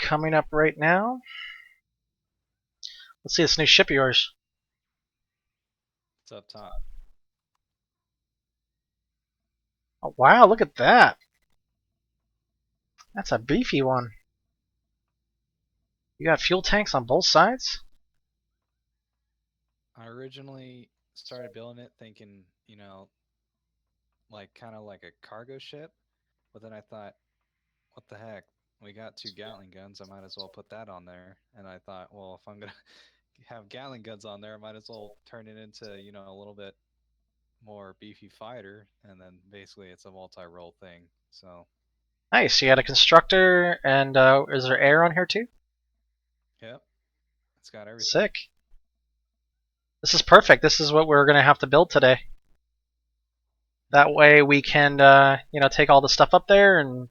coming up right now. Let's see this new ship of yours. It's up top. Oh, wow, look at that. That's a beefy one. You got fuel tanks on both sides? I originally started building it thinking, like kind of like a cargo ship, but then I thought, what the heck? We got two Gatling guns. I might as well put that on there. And I thought, well, if I'm gonna have Gatling guns on there, I might as well turn it into, a little bit more beefy fighter. And then basically, it's a multi-role thing. So, Nice, you got a constructor, and is there air on here too? yep, it's got everything. Sick. This is perfect. This is what we're going to have to build today. That way we can, take all the stuff up there and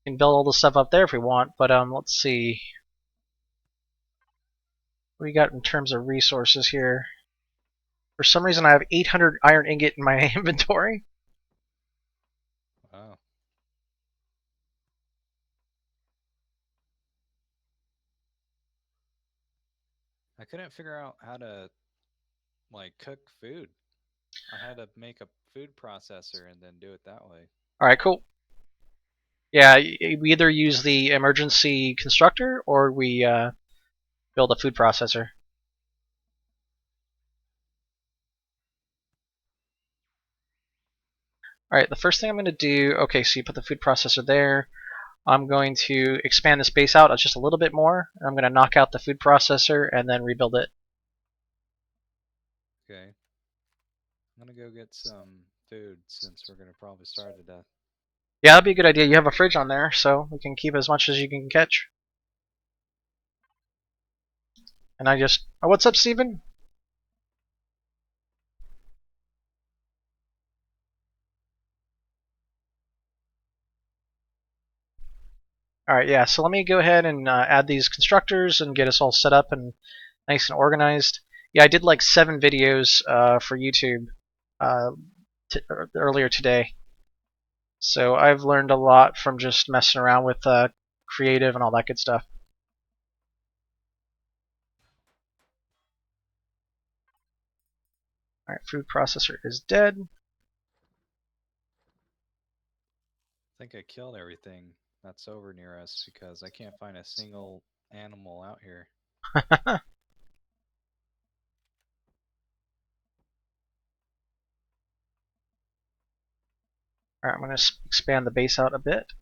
can build all the stuff up there if we want. But let's see. What do we got in terms of resources here? For some reason, I have 800 iron ingot in my inventory. Wow. I couldn't figure out how to like cook food. I had to make a food processor and then do it that way. All right, cool. Yeah, we either use the emergency constructor or we build a food processor. All right, the first thing I'm going to do, okay, so you put the food processor there. I'm going to expand this base out just a little bit more. I'm going to knock out the food processor and then rebuild it. Okay. I'm gonna go get some food since we're gonna probably starve to death. Yeah, that'd be a good idea. You have a fridge on there, so we can keep as much as you can catch. And I just, oh, what's up, Steven? All right, yeah. So let me go ahead and add these constructors and get us all set up and nice and organized. Yeah, I did like 7 videos for YouTube uh, earlier today. So I've learned a lot from just messing around with creative and all that good stuff. All right, food processor is dead. I think I killed everything that's over near us because I can't find a single animal out here. All right, I'm going to expand the base out a bit.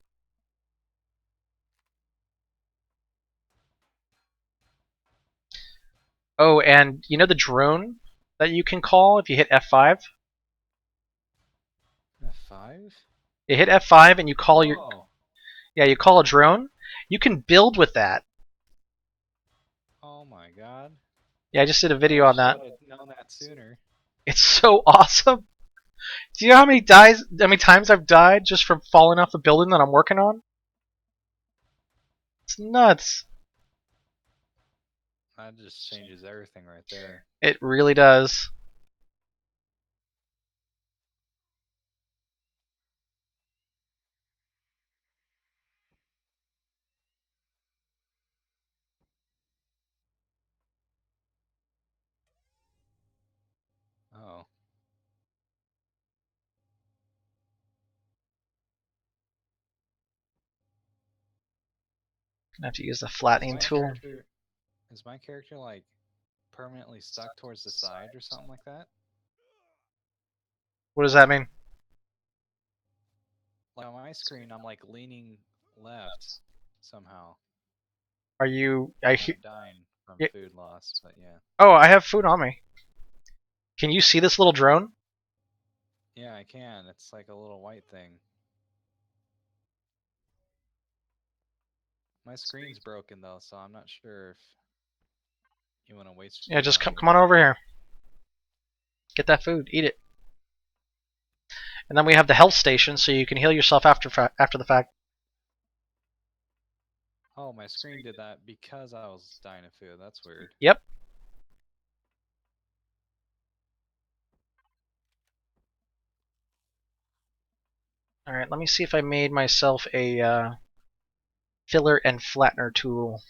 Oh, and you know the drone that you can call if you hit F5? F5? You hit F5 and you call your, Oh, yeah, you call a drone. You can build with that. oh my God! Yeah, I just did a I video on wish I that. would have known that sooner. It's so awesome. Do you know how many times I've died just from falling off a building that I'm working on? It's nuts. That just changes everything right there. It really does. Oh, Gonna have to use the is flattening my tool. character is my character like permanently stuck towards the side or something like that? What does that mean? Like on my screen, I'm like leaning left somehow. Are you? I think I'm dying from Yeah, food loss, but yeah. oh, I have food on me. Can you see this little drone? Yeah, I can. It's like a little white thing. My screen's broken though, so I'm not sure if you want to waste Yeah, food just on come me. on over here. Get that food. Eat it. And then we have the health station, so you can heal yourself after the fact. Oh, my screen did that because I was dying of food. That's weird. Yep. All right. Let me see if I made myself a filler and flattener tool.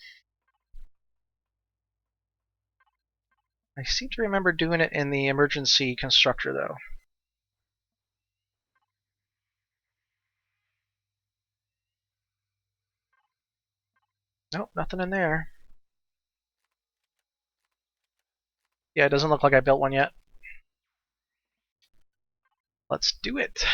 I seem to remember doing it in the emergency constructor, though. Nope, nothing in there. Yeah, it doesn't look like I built one yet. Let's do it.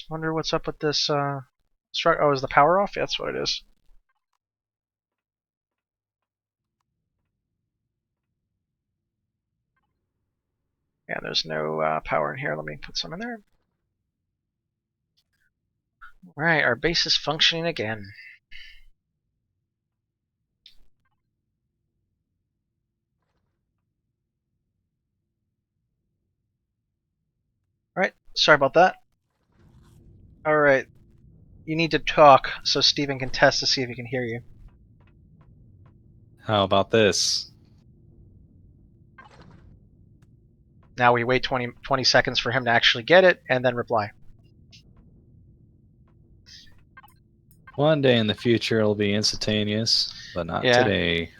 Wonder what's up with this. Oh, is the power off? Yeah, that's what it is. Yeah, there's no power in here. Let me put some in there. Alright, our base is functioning again. Alright, sorry about that. Alright, you need to talk so Steven can test to see if he can hear you. How about this? Now we wait 20 seconds for him to actually get it, and then reply. One day in the future it'll be instantaneous, but not Yeah. today.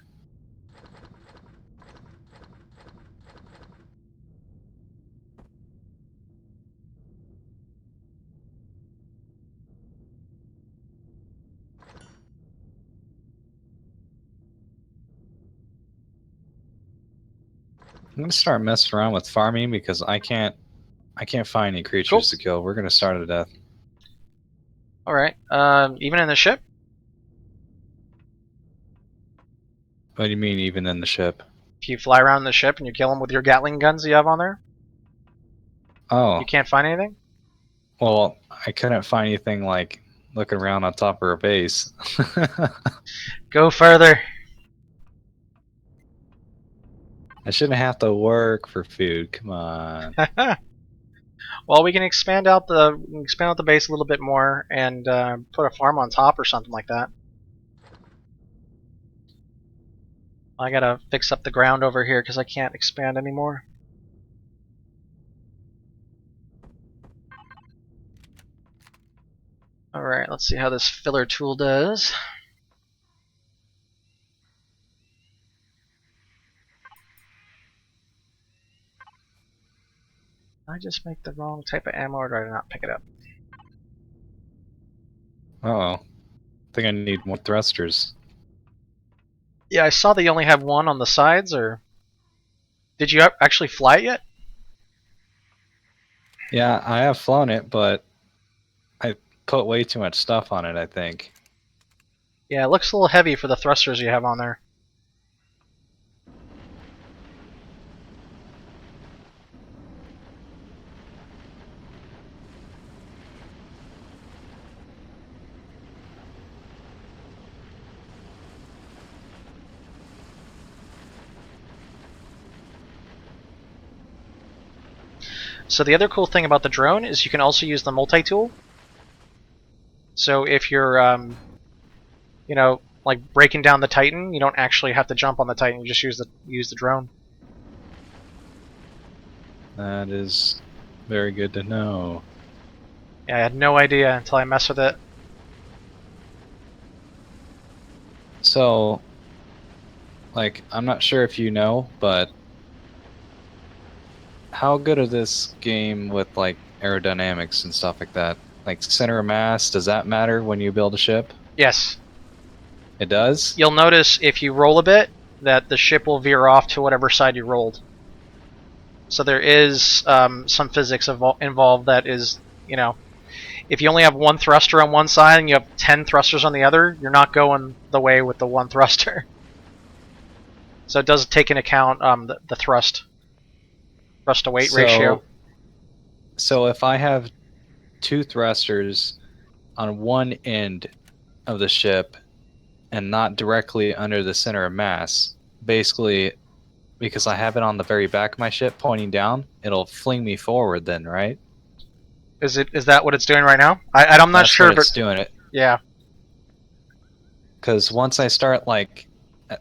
I'm gonna start messing around with farming because I can't find any creatures to kill. We're gonna start to death. Alright, even in the ship? What do you mean, even in the ship? If you fly around the ship and you kill them with your Gatling guns you have on there, Oh, you can't find anything? well, I couldn't find anything like looking around on top of our base. Go further. I shouldn't have to work for food. Come on. Well, we can expand out the base a little bit more and put a farm on top or something like that. I gotta fix up the ground over here because I can't expand anymore. Alright, let's see how this filler tool does. Did I just make the wrong type of ammo or did I not pick it up? Uh-oh. I think I need more thrusters. Yeah, I saw that you only have one on the sides, or... Did you actually fly it yet? Yeah, I have flown it, but I put way too much stuff on it, I think. Yeah, it looks a little heavy for the thrusters you have on there. So the other cool thing about the drone is you can also use the multi-tool. So if you're, you know, like breaking down the Titan, you don't actually have to jump on the Titan. You just use the drone. That is very good to know. Yeah, I had no idea until I messed with it. So, like, I'm not sure if you know, but how good is this game with, like, aerodynamics and stuff like that? Like, center of mass, does that matter when you build a ship? Yes. It does? You'll notice if you roll a bit that the ship will veer off to whatever side you rolled. So there is some physics involved that is, you know, if you only have one thruster on one side and you have 10 thrusters on the other, you're not going the way with the one thruster. So it does take into account the thrust to weight ratio. So if I have two thrusters on one end of the ship and not directly under the center of mass, basically because I have it on the very back of my ship pointing down, it'll fling me forward then, right? Is that what it's doing right now? I'm not That's sure, what but it's doing. It yeah. Because once I start, like,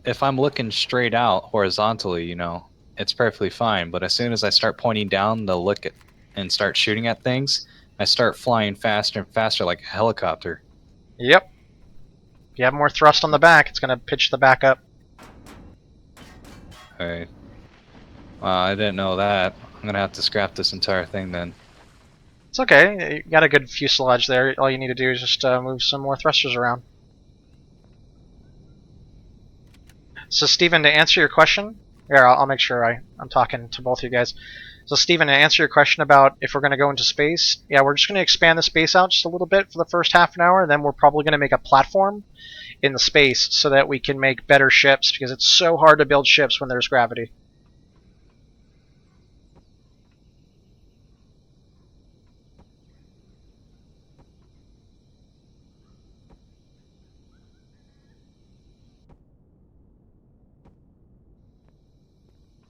if I'm looking straight out horizontally, it's perfectly fine. But as soon as I start pointing down to look at and start shooting at things, I start flying faster and faster like a helicopter. Yep. If you have more thrust on the back, it's going to pitch the back up. Okay. Wow, I didn't know that. I'm gonna have to scrap this entire thing then. It's okay. You got a good fuselage there. All you need to do is just move some more thrusters around. So, Steven, to answer your question, here, I'll make sure I'm talking to both of you guys. So, Steven, to answer your question about if we're going to go into space, yeah, we're just going to expand the space out just a little bit for the first half an hour, and then we're probably going to make a platform in the space so that we can make better ships, because it's so hard to build ships when there's gravity.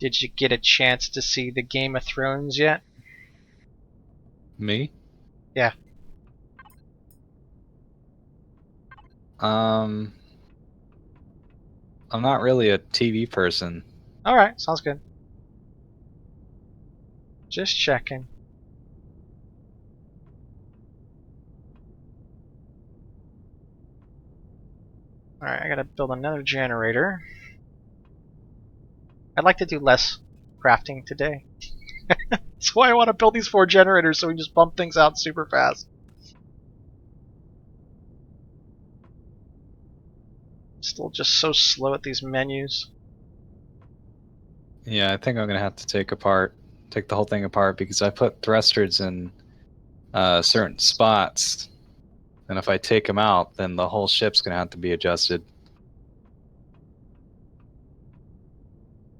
Did you get a chance to see the Game of Thrones yet? Me? Yeah. I'm not really a TV person. Alright, sounds good. Just checking. Alright, I gotta build another generator. I'd like to do less crafting today. That's why I want to build these 4 generators, so we just pump things out super fast. Still just so slow at these menus. Yeah, I think I'm gonna have to take the whole thing apart because I put thrusters in certain spots, and if I take them out, then the whole ship's gonna have to be adjusted.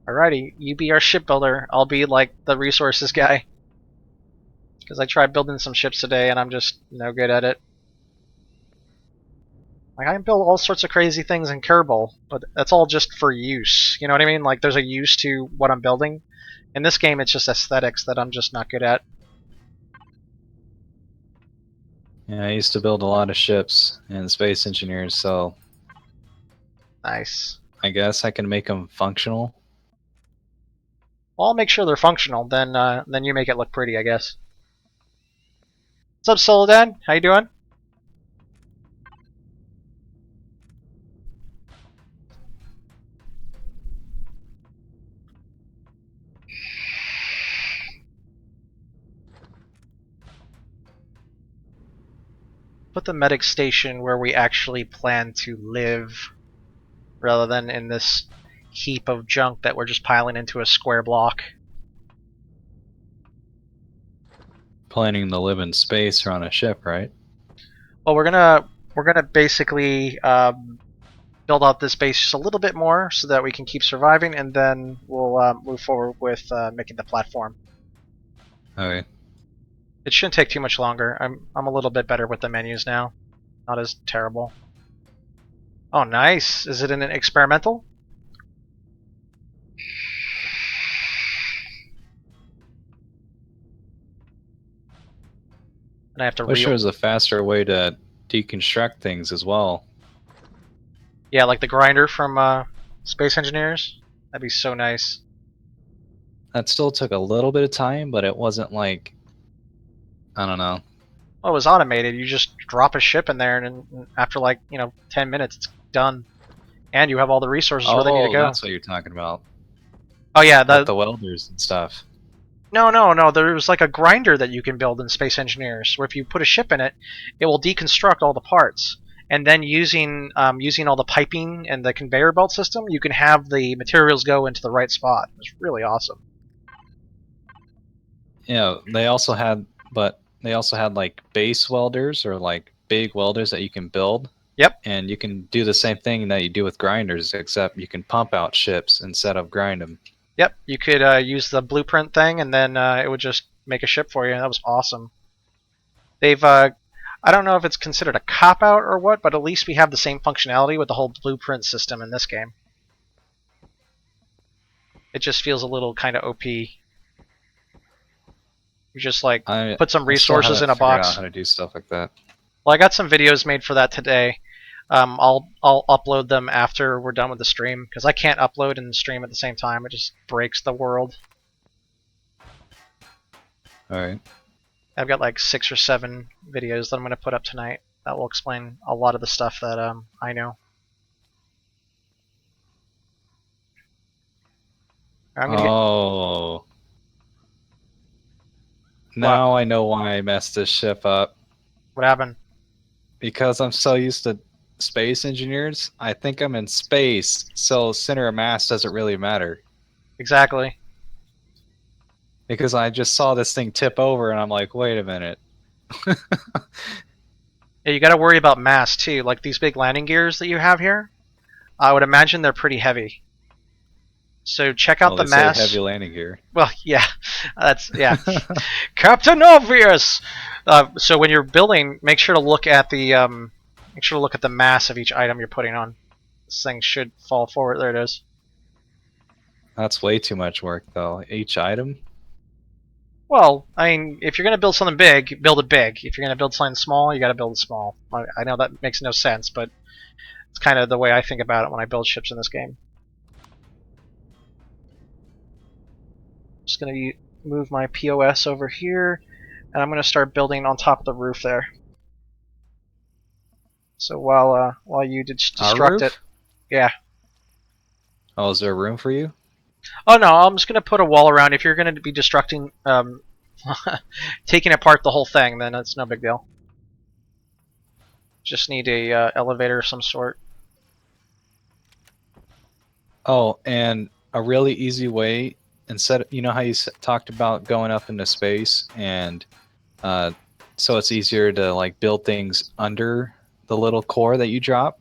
Alrighty, you be our shipbuilder. I'll be like the resources guy. Because I tried building some ships today and I'm just no good at it. Like, I can build all sorts of crazy things in Kerbal, but that's all just for use. You know what I mean? Like, there's a use to what I'm building. In this game, it's just aesthetics that I'm just not good at. Yeah, I used to build a lot of ships and space engineers, so Nice. I guess I can make them functional. Well, I'll make sure they're functional, then you make it look pretty, I guess. What's up, Soledad? How you doing? Put the medic station where we actually plan to live, rather than in this heap of junk that we're just piling into a square block. Planning to live in space or on a ship, right? Well, we're gonna basically build out this base just a little bit more so that we can keep surviving, and then we'll move forward with making the platform. Okay. It shouldn't take too much longer. I'm a little bit better with the menus now. Not as terrible. Oh, nice. Is it an experimental? And I have to Wish there was a faster way to deconstruct things as well. Yeah, like the grinder from Space Engineers. That'd be so nice. That still took a little bit of time, but it wasn't like, I don't know. Well, it was automated. You just drop a ship in there, and after like 10 minutes, it's done, and you have all the resources where they need to Oh, go. that's what you're talking about. Oh yeah, Like the welders and stuff. no. There's like a grinder that you can build in Space Engineers, where if you put a ship in it, it will deconstruct all the parts, and then using all the piping and the conveyor belt system, you can have the materials go into the right spot. It's really awesome. Yeah, they also had like base welders or like big welders that you can build. Yep. And you can do the same thing that you do with grinders, except you can pump out ships instead of grind them. Yep, you could use the blueprint thing, and then it would just make a ship for you. That was awesome. They've, I don't know if it's considered a cop out or what, but at least we have the same functionality with the whole blueprint system in this game. It just feels a little kind of OP. You just like put some I still resources haven't in a figured out box. how to do stuff like that. Well, I got some videos made for that today. I'll upload them after we're done with the stream because I can't upload and stream at the same time. It just breaks the world. All right. I've got like 6 or 7 videos that I'm going to put up tonight that will explain a lot of the stuff that I know. I'm gonna get Oh, what? now I know why I messed this ship up. What happened? Because I'm so used to space engineers, I think I'm in space, so center of mass doesn't really matter. Exactly. Because I just saw this thing tip over and I'm like, wait a minute. Yeah, you got to worry about mass too. Like these big landing gears that you have here, I would imagine they're pretty heavy. So check out Well, the they say heavy mass. landing gear. Well, yeah, that's yeah. Captain Obvious. So when you're building, make sure to look at the mass of each item you're putting on. This thing should fall forward. There it is. That's way too much work, though. Each item? Well, I mean, if you're gonna build something big, build it big. If you're gonna build something small, you got to build it small. I know that makes no sense, but it's kind of the way I think about it when I build ships in this game. Just gonna move my POS over here, and I'm gonna start building on top of the roof there. So while you Our destruct it, roof? yeah. Oh, is there room for you? Oh no, I'm just gonna put a wall around. If you're gonna be destructing, taking apart the whole thing, then it's no big deal. Just need a elevator of some sort. Oh, and a really easy way, instead, you know how you talked about going up into space, and so it's easier to like build things under the little core that you drop?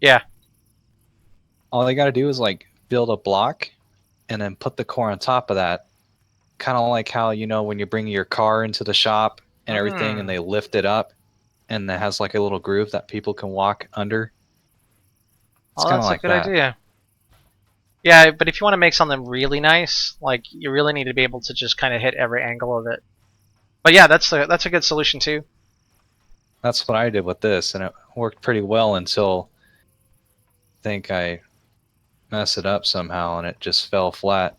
Yeah. All they got to do is like build a block and then put the core on top of that. Kind of like how, you know, when you bring your car into the shop and everything and Mm. they lift it up and it has like a little groove that people can walk under. It's Oh, kind of that's a like good that. idea. Yeah, but if you want to make something really nice, like you really need to be able to just kind of hit every angle of it. But yeah, that's a good solution too. That's what I did with this, and it worked pretty well until I think I messed it up somehow and it just fell flat.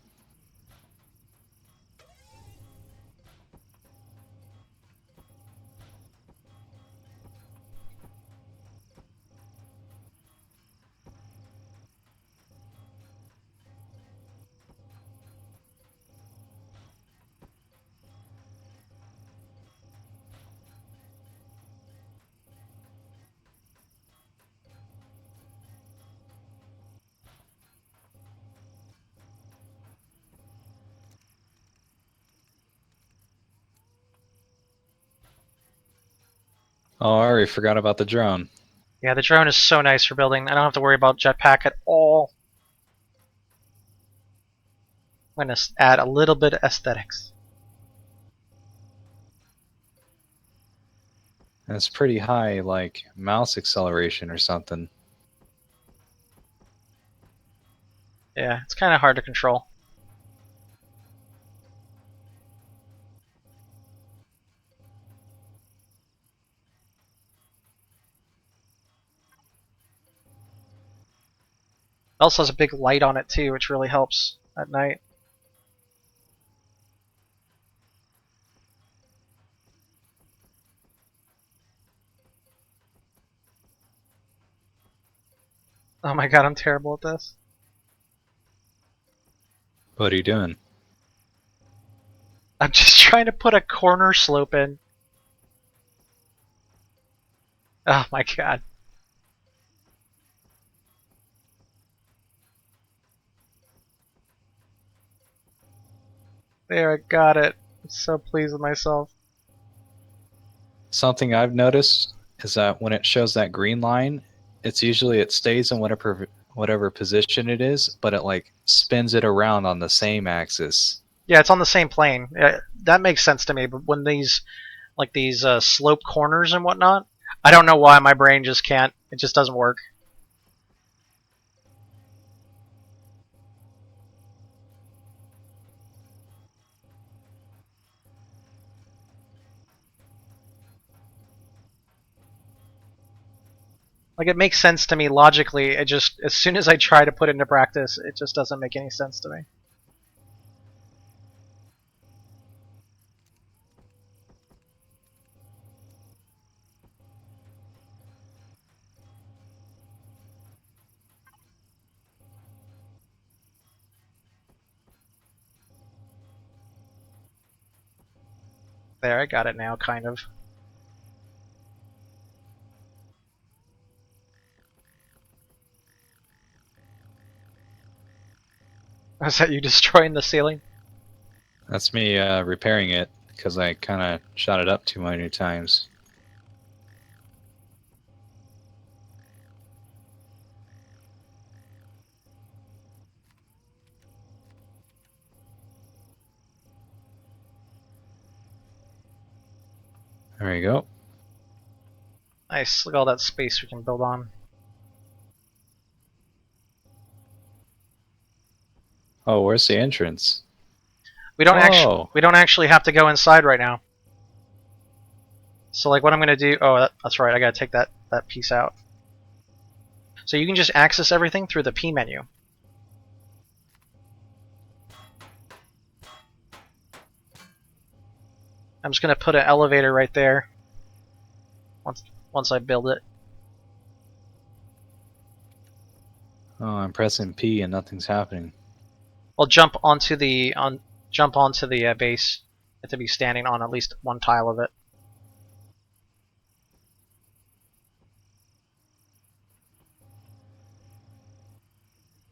Oh, I already forgot about the drone. Yeah, the drone is so nice for building. I don't have to worry about jetpack at all. I'm gonna add a little bit of aesthetics. And it's pretty high, like mouse acceleration or something. Yeah, it's kind of hard to control. It also has a big light on it too, which really helps at night. Oh my god, I'm terrible at this. What are you doing? I'm just trying to put a corner slope in. Oh my god. There, I got it. I'm so pleased with myself. Something I've noticed is that when it shows that green line, it's usually it stays in whatever position it is, but it like spins it around on the same axis. Yeah, it's on the same plane. That makes sense to me, but when these slope corners and whatnot, I don't know why my brain just can't. It just doesn't work. Like, it makes sense to me logically. It just, as soon as I try to put it into practice, it just doesn't make any sense to me. There, I got it now, kind of. Is that you destroying the ceiling? That's me repairing it because I kind of shot it up too many times. There you go. Nice, look at all that space we can build on. Oh, where's the entrance? We don't Whoa. actually have to go inside right now. So like what I'm gonna do, oh that's right, I gotta take that piece out. So you can just access everything through the P menu. I'm just gonna put an elevator right there. Once I build it. Oh, I'm pressing P and nothing's happening. Well, jump onto the base. You have to be standing on at least one tile of it.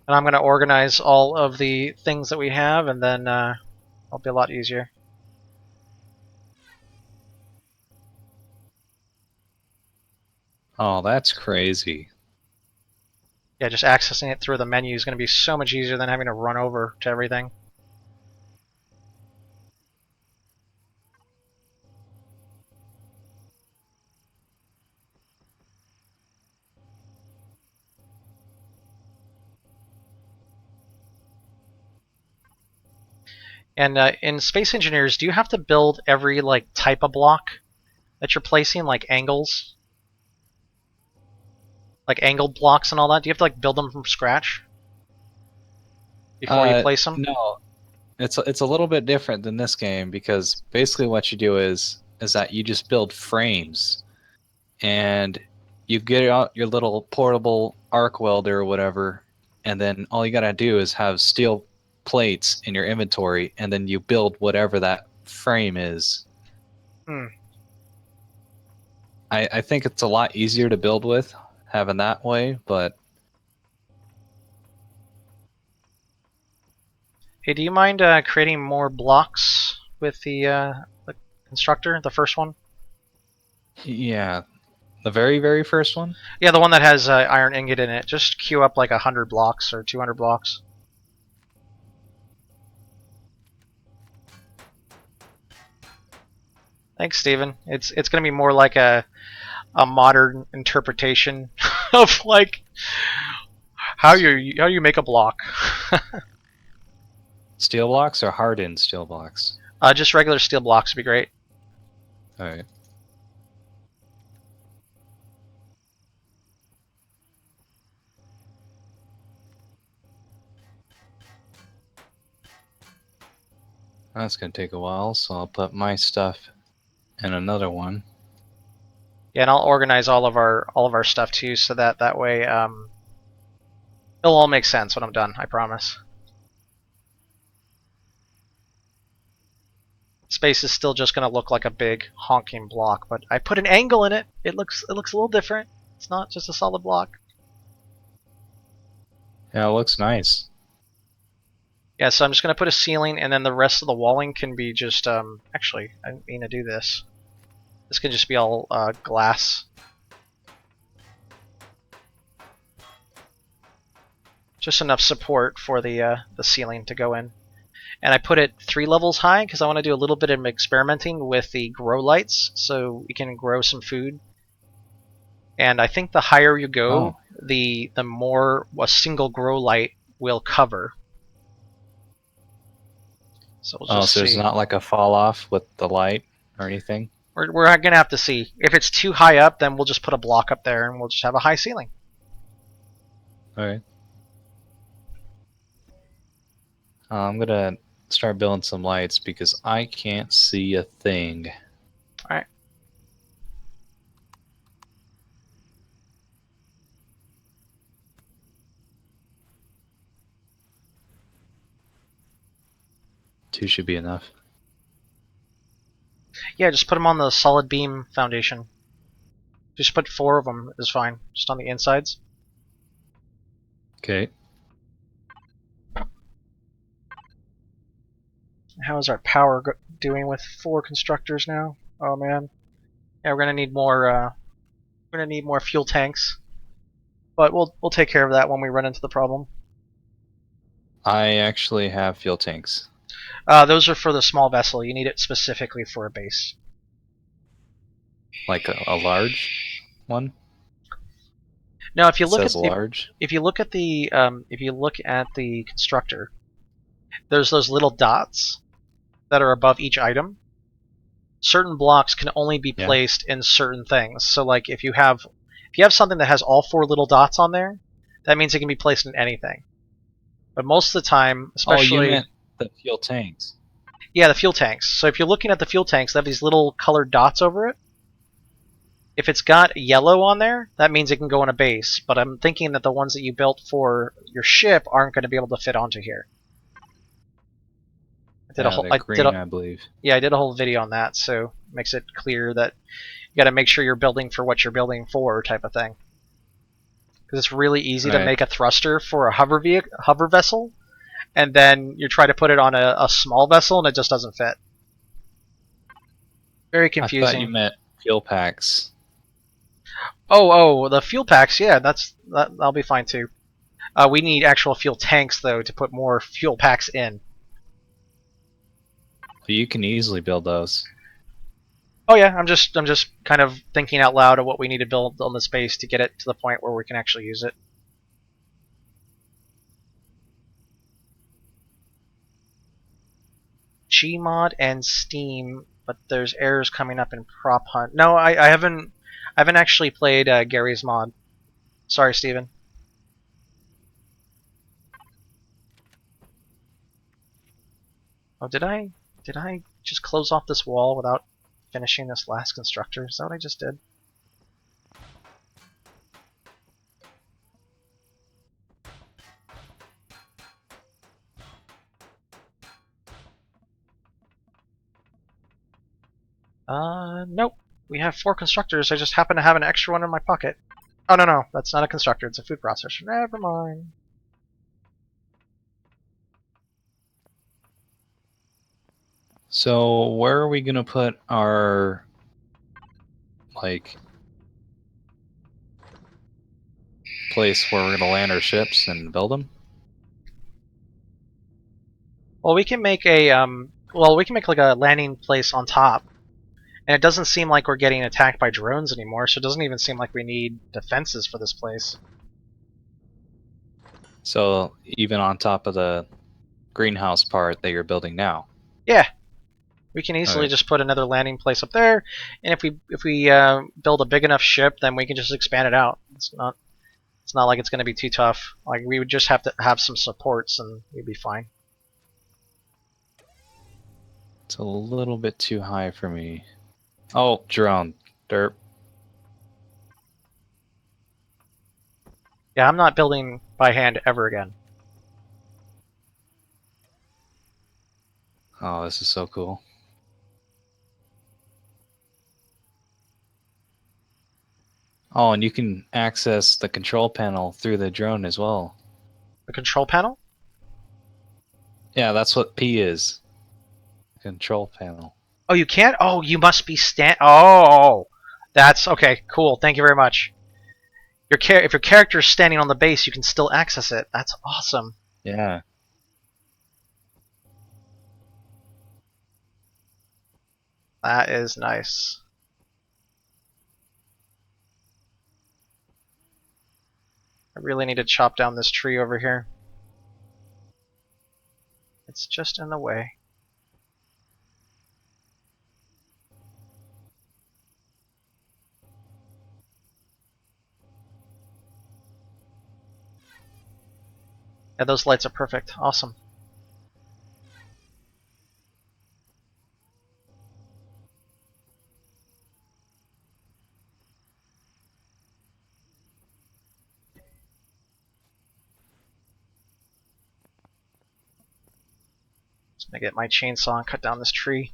And I'm gonna organize all of the things that we have, and then it'll be a lot easier. Oh, that's crazy. Yeah, just accessing it through the menu is going to be so much easier than having to run over to everything. And in Space Engineers, do you have to build every like type of block that you're placing, like angles, like angled blocks and all that? Do you have to like build them from scratch before you place them? No, it's a little bit different than this game because basically what you do is that you just build frames and you get out your little portable arc welder or whatever, and then all you gotta do is have steel plates in your inventory, and then you build whatever that frame is. Hmm. I think it's a lot easier to build with having that way, but Hey, do you mind creating more blocks with the constructor, the first one? yeah, the very first one. Yeah, the one that has iron ingot in it. Just queue up like 100 blocks or 200 blocks. Thanks, Steven. It's going to be more like a modern interpretation of like how you make a block. Steel blocks or hardened steel blocks? Just regular steel blocks would be great. All right. That's gonna take a while, so I'll put my stuff in another one. Yeah, and I'll organize all of our stuff too, so that way it'll all make sense when I'm done. I promise. Space is still just gonna look like a big honking block, but I put an angle in it. It looks a little different. It's not just a solid block. Yeah, it looks nice. Yeah, so I'm just gonna put a ceiling, and then the rest of the walling can be just actually I didn't mean to do this. This can just be all glass. Just enough support for the ceiling to go in. And I put it 3 levels high because I want to do a little bit of experimenting with the grow lights so we can grow some food. And I think the higher you go, Oh, the more a single grow light will cover. So we'll oh, just so there's see. not like a fall off with the light or anything? We're gonna have to see. If it's too high up, then we'll just put a block up there and we'll just have a high ceiling. Alright. I'm gonna start building some lights because I can't see a thing. Alright. Two should be enough. Yeah, just put them on the solid beam foundation. Just put 4 of them is fine, just on the insides. Okay. How is our power doing with 4 constructors now? Oh man. Yeah, we're gonna need more. We're gonna need more fuel tanks, but we'll take care of that when we run into the problem. I actually have fuel tanks. Those are for the small vessel. You need it specifically for a base. Like a large one? Now, if you It look says at large. if you look at the if you look at the constructor, there's those little dots that are above each item. Certain blocks can only be Yeah. placed in certain things. So, like if you have something that has all 4 little dots on there, that means it can be placed in anything. But most of the time, Oh, you especially meant the fuel tanks. yeah, the fuel tanks. So if you're looking at the fuel tanks, they have these little colored dots over it. If it's got yellow on there, that means it can go in a base. But I'm thinking that the ones that you built for your ship aren't going to be able to fit onto here. Yeah, the green, I believe. Yeah, I did a whole video on that, so it makes it clear that you got to make sure you're building for what you're building for, type of thing. Because it's really easy to Right. make a thruster for a hover vessel, and then you try to put it on a small vessel, and it just doesn't fit. Very I thought you confusing. meant fuel packs. Oh, the fuel packs, yeah, that'll be fine too. We need actual fuel tanks though to put more fuel packs in. Well, you can easily build those. Oh yeah, I'm just kind of thinking out loud of what we need to build on the space to get it to the point where we can actually use it. Gmod and Steam, but there's errors coming up in Prop Hunt. No, I haven't actually played Gary's mod. Sorry, Steven. Oh, did I just close off this wall without finishing this last constructor? Is that what I just did? Nope. We have 4 constructors. I just happen to have an extra one in my pocket. Oh, no, that's not a constructor. It's a food processor. Never mind. So where are we gonna put our place where we're gonna land our ships and build them? Well, we can make like a landing place on top. And it doesn't seem like we're getting attacked by drones anymore, so it doesn't even seem like we need defenses for this place. So even on top of the greenhouse part that you're building now. Yeah, we can easily Alright. just put another landing place up there, and if we build a big enough ship, then we can just expand it out. It's not like it's going to be too tough. Like we would just have to have some supports, and we'd be fine. It's a little bit too high for me. Oh, drone. Derp. Yeah, I'm not building by hand ever again. Oh, this is so cool. Oh, and you can access the control panel through the drone as well. The control panel? Yeah, that's what P is. Control panel. Oh, you can't? Oh, you must be Oh, that's okay. Cool. Thank you very much. If your character is standing on the base, you can still access it. That's awesome. Yeah. That is nice. I really need to chop down this tree over here. It's just in the way. Yeah, those lights are perfect. Awesome. Just gonna get my chainsaw and cut down this tree.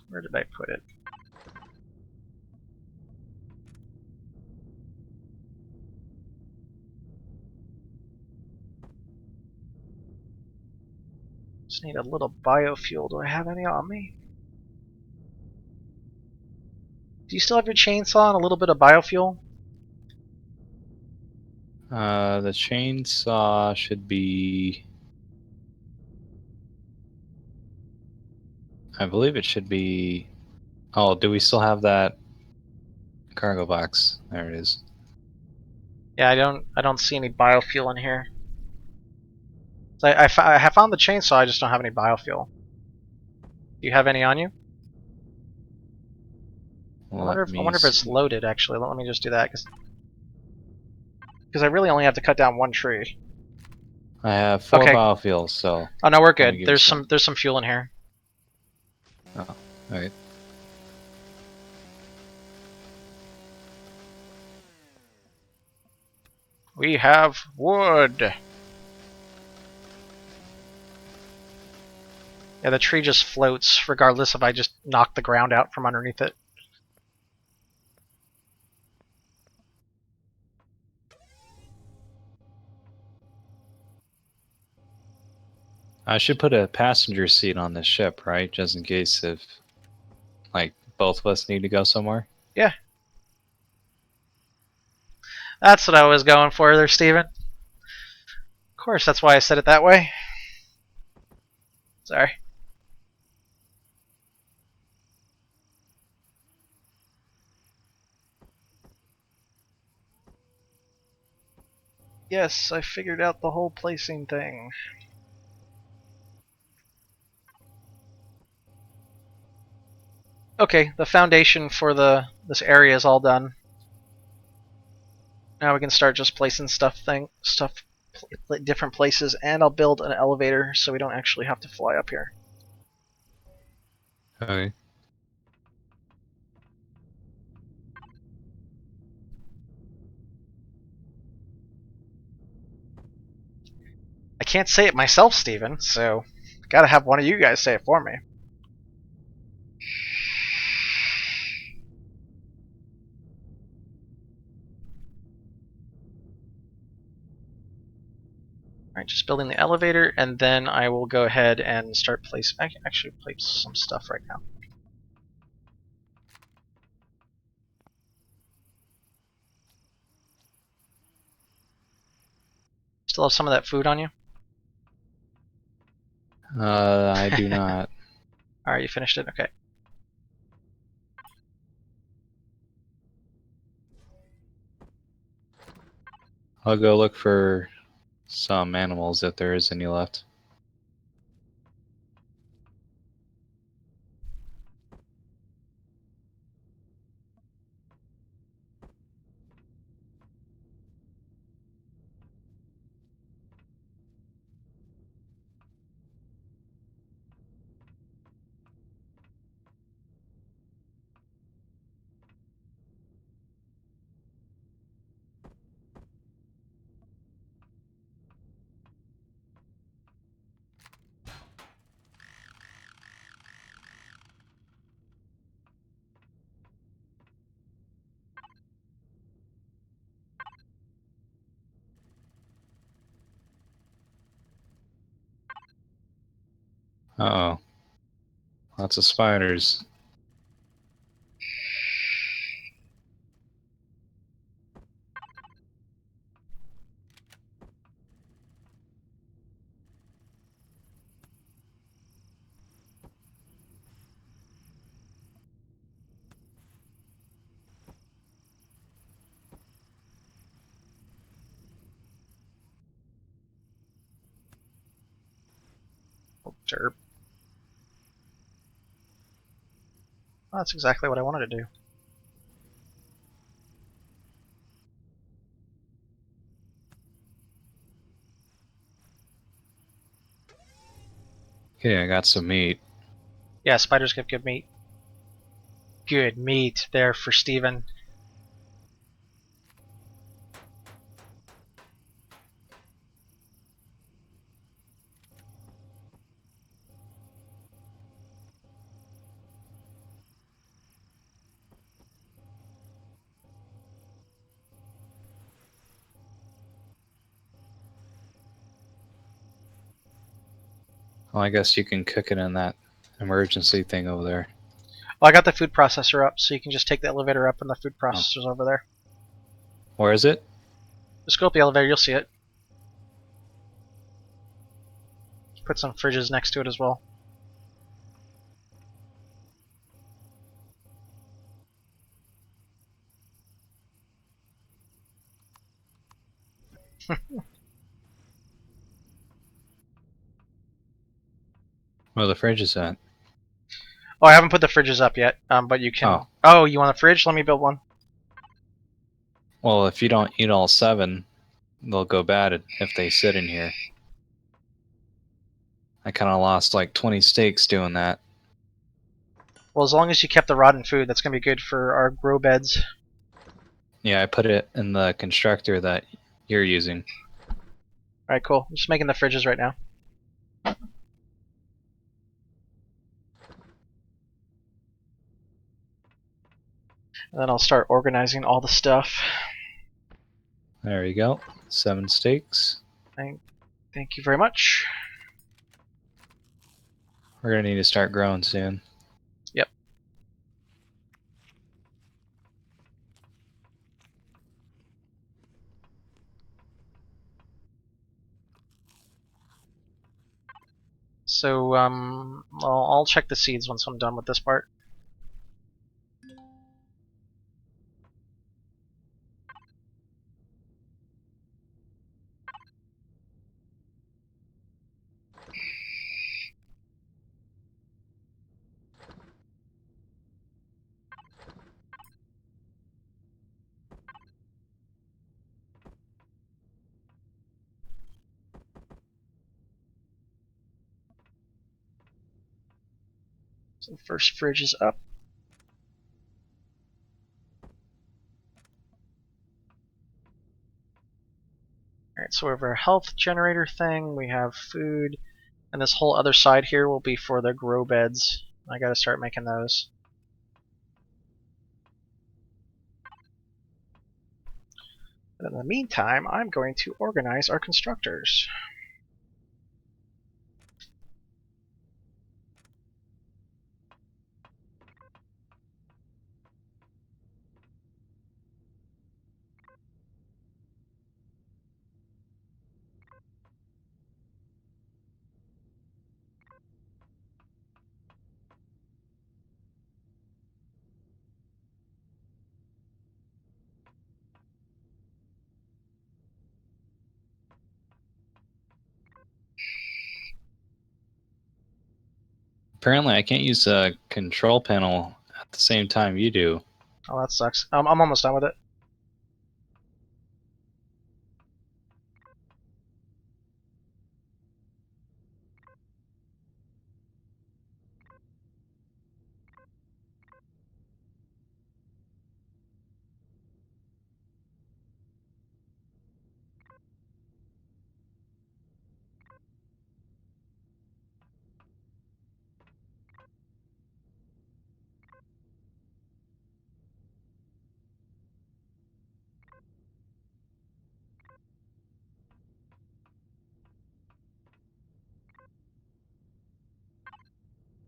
Where did I put it? Just need a little biofuel. Do I have any on me? Do you still have your chainsaw and a little bit of biofuel? The chainsaw should be. I believe it should be. Oh, do we still have that cargo box? There it is. Yeah, I don't see any biofuel in here. So I have found the chainsaw. I just don't have any biofuel. Do you have any on you? Let I me wonder if it's see. loaded. Actually, let me just do that because I really only have to cut down one tree. I have 4 Okay. biofuels, so Oh no, we're let me good. give you some. There's some fuel in here. Oh, alright. We have wood. Yeah, the tree just floats regardless if I just knock the ground out from underneath it. I should put a passenger seat on this ship, right? Just in case if, like, both of us need to go somewhere. Yeah. That's what I was going for there, Steven. Of course, that's why I said it that way. Sorry. Yes, I figured out the whole placing thing. Okay, the foundation for this area is all done. Now we can start just placing stuff different places, and I'll build an elevator so we don't actually have to fly up here. Okay. I can't say it myself, Steven, so gotta have one of you guys say it for me. Alright, just building the elevator, and then I will go ahead and start placing. I can actually place some stuff right now. Still have some of that food on you? I do not. Alright, you finished it? Okay. I'll go look for some animals if there is any left. Uh-oh. Lots of spiders. Oh, derp. Oh, that's exactly what I wanted to do. Okay, I got some meat. Yeah, spiders give good meat. Good meat there for Steven. Well, I guess you can cook it in that emergency thing over there. Well, I got the food processor up, so you can just take the elevator up and the food processor's over there. Where is it? Just go up the elevator, you'll see it. Put some fridges next to it as well. Where the fridge is at? Oh, I haven't put the fridges up yet, but you can... Oh, you want a fridge? Let me build one. Well, if you don't eat all 7, they'll go bad if they sit in here. I kind of lost like 20 steaks doing that. Well, as long as you kept the rotten food, that's going to be good for our grow beds. Yeah, I put it in the constructor that you're using. Alright, cool. I'm just making the fridges right now. And then I'll start organizing all the stuff. There you go. 7 steaks. Thank you very much. We're going to need to start growing soon. Yep. So, I'll check the seeds once I'm done with this part. So the first fridge is up. Alright, so we have our health generator thing, we have food, and this whole other side here will be for the grow beds. I gotta start making those. But in the meantime, I'm going to organize our constructors. Apparently, I can't use the control panel at the same time you do. Oh, that sucks. I'm almost done with it.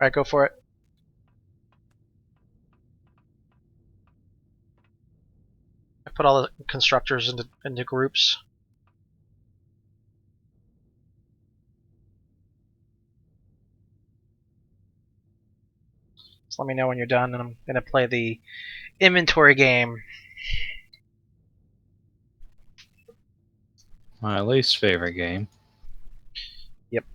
Alright, go for it. I put all the constructors into groups. So let me know when you're done, and I'm gonna play the inventory game. My least favorite game. Yep.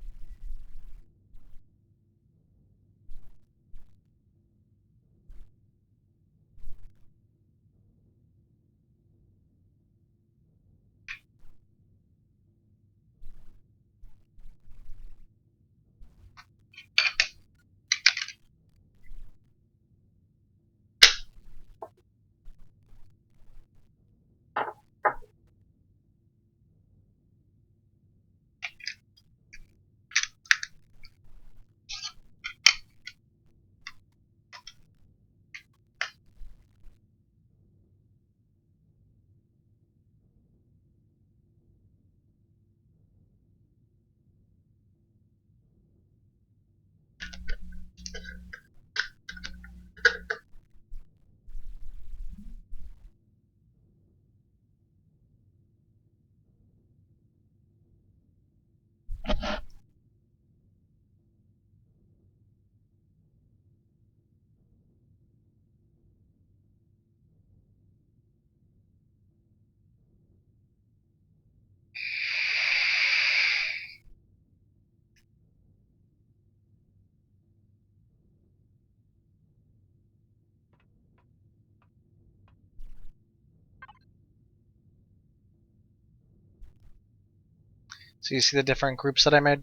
So you see the different groups that I made?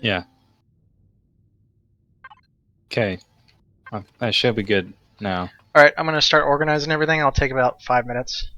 Yeah. Okay. That should be good now. Alright, I'm going to start organizing everything. It'll take about 5 minutes.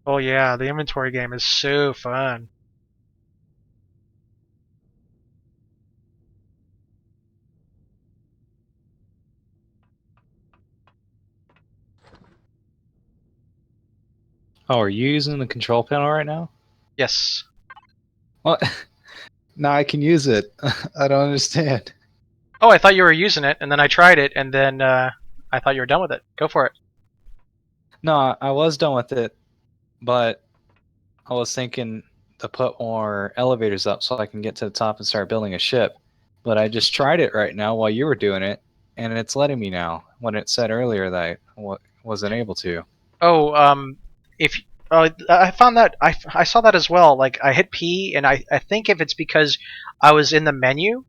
Oh yeah, the inventory game is so fun. Oh, are you using the control panel right now? Yes. What? Now I can use it. I don't understand. Oh, I thought you were using it, and then I tried it, and then I thought you were done with it. Go for it. No, I was done with it, but I was thinking to put more elevators up so I can get to the top and start building a ship. But I just tried it right now while you were doing it, and it's letting me now when it said earlier that I wasn't able to. Oh, if I found that I saw that as well. Like I hit P, and I think if it's because I was in the menu,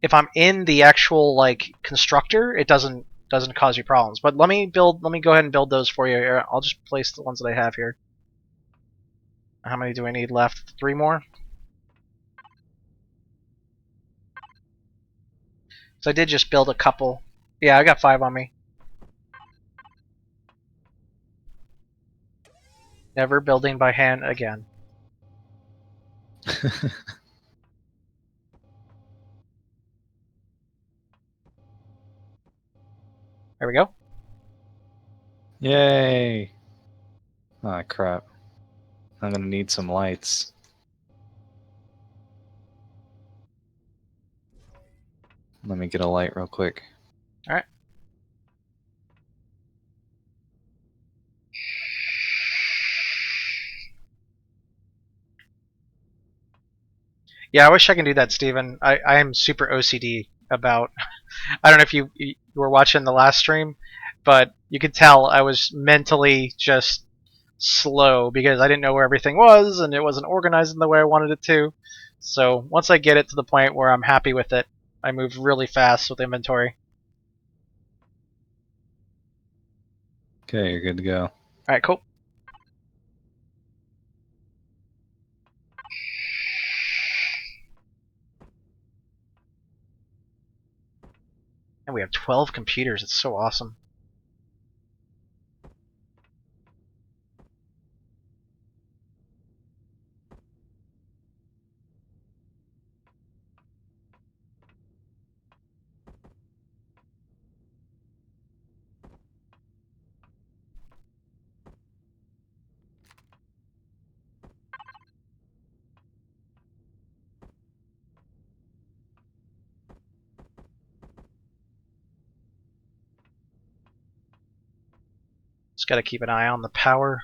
if I'm in the actual like constructor, it doesn't cause you problems. But let me build. Let me go ahead and build those for you. Here. I'll just place the ones that I have here. How many do I need left? 3 more. So I did just build a couple. Yeah, I got 5 on me. Never building by hand again. There we go. Yay! Ah, crap. I'm gonna need some lights. Let me get a light real quick. All right. Yeah, I wish I could do that, Steven. I am super OCD about. I don't know if you were watching the last stream, but you could tell I was mentally just slow because I didn't know where everything was and it wasn't organized in the way I wanted it to. So once I get it to the point where I'm happy with it, I move really fast with inventory. Okay, you're good to go. All right, cool. And we have 12 computers. It's so awesome. Just got to keep an eye on the power.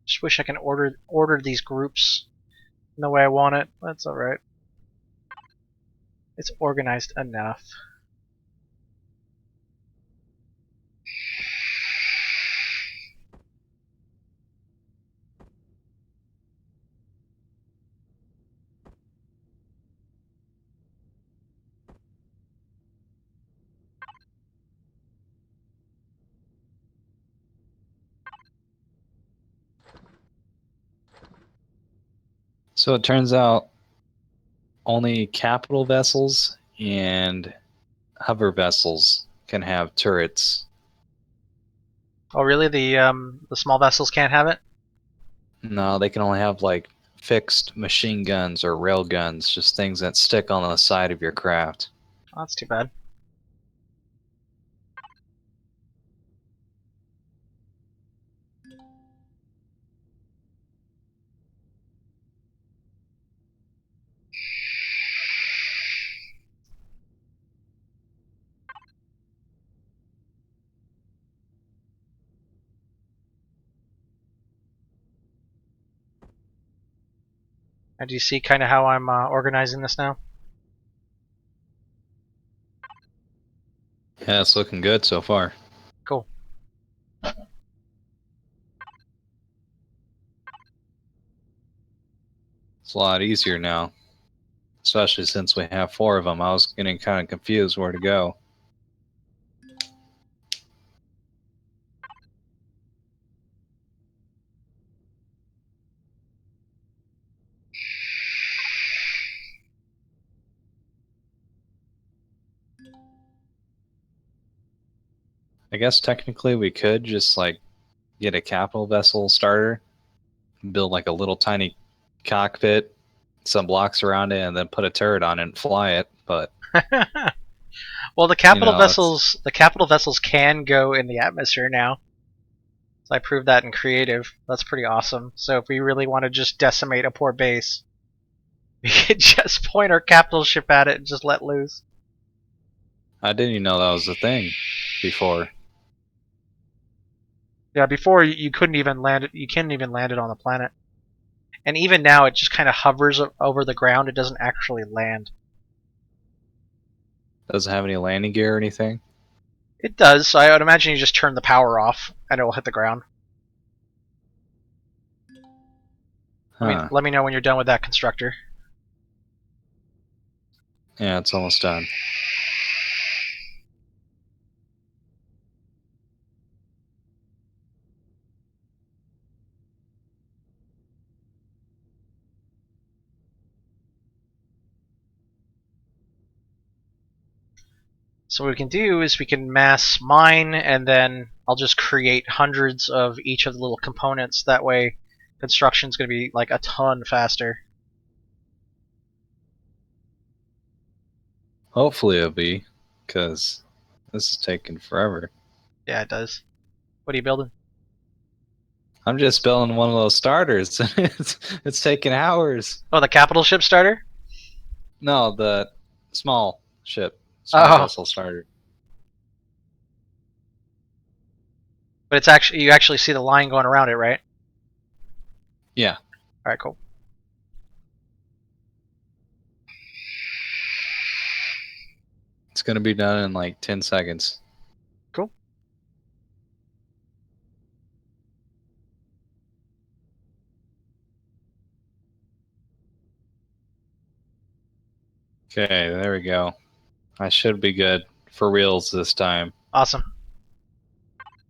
Just wish I can order these groups in the way I want it. That's alright. It's organized enough. So it turns out only capital vessels and hover vessels can have turrets. Oh really? The small vessels can't have it? No, they can only have like fixed machine guns or rail guns, just things that stick on the side of your craft. Oh, that's too bad. Do you see kind of how I'm organizing this now? Yeah, it's looking good so far. Cool. It's a lot easier now, especially since we have 4 of them. I was getting kind of confused where to go. I guess technically we could just like get a capital vessel starter, build like a little tiny cockpit, some blocks around it, and then put a turret on it and fly it. But Well, you know, it's the capital vessels can go in the atmosphere now. So I proved that in creative. That's pretty awesome. So if we really want to just decimate a poor base, we could just point our capital ship at it and just let loose. I didn't even know that was a thing before. Yeah, before you couldn't even land it. You couldn't even land it on the planet. And even now, it just kind of hovers over the ground. It doesn't actually land. Doesn't have any landing gear or anything. It does. So I would imagine you just turn the power off and it will hit the ground. Huh. Let me know when you're done with that constructor. Yeah, it's almost done. So what we can do is we can mass mine, and then I'll just create hundreds of each of the little components. That way, construction's going to be like a ton faster. Hopefully it'll be, because this is taking forever. Yeah, it does. What are you building? I'm just building one of those starters. It's taking hours. Oh, the capital ship starter? No, the small ship, small Oh, vessel starter. but it's actually you actually see the line going around it, right? Yeah, All right, cool. it's gonna be done in like 10 seconds. Cool. Okay, there we go. I should be good for reals this time. Awesome.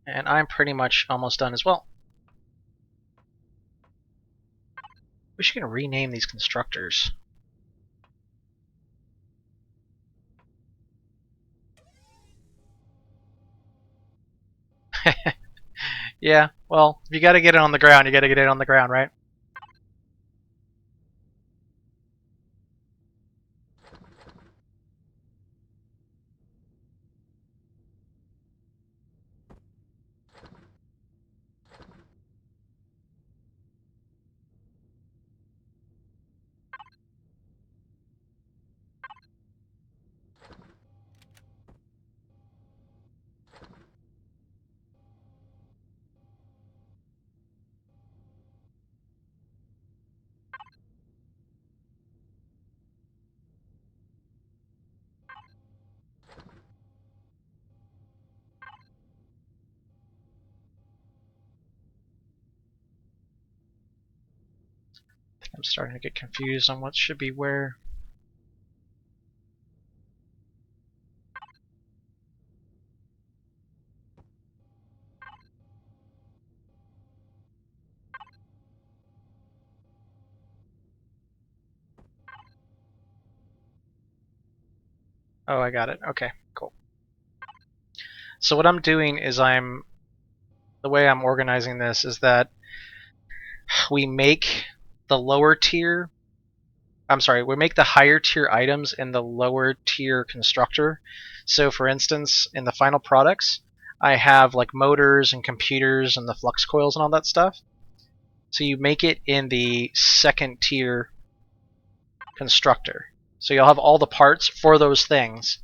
And I'm pretty much almost done as well. We should rename these constructors. Yeah, well, if you got to get it on the ground, you got to get it on the ground, right? I'm starting to get confused on what should be where. Oh, I got it. Okay, cool. So what I'm doing is the way I'm organizing this is that we make the lower tier we make the higher tier items in the lower tier constructor. So for instance, in the final products, I have like motors and computers and the flux coils and all that stuff. So you make it in the second tier constructor. So you'll have all the parts for those things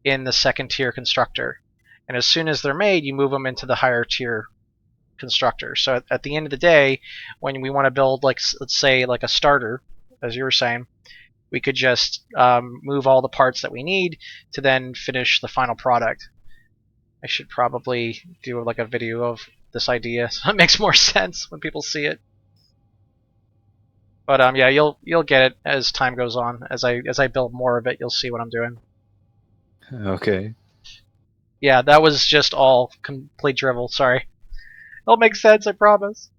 in the second tier constructor. And as soon as they're made, you move them into the higher tier constructor. So at the end of the day, when we want to build, like, let's say, like a starter, as you were saying, we could just move all the parts that we need to then finish the final product. I should probably do like a video of this idea so it makes more sense when people see it. But yeah, you'll get it as time goes on. As I build more of it, you'll see what I'm doing. Okay. Yeah, that was just all complete drivel. Sorry. It'll make sense, I promise.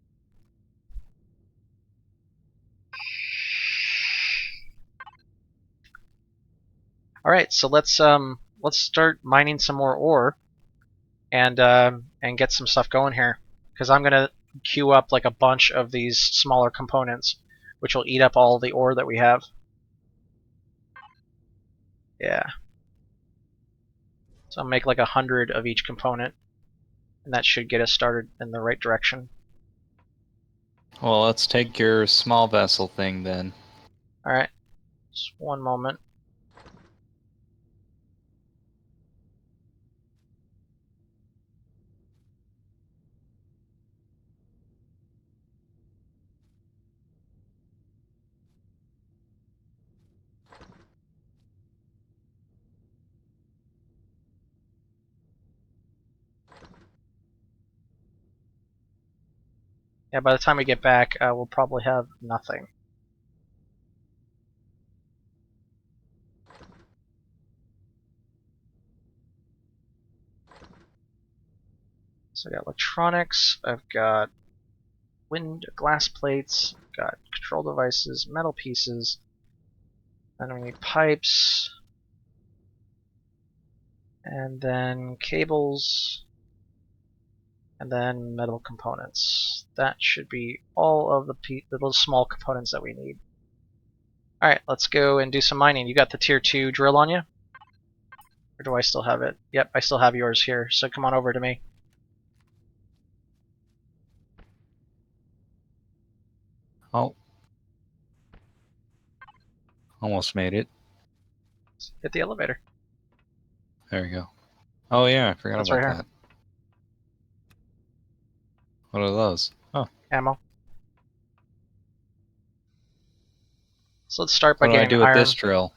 All right, so let's start mining some more ore and get some stuff going here, because I'm gonna queue up like a bunch of these smaller components, which will eat up all the ore that we have. Yeah. So I'll make like 100 of each component, and that should get us started in the right direction. Well, let's take your small vessel thing then. All right. Just one moment. Yeah, by the time we get back, we'll probably have nothing. So I got electronics, I've got glass plates, I've got control devices, metal pieces, then we need pipes, and then cables, and then metal components. That should be all of the little small components that we need. Alright, let's go and do some mining. You got the tier 2 drill on you? Or do I still have it? Yep, I still have yours here, so come on over to me. Oh. Almost made it. Hit the elevator. There we go. Oh yeah, I forgot That's about right here. that. What are those? Oh. Ammo. So let's start by What do I getting do with this iron. drill?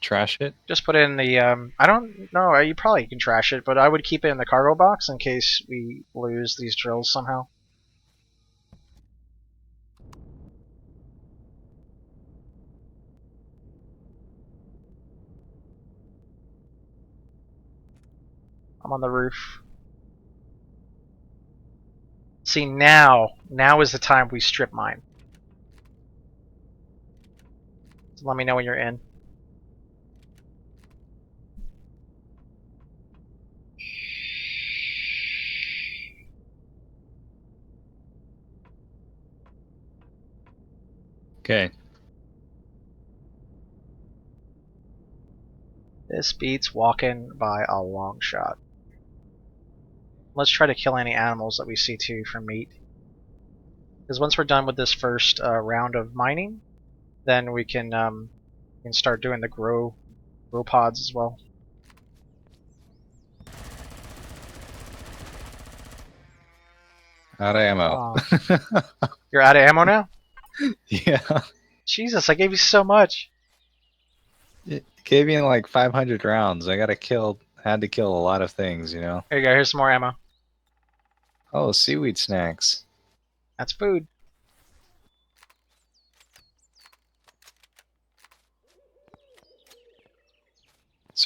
Trash it? Just put it in the, I don't know, you probably can trash it, but I would keep it in the cargo box in case we lose these drills somehow. I'm on the roof. See, now is the time we strip mine. So let me know when you're in. Okay. This beats walking by a long shot. Let's try to kill any animals that we see too for meat. Because once we're done with this first round of mining, then we can start doing the grow pods as well. Out of ammo. Oh. You're out of ammo now? Yeah. Jesus, I gave you so much. It gave me like 500 rounds. I had to kill a lot of things, you know? Here you go, here's some more ammo. Oh, seaweed snacks. That's food.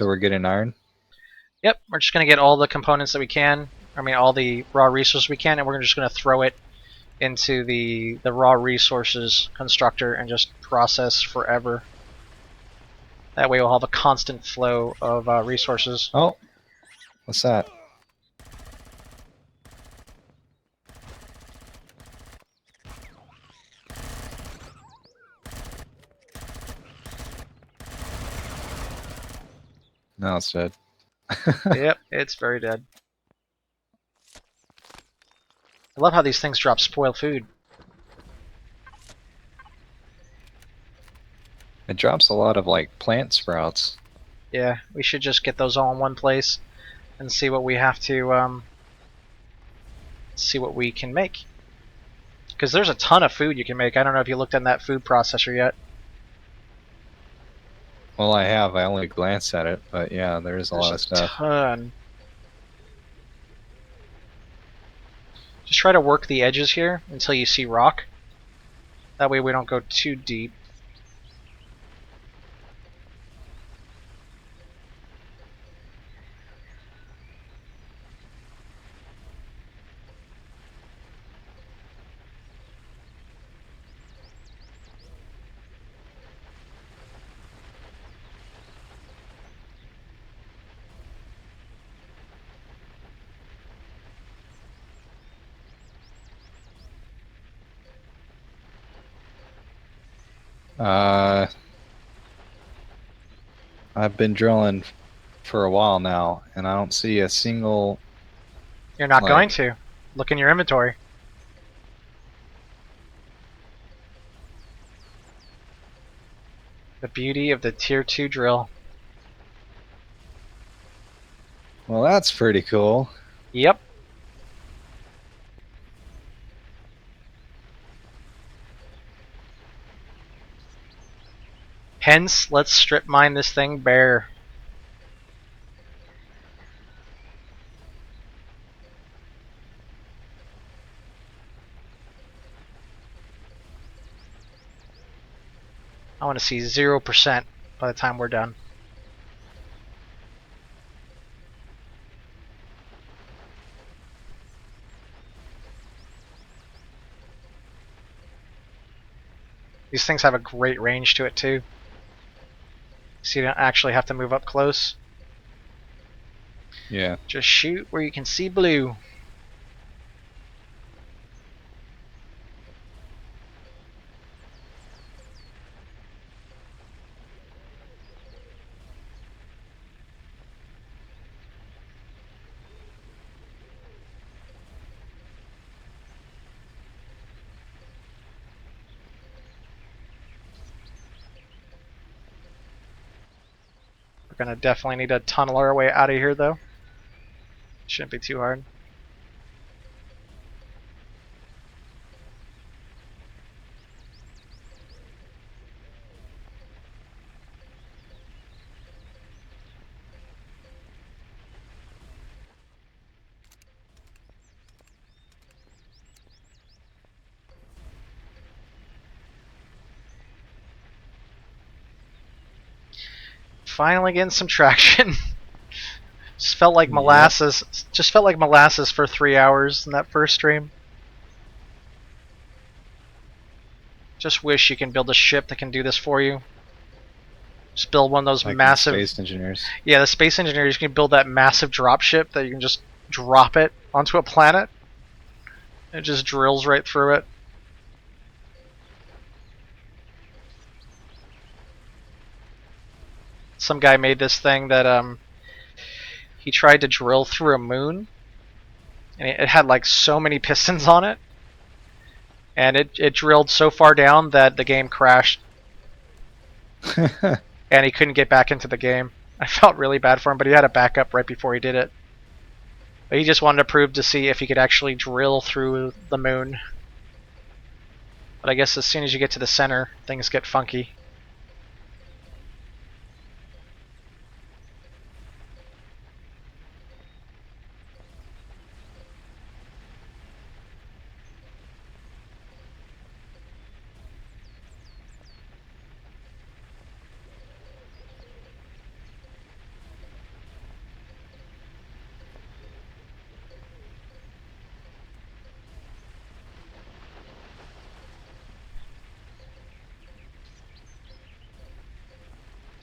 So we're getting iron? Yep, we're just going to get all the components that we can. I mean, all the raw resources we can, and we're just going to throw it into the raw resources constructor and just process forever. That way we'll have a constant flow of resources. Oh, what's that? No, it's dead. Yep, it's very dead. I love how these things drop spoiled food. It drops a lot of like plant sprouts. Yeah, we should just get those all in one place and see what we have to see what we can make. Because there's a ton of food you can make. I don't know if you looked in that food processor yet. Well, I have. I only glanced at it, but yeah, there is a There's lot a of stuff. ton. Just try to work the edges here until you see rock. That way we don't go too deep. I've been drilling for a while now, and I don't see a single. You're not going Like, to. Look in your inventory. The beauty of the tier 2 drill. well, that's pretty cool. Yep. Hence, let's strip mine this thing bare. I want to see 0% by the time we're done. These things have a great range to it too. So you don't actually have to move up close. Yeah. Just shoot where you can see blue. We're going to definitely need to tunnel our way out of here though. Shouldn't be too hard. Finally getting some traction. Just felt like Yep. molasses. Just felt like molasses for 3 hours in that first stream. Just wish you can build a ship that can do this for you. Just build one of those Like in massive. Space Engineers. Yeah, the space engineers can build that massive drop ship that you can just drop it onto a planet. It just drills right through it. Some guy made this thing that he tried to drill through a moon, and it had like so many pistons on it, and it drilled so far down that the game crashed, and he couldn't get back into the game. I felt really bad for him, but he had a backup right before he did it. But he just wanted to prove to see if he could actually drill through the moon. But I guess as soon as you get to the center, things get funky.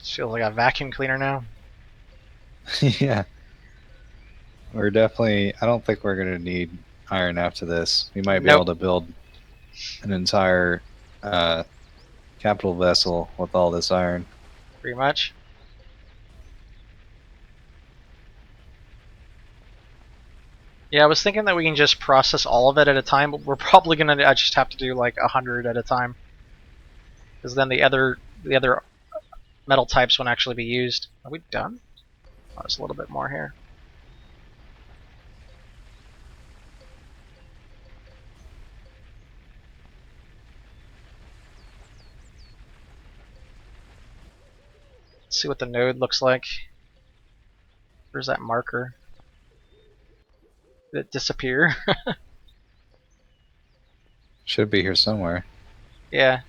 This feels like a vacuum cleaner now. Yeah. We're definitely. I don't think we're gonna need iron after this. We might be Nope. able to build an entire capital vessel with all this iron. Pretty much. Yeah, I was thinking that we can just process all of it at a time, but we're probably gonna just have to do like 100 at a time, because then the other metal types won't actually be used. Are we done? Oh, there's a little bit more here. Let's see what the node looks like. Where's that marker? Did it disappear? Should be here somewhere. Yeah.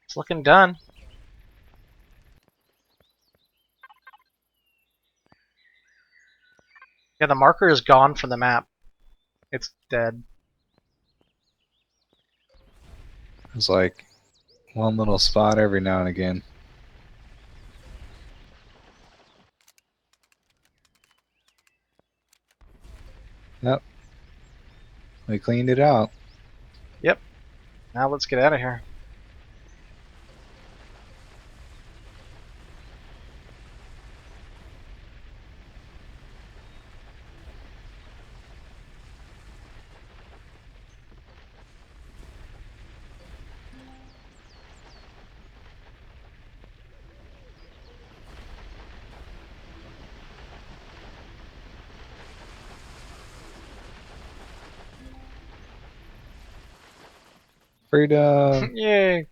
It's looking done. Yeah, the marker is gone from the map. It's dead. It's like one little spot every now and again. Yep. We cleaned it out. Yep. Now let's get out of here. Freedom! Yay!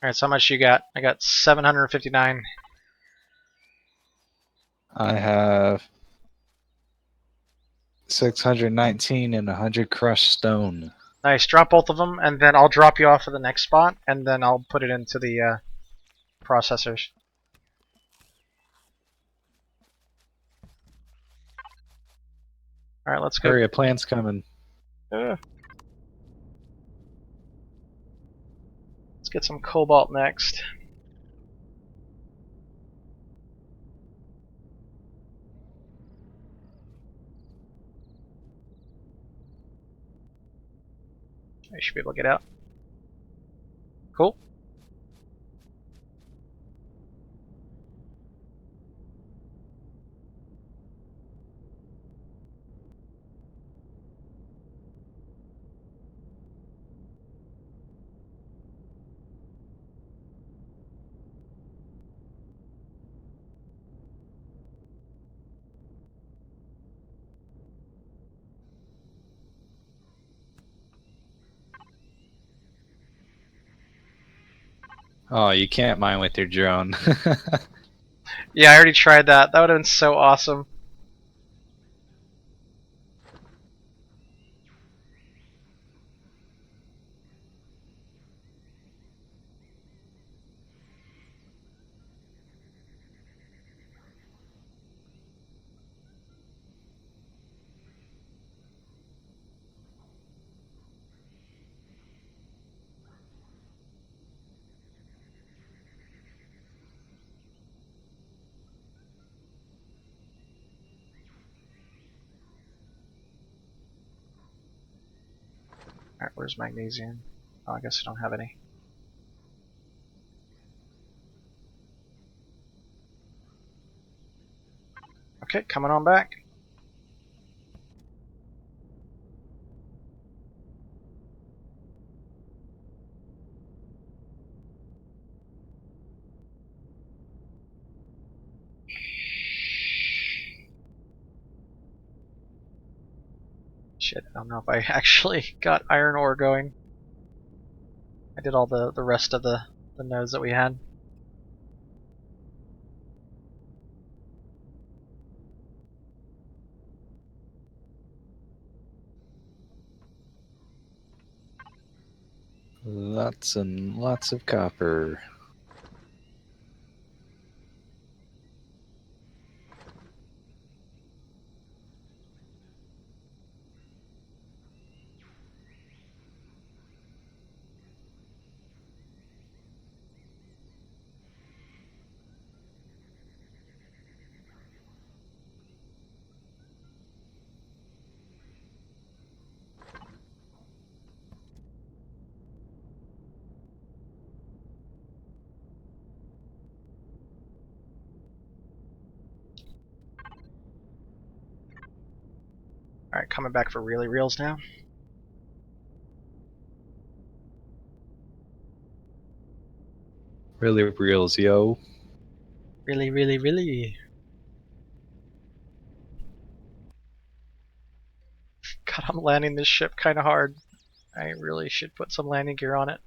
Alright, so how much you got? I got 759. I have 619 and 100 crushed stone. Nice. Drop both of them, and then I'll drop you off at the next spot, and then I'll put it into the processors. Alright, let's go. Hurry, a plan's coming. Let's get some cobalt next. I should be able to get out. Cool. Oh, you can't mine with your drone. Yeah, I already tried that. That would have been so awesome. Alright, where's magnesium? Oh, I guess I don't have any. Okay, coming on back. Shit, I don't know if I actually got iron ore going. I did all the rest of the nodes that we had. Lots and lots of copper. Alright, coming back for really reals now. Really reals, yo. Really, really, really. God, I'm landing this ship kind of hard. I really should put some landing gear on it.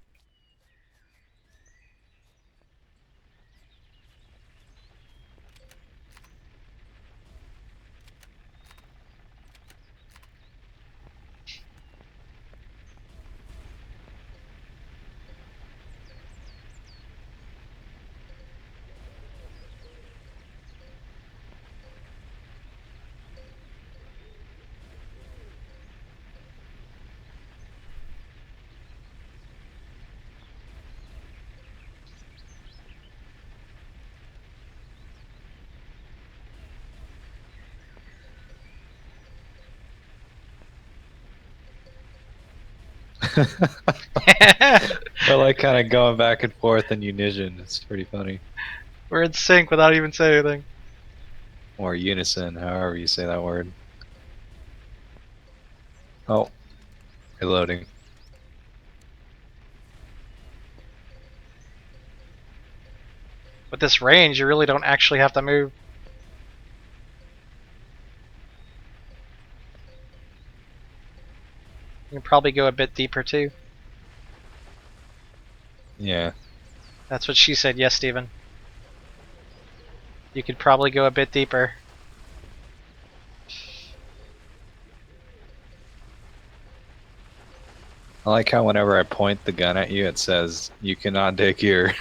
I like kind of going back and forth in unison. It's pretty funny. We're in sync without even saying anything. Or unison, however you say that word. Oh, reloading. With this range, you really don't actually have to move. You can probably go a bit deeper too. Yeah. That's what she said, yes, Steven. You could probably go a bit deeper. I like how whenever I point the gun at you, it says, you cannot dig here.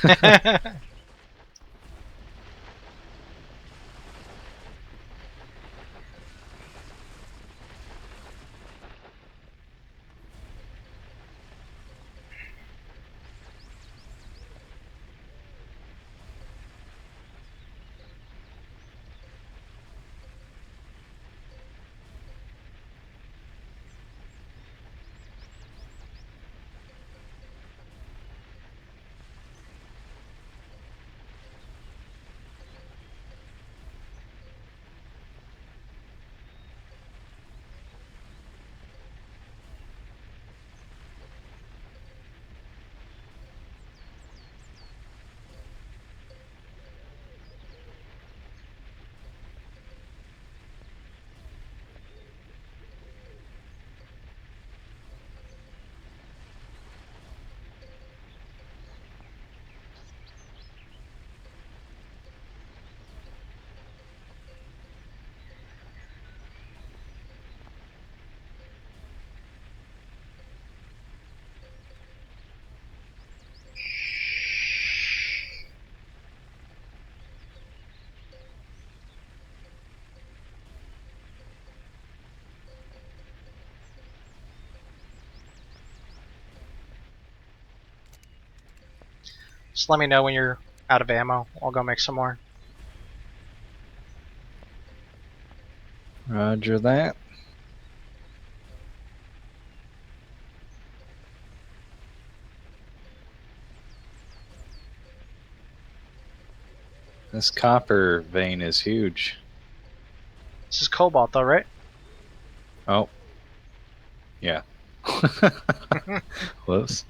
Just let me know when you're out of ammo. I'll go make some more. Roger that. This copper vein is huge. This is Cobalt, though, right? Oh, yeah. Whoops.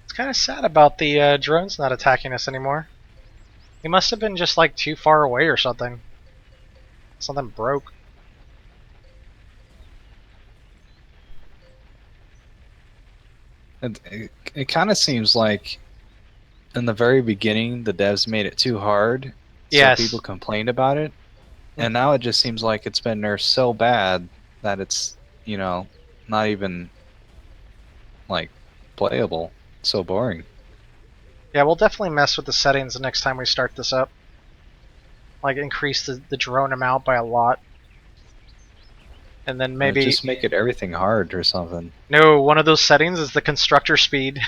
It's kind of sad about the drones not attacking us anymore. He must have been just like too far away or something. Something broke. It kind of seems like in the very beginning the devs made it too hard, so people Yes. complained about it, and now it just seems like it's been nerfed so bad that it's, you know, not even like playable. So boring. Yeah, we'll definitely mess with the settings the next time we start this up. Like increase the drone amount by a lot. And then maybe... Just make it everything hard or something. No, one of those settings is the constructor speed.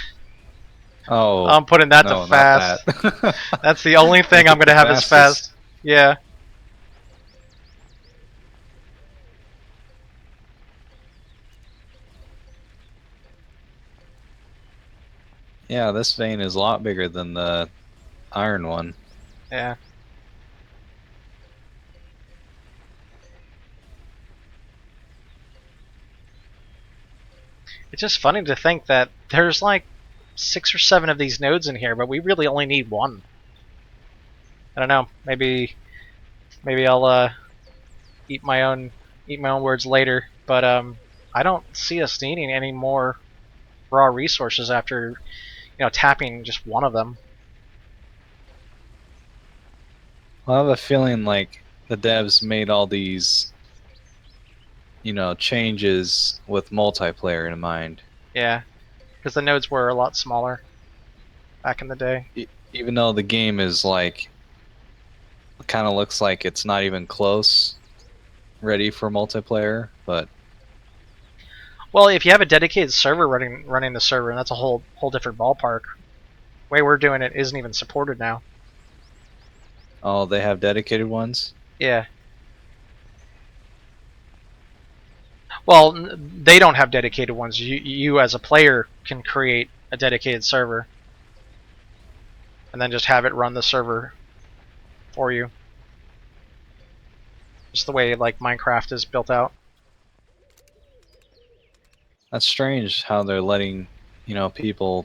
Oh, I'm putting that to no, not fast. that. That's the only thing Make I'm it going the to have as fastest. fast. Yeah. Yeah, this vein is a lot bigger than the iron one. Yeah. It's just funny to think that there's like 6 or 7 of these nodes in here, but we really only need one. I don't know. Maybe I'll eat my own words later, but I don't see us needing any more raw resources after, tapping just one of them. I have a feeling like the devs made all these, changes with multiplayer in mind. Yeah, because the nodes were a lot smaller back in the day. Even though the game is like, kind of looks like it's not even close ready for multiplayer, but Well, if you have a dedicated server running the server, and that's a whole different ballpark. The way we're doing it isn't even supported now. oh, they have dedicated ones. Yeah. Well, they don't have dedicated ones. You as a player can create a dedicated server, and then just have it run the server for you. Just the way like Minecraft is built out. That's strange how they're letting, people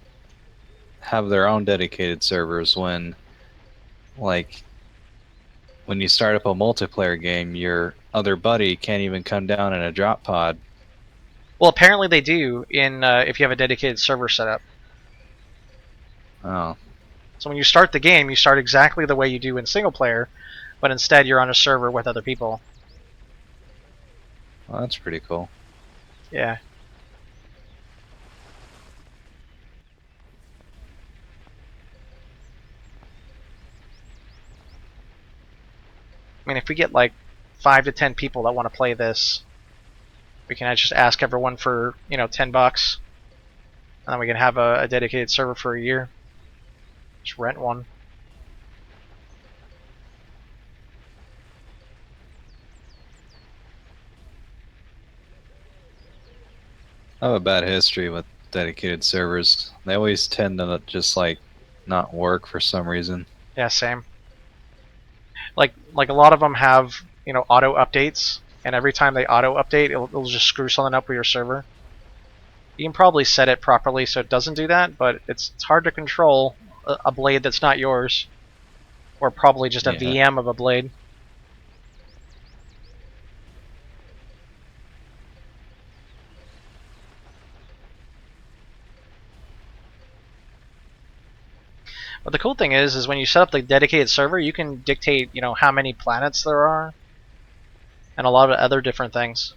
have their own dedicated servers like, when you start up a multiplayer game, your other buddy can't even come down in a drop pod. Well, apparently they do in if you have a dedicated server set up. Oh, So when you start the game, you start exactly the way you do in single player, but instead you're on a server with other people. well, that's pretty cool. Yeah. I mean, if we get like 5 to 10 people that want to play this, we can just ask everyone for, $10, and then we can have a dedicated server for a year. Just rent one. I have a bad history with dedicated servers. They always tend to just like not work for some reason. Yeah, same. Like a lot of them have, auto updates, and every time they auto update, it'll just screw something up with your server. You can probably set it properly so it doesn't do that, but it's hard to control a blade that's not yours, or probably just a Yeah. VM of a blade. But the cool thing is when you set up the dedicated server, you can dictate, how many planets there are, and a lot of other different things.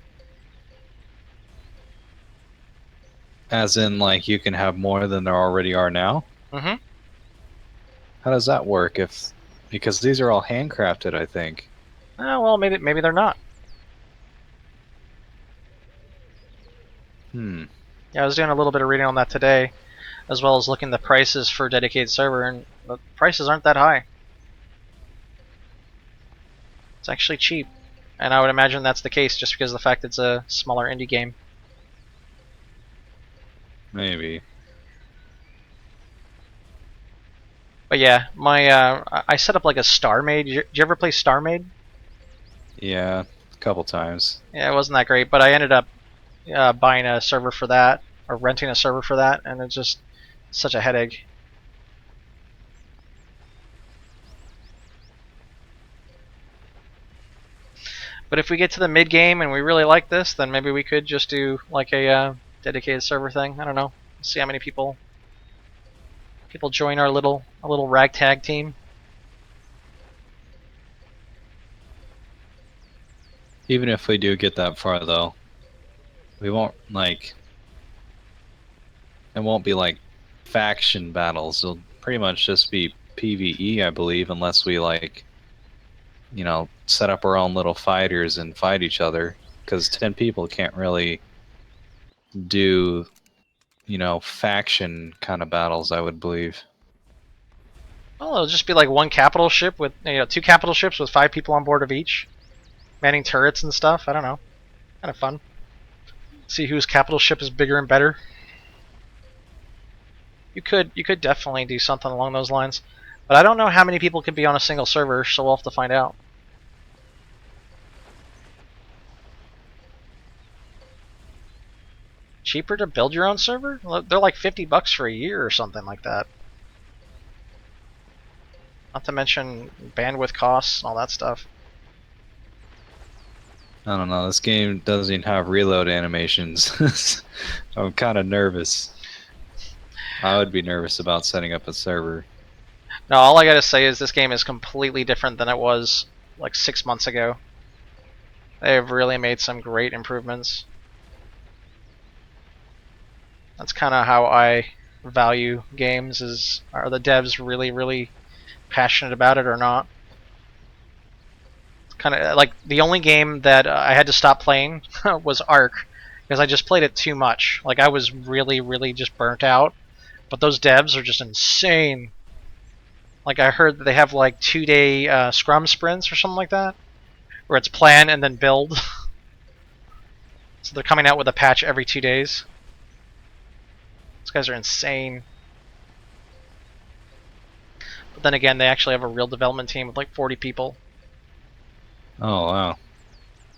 As in, like, you can have more than there already are now? Mm-hmm. How does that work if... Because these are all handcrafted, I think. Oh, well, maybe they're not. Hmm. Yeah, I was doing a little bit of reading on that today. as well as looking at the prices for a dedicated server, and the prices aren't that high. It's actually cheap, and I would imagine that's the case just because of the fact it's a smaller indie game. Maybe. But yeah, I set up like a Star Maid. Did you ever play Star Maid? Yeah, a couple times. Yeah, it wasn't that great, but I ended up buying a server for that, or renting a server for that, and it's just such a headache. But if we get to the mid game and we really like this, then maybe we could just do like a dedicated server thing. I don't know. See how many people join our little ragtag team. Even if we do get that far, though, we won't like. It won't be like faction battles. It'll pretty much just be PvE, I believe, unless we like, set up our own little fighters and fight each other. Because 10 people can't really do, faction kind of battles, I would believe. Well, it'll just be like one capital ship with two capital ships with 5 people on board of each, manning turrets and stuff. I don't know. Kind of fun. See whose capital ship is bigger and better. You could definitely do something along those lines, but I don't know how many people could be on a single server, so we'll have to find out. Cheaper to build your own server? They're like $50 for a year or something like that. Not to mention bandwidth costs and all that stuff. I don't know. This game doesn't even have reload animations. I'm kind of nervous. I would be nervous about setting up a server. No, all I gotta say is this game is completely different than it was like 6 months ago. They've really made some great improvements. That's kind of how I value games: is are the devs really passionate about it or not? It's kind of like the only game that I had to stop playing was Ark, because I just played it too much. Like I was really just burnt out. But those devs are just insane. Like I heard that they have like 2-day Scrum sprints or something like that, where it's plan and then build. So they're coming out with a patch every 2 days. These guys are insane. But then again, they actually have a real development team with like 40 people. Oh wow!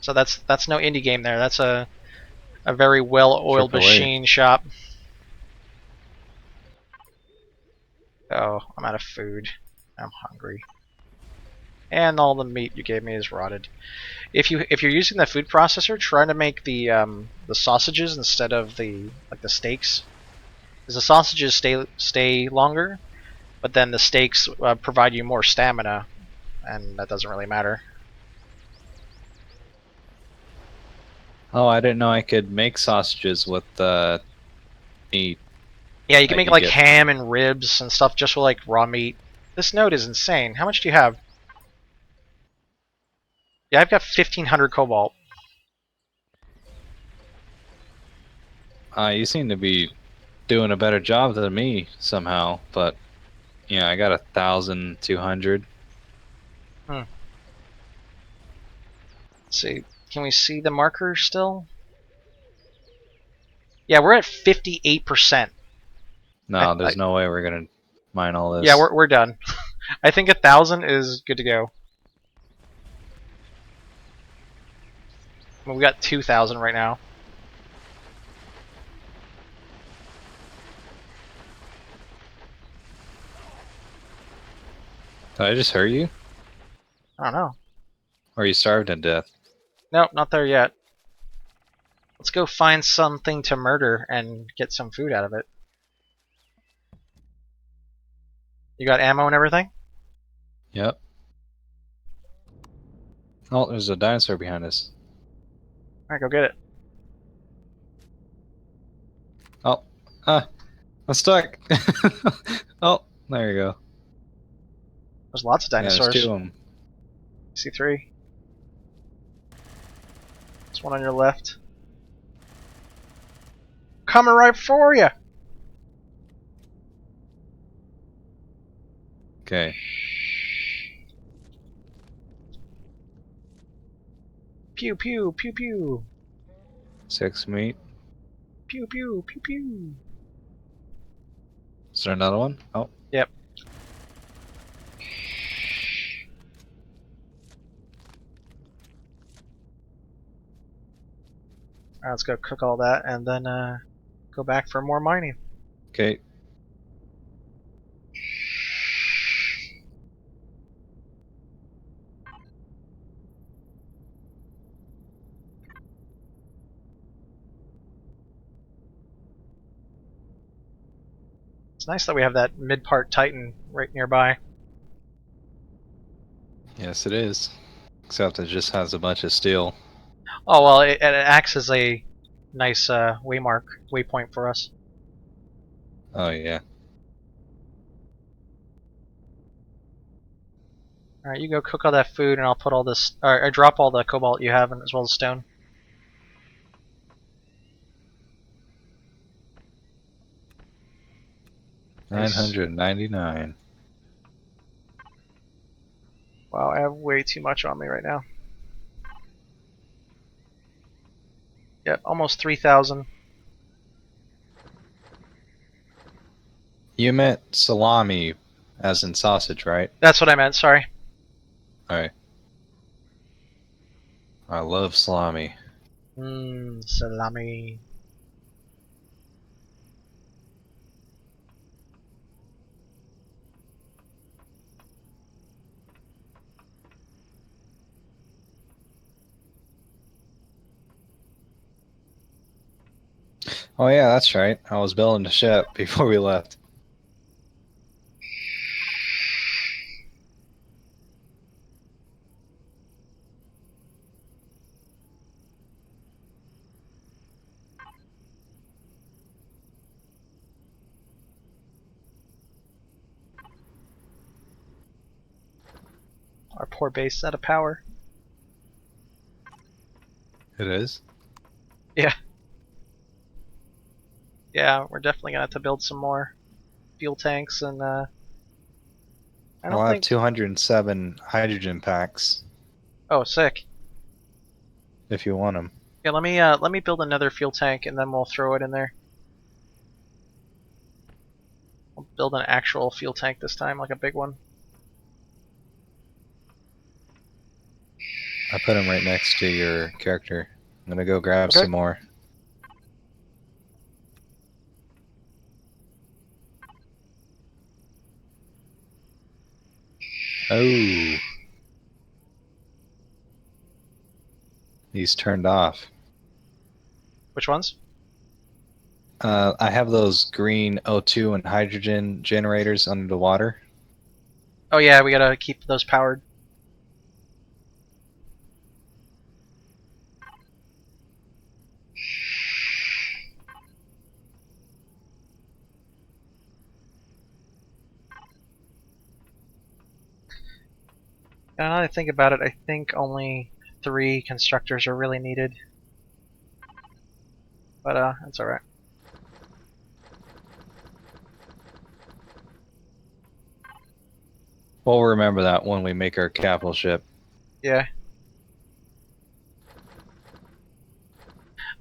So that's no indie game there. That's a very well-oiled AAA. machine shop. Oh, I'm out of food. I'm hungry. And all the meat you gave me is rotted. If you're using the food processor, try to make the sausages instead of the steaks, because the sausages stay longer, but then the steaks provide you more stamina, and that doesn't really matter. Oh, I didn't know I could make sausages with the meat Yeah, you can that make you like get. ham and ribs and stuff just with like raw meat. This node is insane. How much do you have? Yeah, I've got 1,500 cobalt. You seem to be doing a better job than me somehow, but yeah, I got 1,200. Hmm. Let's see. Can we see the marker still? Yeah, we're at 58%. No, there's no way we're gonna mine all Yeah, this. we're done. I think 1,000 is good to go. I mean, we got 2,000 right now. Did I just hurt you? I don't know. Or are you starved to death? Nope, not there yet. Let's go find something to murder and get some food out of it. You got ammo and everything? Yep. Oh, there's a dinosaur behind us. Alright, go get it. Oh, I'm stuck. Oh, there you go. There's lots of Yeah, there's 2 of dinosaurs. them. See 3. There's one on your left. Coming right for you! Okay. Pew pew pew pew 6 meat. pew pew pew pew. Is there another one? Oh. Yep. Alright, let's go cook all that and then go back for more mining. Okay. It's nice that we have that mid-part Titan right nearby. Yes, it is. Except it just has a bunch of steel. Oh well, it acts as a nice waypoint for us. Oh, yeah. Alright, you go cook all that food and I'll put all this, or drop all the cobalt you have as well as stone. Nice. 999. Wow, I have way too much on me right now. Yeah, almost 3,000. You meant salami, as in sausage, right? That's what I meant, sorry. Alright. I love salami. Mmm, salami. Oh, yeah, that's right. I was building the ship before we left. Our poor base out of power. It is? Yeah. Yeah, we're definitely gonna have to build some more fuel tanks and I don't I'll have think. 207 hydrogen packs Oh, sick. if you want them. Yeah, let me build another fuel tank and then we'll throw it in there. We'll build an actual fuel tank this time, like a big one. I put them right next to your character. I'm gonna go grab Okay. some more. Oh. These turned off. Which ones? I have those green O2 and hydrogen generators under the water. Oh yeah, we gotta keep those powered. Now that I think about it, I think only 3 constructors are really needed. But that's alright. We'll remember that when we make our capital ship. Yeah.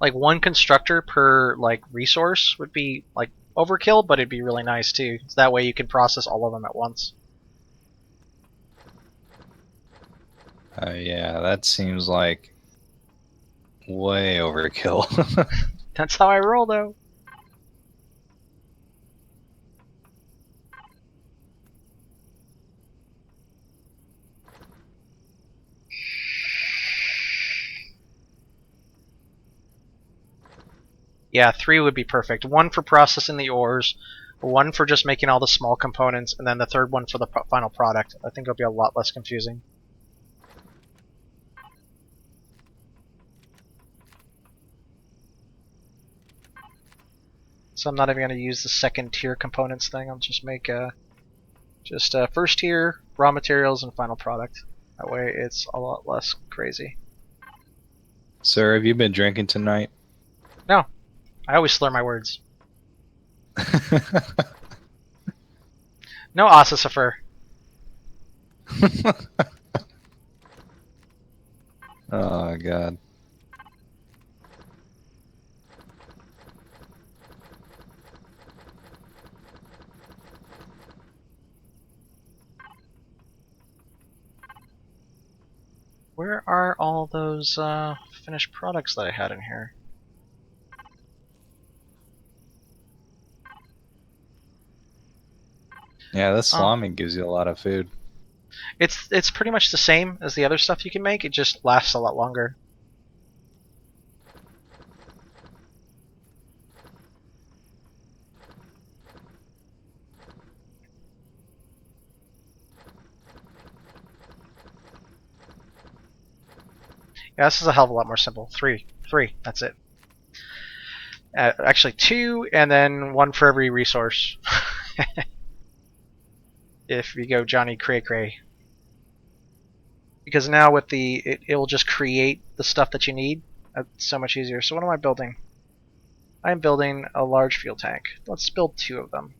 Like 1 constructor per like resource would be like overkill, but it'd be really nice too. So that way you can process all of them at once. Yeah, that seems like way overkill. That's how I roll though. Yeah, 3 would be perfect. 1 for processing the ores, 1 for just making all the small components, and then the third one for the final product. I think it'll be a lot less confusing. So I'm not even going to use the second tier components thing. I'll just make first tier, raw materials, and final product. That way it's a lot less crazy. Sir, have you been drinking tonight? No, I always slur my words. No, Ossifer. Oh god. Where are all those finished products that I had in here? Yeah, this Oh, salami gives you a lot of food. it's pretty much the same as the other stuff you can make. It just lasts a lot longer. Yeah, this is a hell of a lot more simple. Three, that's it. Actually, two, and then one for every resource. If you go Johnny Cray Cray. Because now with it will just create the stuff that you need. That's so much easier. So what am I building? I'm building a large fuel tank. Let's build two of them.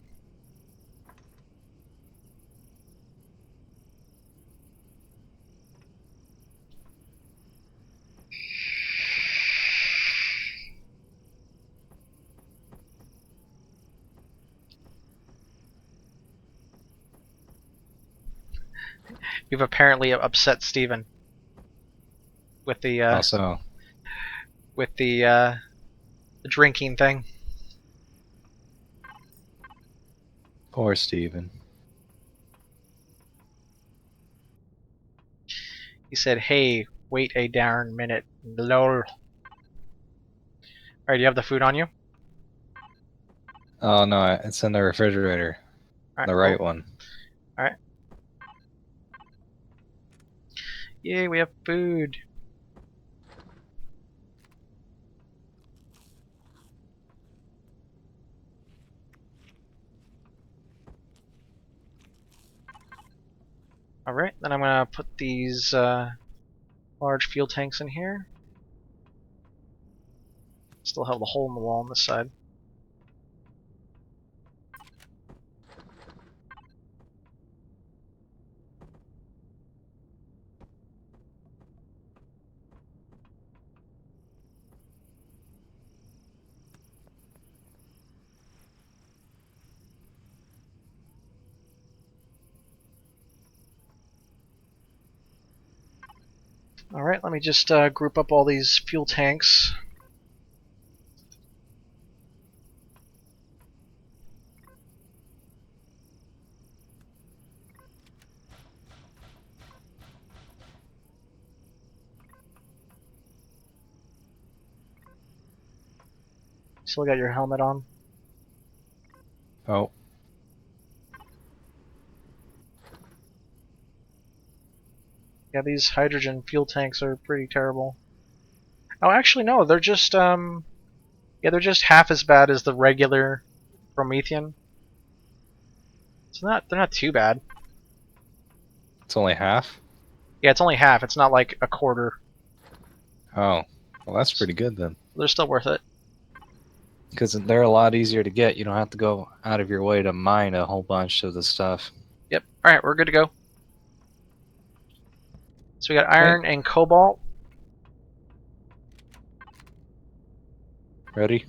You've apparently upset Steven with Also, the drinking thing. poor Steven. He said, "Hey, wait a darn minute." Lol. Alright, do you have the food on you? Oh no, it's in the refrigerator. Alright, The cool. right one. Alright. Yay, we have food. Alright, then I'm gonna put these large fuel tanks in here. Still have the hole in the wall on this side. Alright, let me just group up all these fuel tanks. Still got your helmet on. Oh. Yeah, these hydrogen fuel tanks are pretty terrible. Oh, actually, no, they're just yeah, they're just half as bad as the regular Promethean. It's not, they're not too bad. It's only half? Yeah, it's only half. It's not like a quarter. Oh. Well, that's pretty good then. They're still worth it. Because they're a lot easier to get. You don't have to go out of your way to mine a whole bunch of the stuff. Yep. All right, we're good to go. So we got Okay. iron and cobalt. Ready?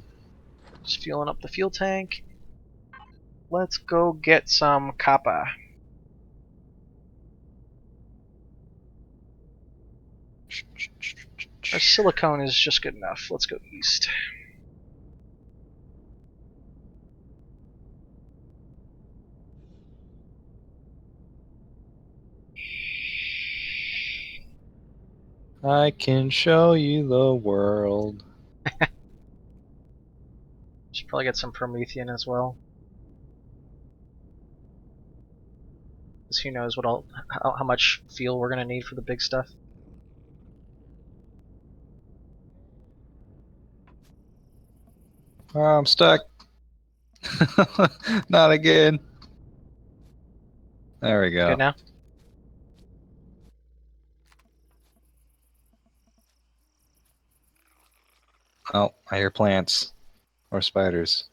Just fueling up the fuel tank. Let's go get some copper. Our silicone is just good enough. Let's go east. I can show you the world. Should probably get some Promethean as well. Because who knows how much fuel we're gonna need for the big stuff. Oh, I'm stuck. Not again. There we Good go. now? Oh, I hear plants. Or spiders.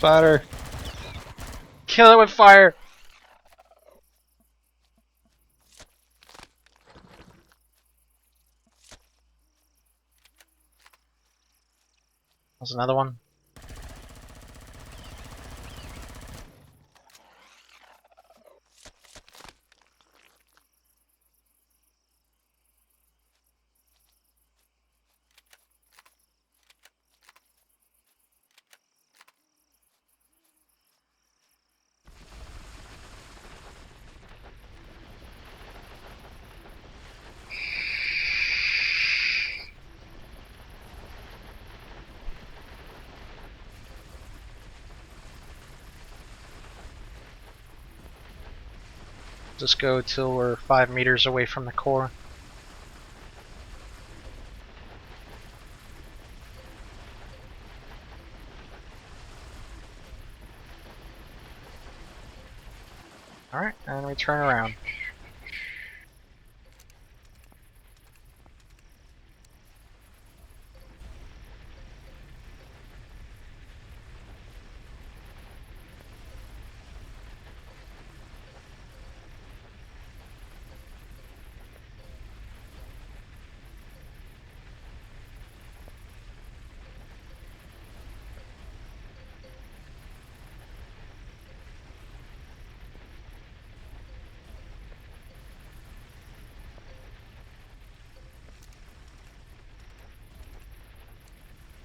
spider. Kill it with fire! There's another one. Just go till we're 5 meters away from the core. Alright, and we turn around.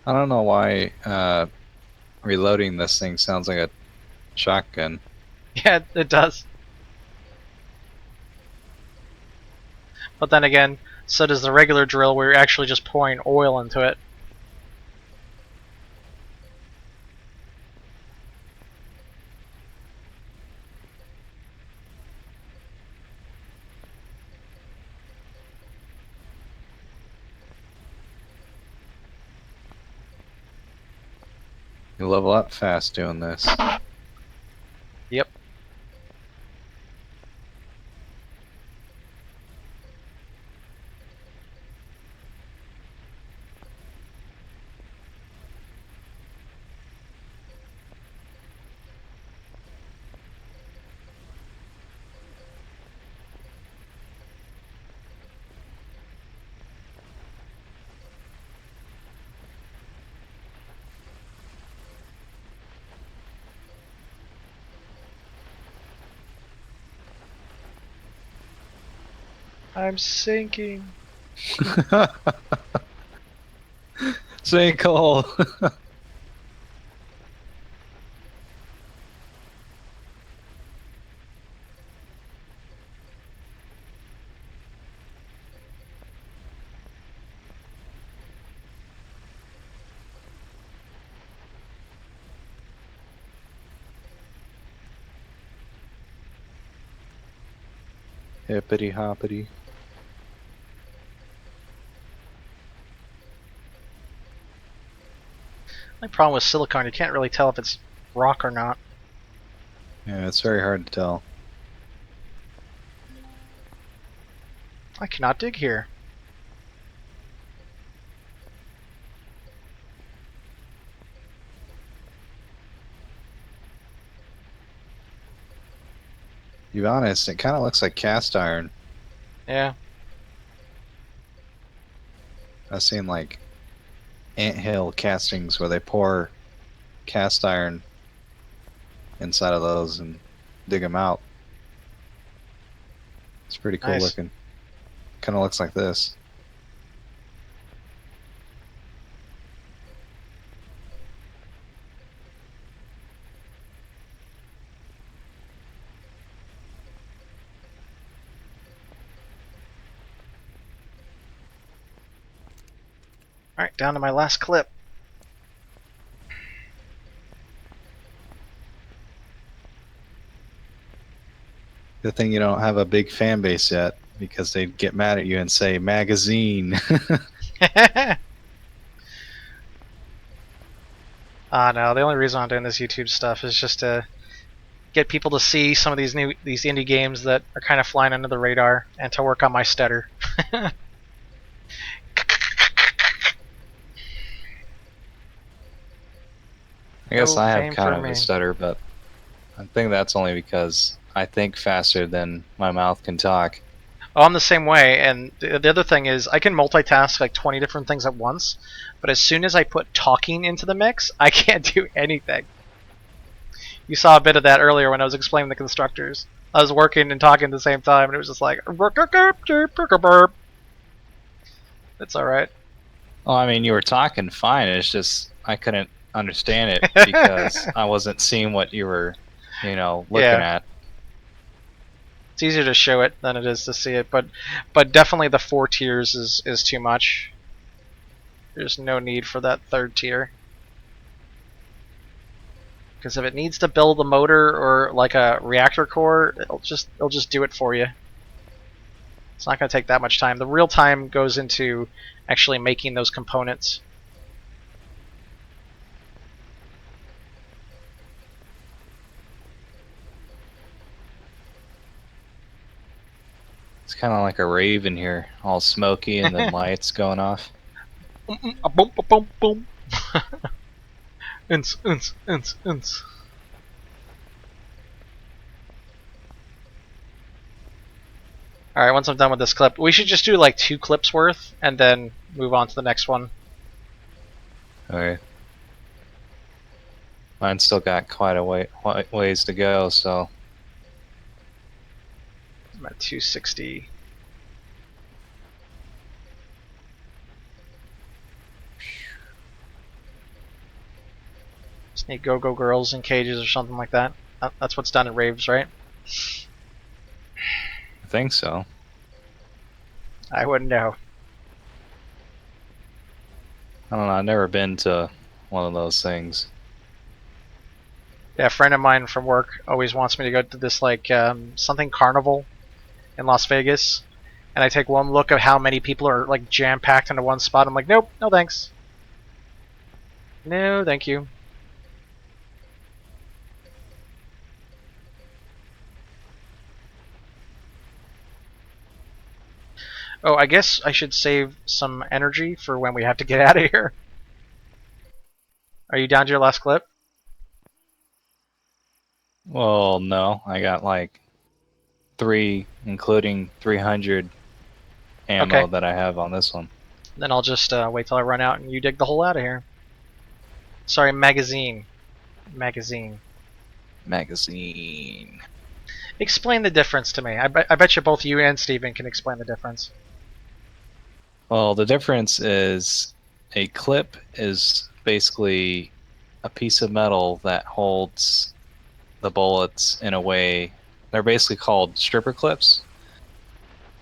I don't know why reloading this thing sounds like a shotgun. Yeah, it does. But then again, so does the regular drill where you're actually just pouring oil into it. You level up fast doing this. Yep. I'm sinking. Sinkhole. Hippity hoppity. The problem with silicon, you can't really tell if it's rock or not. Yeah, it's very hard to tell. I cannot dig here. To be honest, it kind of looks like cast iron. Yeah. I've seen like anthill castings where they pour cast iron inside of those and dig them out. It's pretty cool Nice. looking. Kind of looks like this. Alright, down to my last clip. Good thing you don't have a big fan base yet, because they'd get mad at you and say magazine. No, the only reason I'm doing this YouTube stuff is just to get people to see some of these indie games that are kind of flying under the radar and to work on my stutter. I guess No I have fame kind for of a me. stutter, but I think that's only because I think faster than my mouth can talk. Oh, I'm the same way. And the other thing is, I can multitask like 20 different things at once, but as soon as I put talking into the mix, I can't do anything. You saw a bit of that earlier when I was explaining the constructors. I was working and talking at the same time, and it was just like, it's all right. Well, I mean, you were talking fine. It's just I couldn't understand it because I wasn't seeing what you were, looking Yeah, at. it's easier to show it than it is to see it, but definitely the 4 tiers is too much. There's no need for that third tier. Because if it needs to build a motor or like a reactor core, it'll just do it for you. It's not going to take that much time. The real time goes into actually making those components. It's kind of like a rave in here, all smoky and then lights going off. Boom, boom, boom, boom. Unts, unts, unts, unts. All right, once I'm done with this clip, we should just do like 2 clips worth and then move on to the next one. Okay. Mine's still got quite a ways to go, so. I'm at 260. Just need go-go girls in cages or something like that. That's what's done at raves, right? I think so. I wouldn't know. I don't know. I've never been to one of those things. Yeah, a friend of mine from work always wants me to go to this like something carnival in Las Vegas, and I take one look at how many people are like jam packed into one spot. I'm like, nope, no thanks, no thank you. Oh, I guess I should save some energy for when we have to get out of here. Are you down to your last clip? Well, no. I got like 3, including 300 ammo Okay, that I have on this one. then I'll just wait till I run out and you dig the hole out of here. Sorry, magazine. Magazine. Magazine. Explain the difference to me. I bet you both you and Steven can explain the difference. Well, the difference is a clip is basically a piece of metal that holds the bullets in a way. They're basically called stripper clips.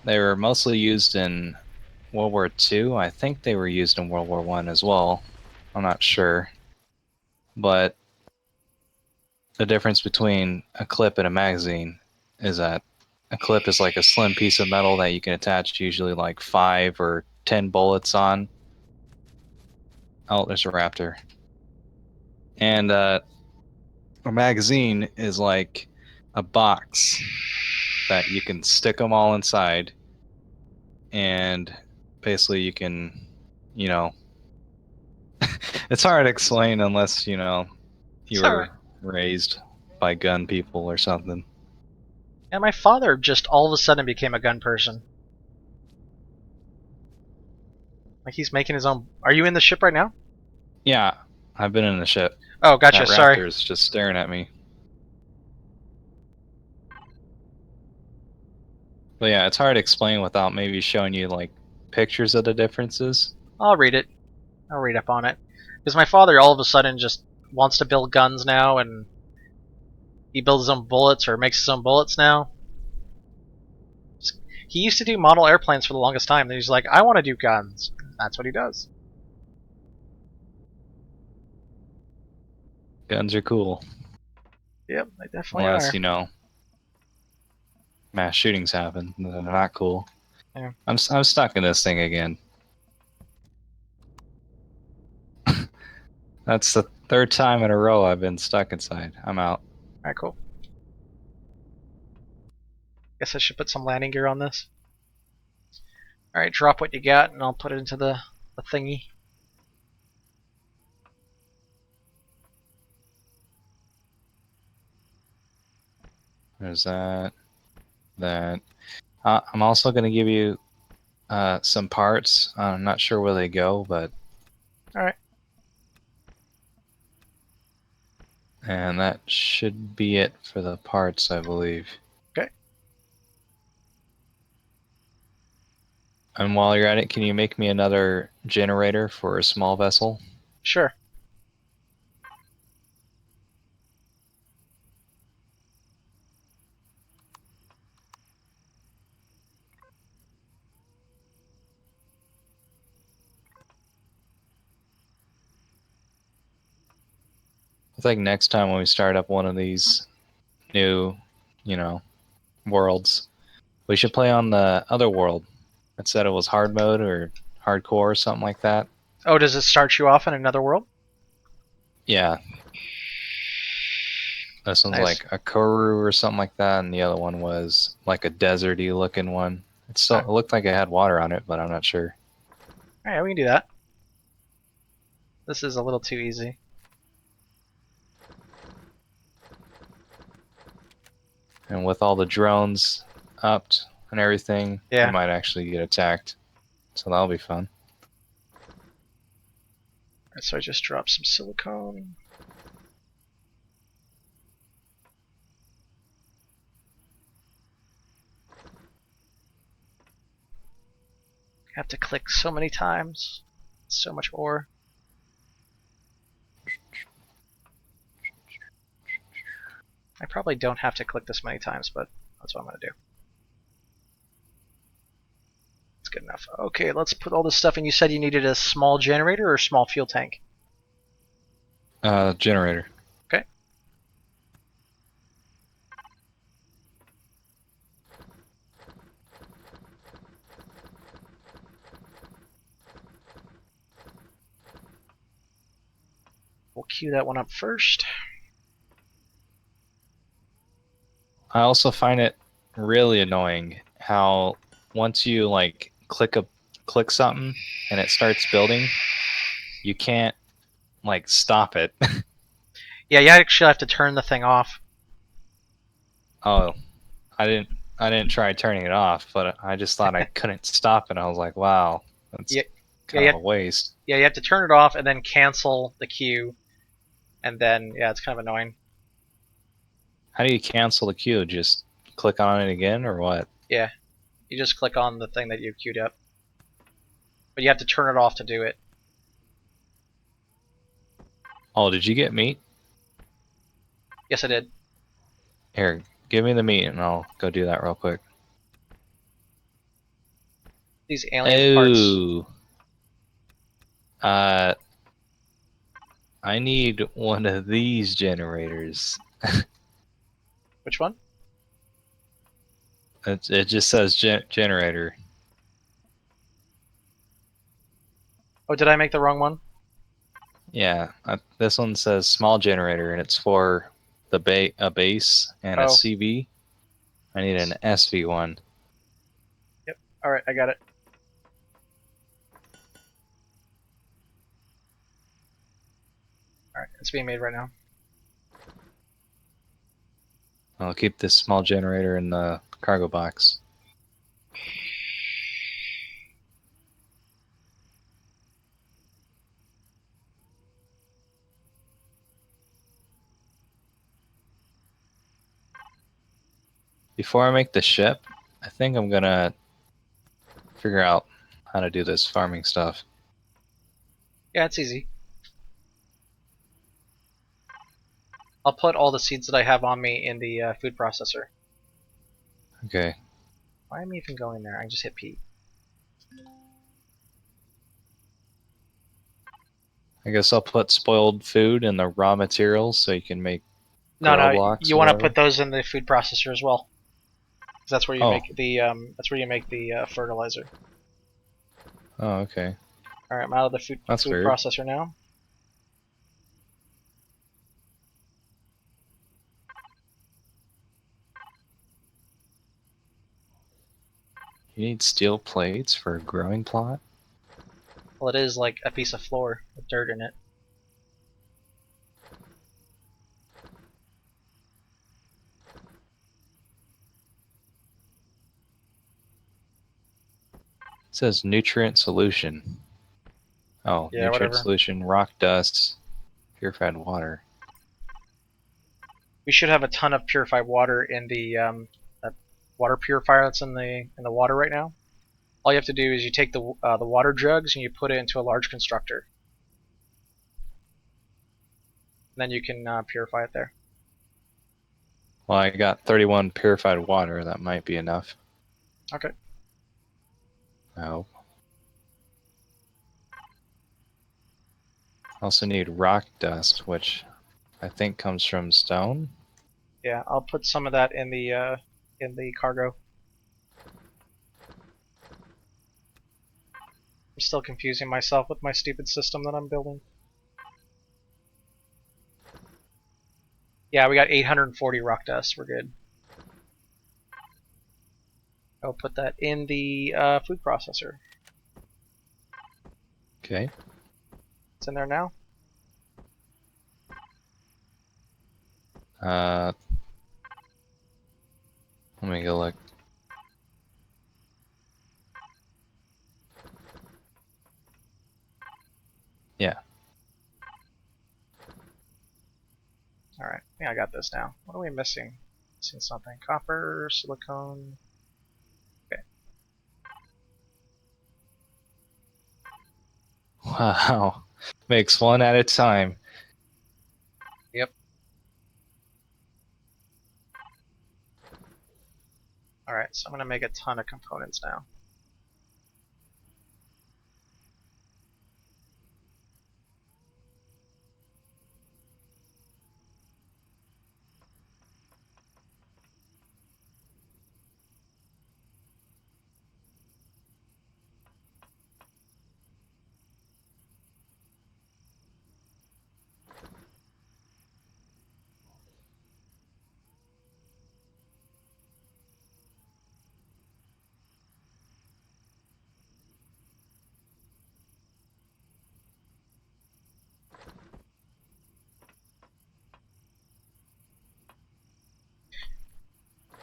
They were mostly used in World War II. I think they were used in World War I as well. I'm not sure. But the difference between a clip and a magazine is that a clip is like a slim piece of metal that you can attach usually like 5 or 10 bullets on. Oh, there's a raptor. And a magazine is like a box that you can stick them all inside, and basically you can, you know, it's hard to explain unless you It's were alright. raised by gun people or something. And my father just all of a sudden became a gun person. Like he's making his own. Are you in the ship right now? Yeah, I've been in the ship. Oh, That gotcha. Sorry. raptor is just staring at me. But yeah, it's hard to explain without maybe showing you like pictures of the differences. I'll read it. I'll read up on it. Because my father all of a sudden just wants to build guns now, and he builds his own bullets or makes his own bullets now. He used to do model airplanes for the longest time. Then he's like, I want to do guns. That's what he does. Guns are cool, Yep, they definitely unless are. mass shootings happen. They're not cool. Yeah. I'm stuck in this thing again. That's the third time in a row I've been stuck inside. I'm out. Alright, cool. Guess I should put some landing gear on this. Alright, drop what you got, and I'll put it into the thingy. There's that. That. I'm also going to give you some parts. I'm not sure where they go, but. Alright. And that should be it for the parts, I believe. Okay. And while you're at it, can you make me another generator for a small vessel? Sure. I think next time when we start up one of these new, worlds, we should play on the other world. It said it was hard mode or hardcore or something like that. Oh, does it start you off in another world? Yeah, this one's Nice. like a Kuru or something like that, and the other one was like a deserty looking one. It looked like it had water on it, but I'm not sure. Alright, we can do that. This is a little too easy. And with all the drones upped and everything, we Yeah. might actually get attacked. So that'll be fun. Alright, so I just dropped some silicone. I have to click so many times. So much ore. I probably don't have to click this many times, but that's what I'm going to do. That's good enough. Okay, let's put all this stuff in. You said you needed a small generator or a small fuel tank? Generator. Okay. We'll queue that one up first. I also find it really annoying how once you like click something and it starts building, you can't like stop it. Yeah, you actually have to turn the thing off. Oh, I didn't try turning it off, but I just thought I couldn't stop it. I was like, wow, that's Yeah, yeah, kind of a waste. you have to turn it off and then cancel the queue, and then yeah, it's kind of annoying. How do you cancel the queue? Just click on it again or what? Yeah, you just click on the thing that you've queued up, but you have to turn it off to do it. Oh, did you get meat? Yes, I did. Here, give me the meat and I'll go do that real quick. These alien parts. Oh, uh, I need one of these generators. Which one? It just says generator. Oh, did I make the wrong one? Yeah, this one says small generator, and it's for the a base and a Oh, CV. I need an SV one. yep. All right, I got it. All right, it's being made right now. I'll keep this small generator in the cargo box. Before I make the ship, I think I'm gonna figure out how to do this farming stuff. Yeah, it's easy. I'll put all the seeds that I have on me in the food processor. Okay. Why am I even going there? I just hit P. I guess I'll put spoiled food in the raw materials so you can make No, grow no, blocks you or want to whatever. put those in the food processor as well. 'Cause that's where you Oh. make the fertilizer. Oh, okay. All right, I'm out of the That's food weird. processor now. You need steel plates for a growing plot? Well, it is like a piece of floor with dirt in it. says nutrient solution. Oh, Yeah, nutrient whatever. solution, rock dust, purified water. We should have a ton of purified water in the that water purifier that's in the water right now. All you have to do is you take the water jugs and you put it into a large constructor. And then you can purify it there. Well, I got 31 purified water. That might be enough. Okay. I hope. Also need rock dust, which I think comes from stone. Yeah, I'll put some of that in the cargo. I'm still confusing myself with my stupid system that I'm building. Yeah, we got 840 rock dust. We're good. I'll put that in the food processor. Okay. It's in there now. Let me go look. Yeah. All right, I think I got this now. What are we missing? Missing something. Copper, silicone. Okay. Wow. Makes one at a time. Yep. All right, so I'm gonna make a ton of components now.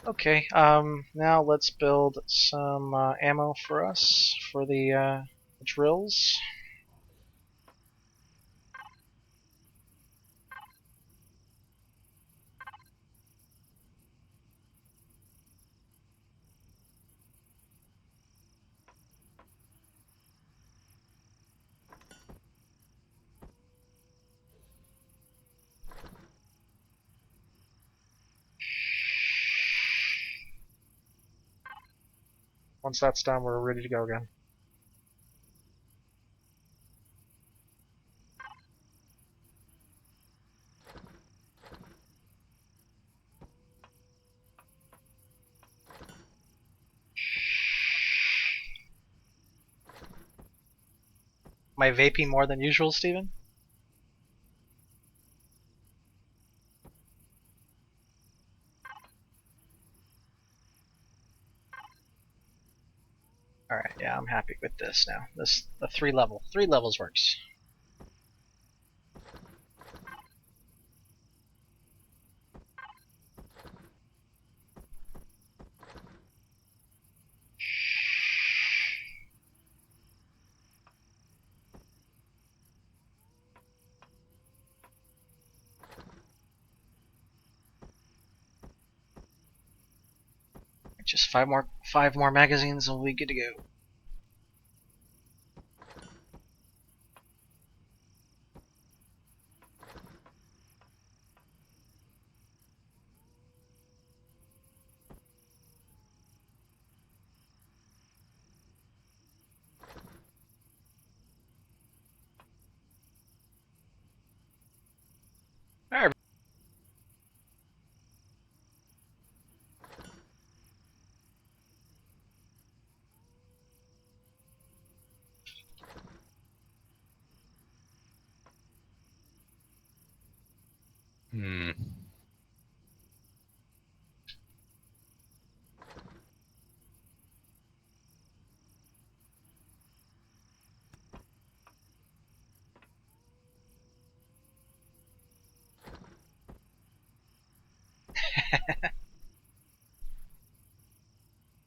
Okay, now let's build some ammo for us for the drills. Once that's done, we're ready to go again. Am I vaping more than usual, Steven? Alright, yeah, I'm happy with this now. The three levels works. Just five more magazines and we'll be good to go. Alright. Hmm.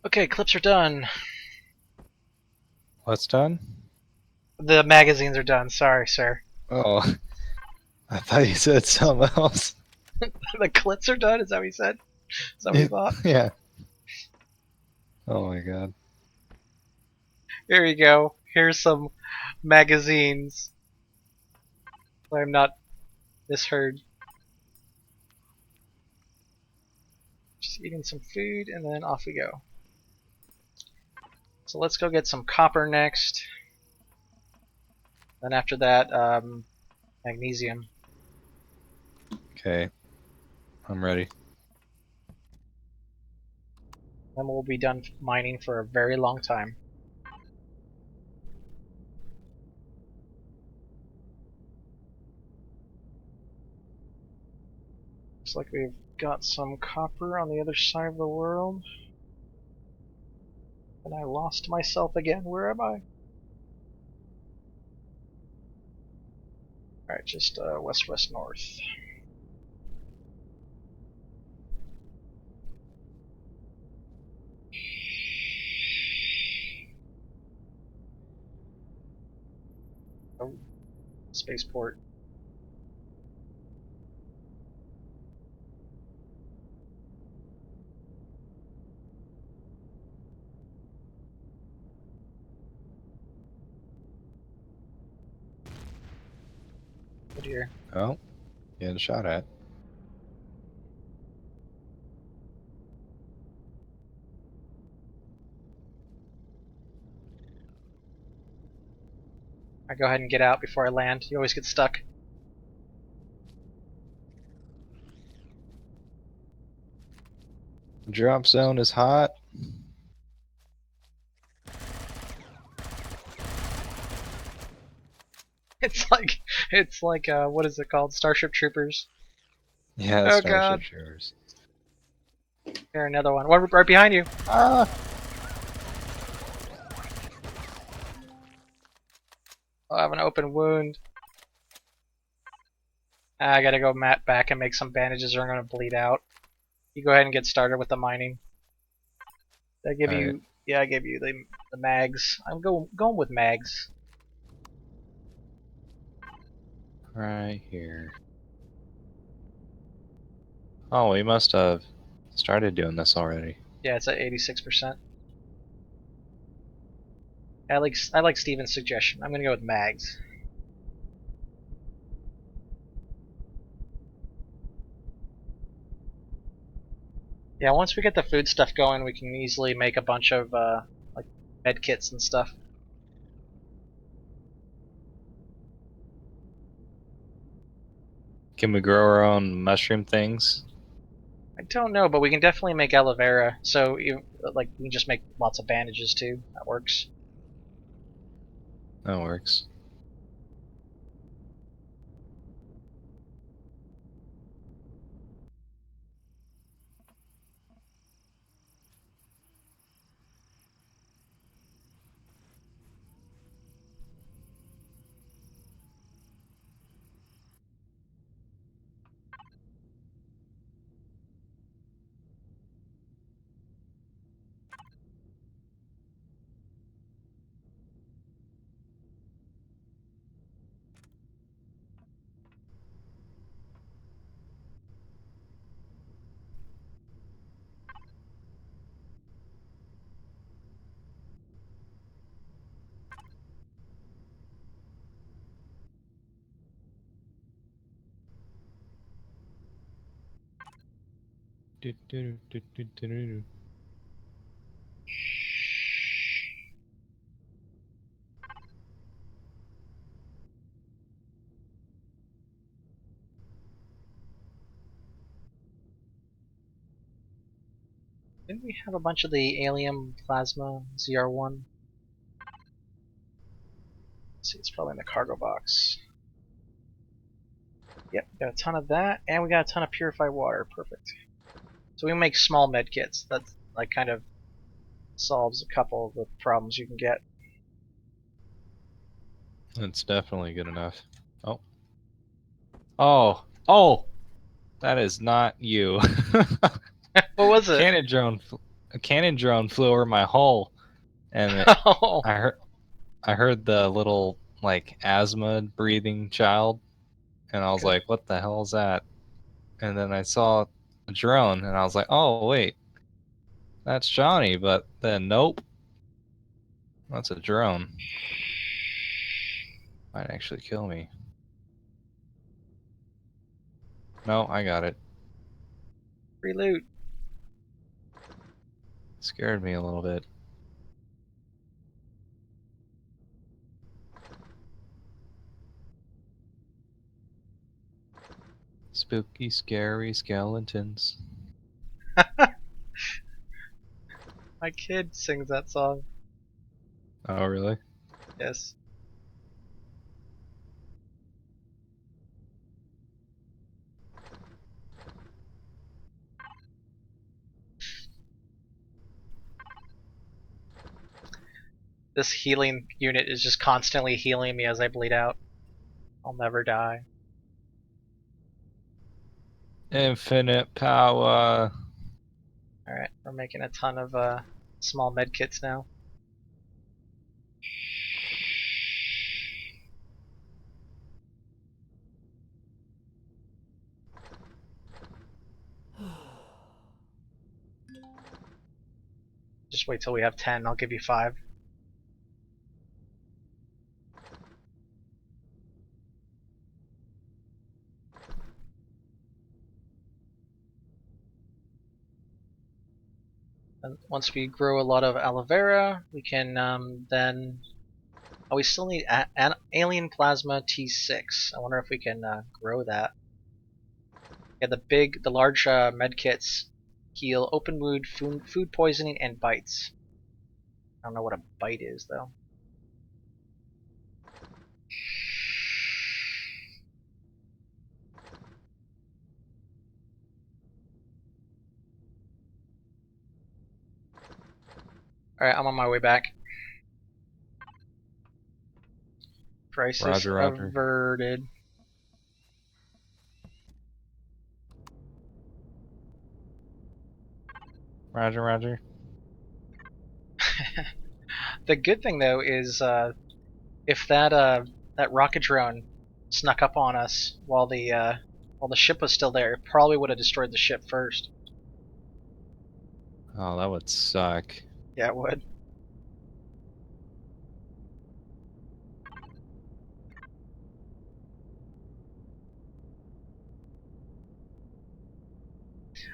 Okay, clips are done. What's done? The magazines are done. Sorry, sir. Oh, I thought you said something else. The clips are done. Is that what you said? Is that what you thought? Yeah. Oh my god. Here you go. Here's some magazines. I'm not misheard. Just eating some food, and then off we go. So let's go get some copper next. Then after that, magnesium. Okay. I'm ready. Then we'll be done mining for a very long time. Looks like we've got some copper on the other side of the world. And I lost myself again. Where am I? Alright, just west-west-north. Oh, spaceport. Oh dear. Oh, getting shot at. I go ahead and get out before I land. You always get stuck. Drop zone is hot. It's like what is it called? Starship Troopers. Yeah, Oh Starship god. Troopers. Here, another one. One right behind you. Ah! I have an open wound. I gotta go back and make some bandages or I'm gonna bleed out. You go ahead and get started with the mining. Did I give Alright. you? Yeah, I gave you the mags. I'm going with mags. Right here. Oh, we must have started doing this already. Yeah, it's at 86%. I like Steven's suggestion. I'm gonna go with mags. Yeah, once we get the food stuff going, we can easily make a bunch of like med kits and stuff. Can we grow our own mushroom things? I don't know, but we can definitely make aloe vera. So like we can just make lots of bandages too. That works. That works. Didn't we have a bunch of the alien plasma ZR1? Let's see, it's probably in the cargo box. Yep, got a ton of that, and we got a ton of purified water. Perfect. So we make small med kits. That like kind of solves a couple of the problems you can get. That's definitely good enough. Oh. Oh! Oh! That is not you. What was it? A cannon drone flew over my hull, and Oh, I heard I heard the little like asthma breathing child, and I was Okay. like, "What the hell is that?" And then I saw a drone, and I was like, "Oh wait, that's Johnny." But then nope, that's a drone. Might actually kill me. No, I got it. Free loot. Scared me a little bit. Spooky, scary skeletons. My kid sings that song. Oh really? Yes. This healing unit is just constantly healing me as I bleed out. I'll never die. Infinite power. Alright, we're making a ton of small med kits now. Just wait till we have 10, I'll give you 5. And once we grow a lot of aloe vera, we can then... Oh, we still need an alien plasma T6. I wonder if we can grow that. Yeah, the large med kits heal open wound, food poisoning, and bites. I don't know what a bite is though. Alright, I'm on my way back. Crisis Roger, roger. averted. Roger, roger. The good thing though is if that rocket drone snuck up on us while the ship was still there, it probably would have destroyed the ship first. Oh, that would suck. Yeah, it would.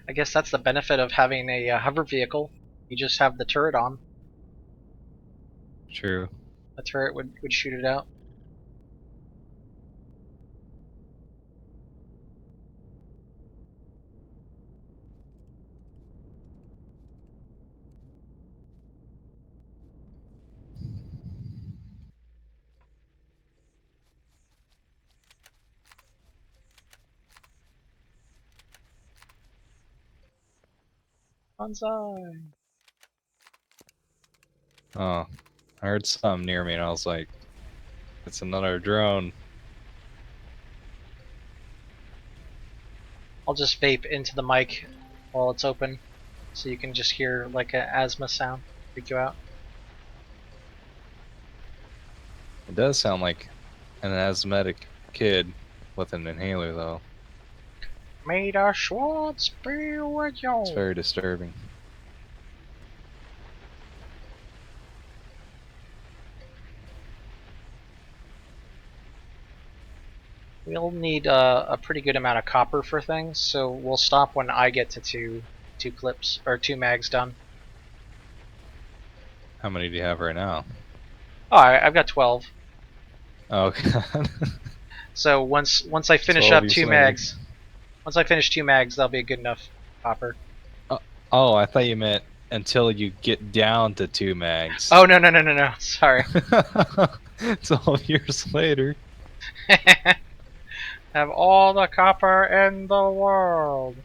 I guess that's the benefit of having a hover vehicle. You just have the turret on. True. The turret would shoot it out. Bonsai. Oh, I heard something near me, and I was like, "It's another drone." I'll just vape into the mic while it's open, so you can just hear like an asthma sound freak you out. It does sound like an asthmatic kid with an inhaler, though. May the Schwartz be with It's you. very disturbing. We'll need a pretty good amount of copper for things, so we'll stop when I get to two clips or 2 mags done. How many do you have right now? Oh, I've got 12. Oh god. So once I finish 12 up years two later. mags, once I finish 2 mags, that'll be a good enough copper. Oh, I thought you meant until you get down to 2 mags. Oh no! Sorry. 12 years later. Have all the copper in the world.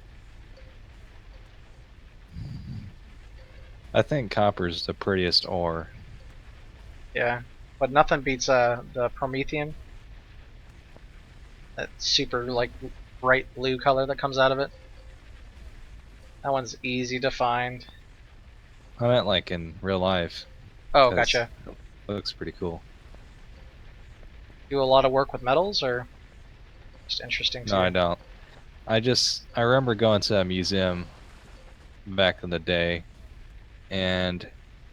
I think copper's the prettiest ore. Yeah, but nothing beats the Promethean. That super like bright blue color that comes out of it. That one's easy to find. I meant like in real life, Oh, because gotcha. it looks pretty cool. do a lot of work with metals, or just interesting to No, I you? don't. I remember going to a museum back in the day, and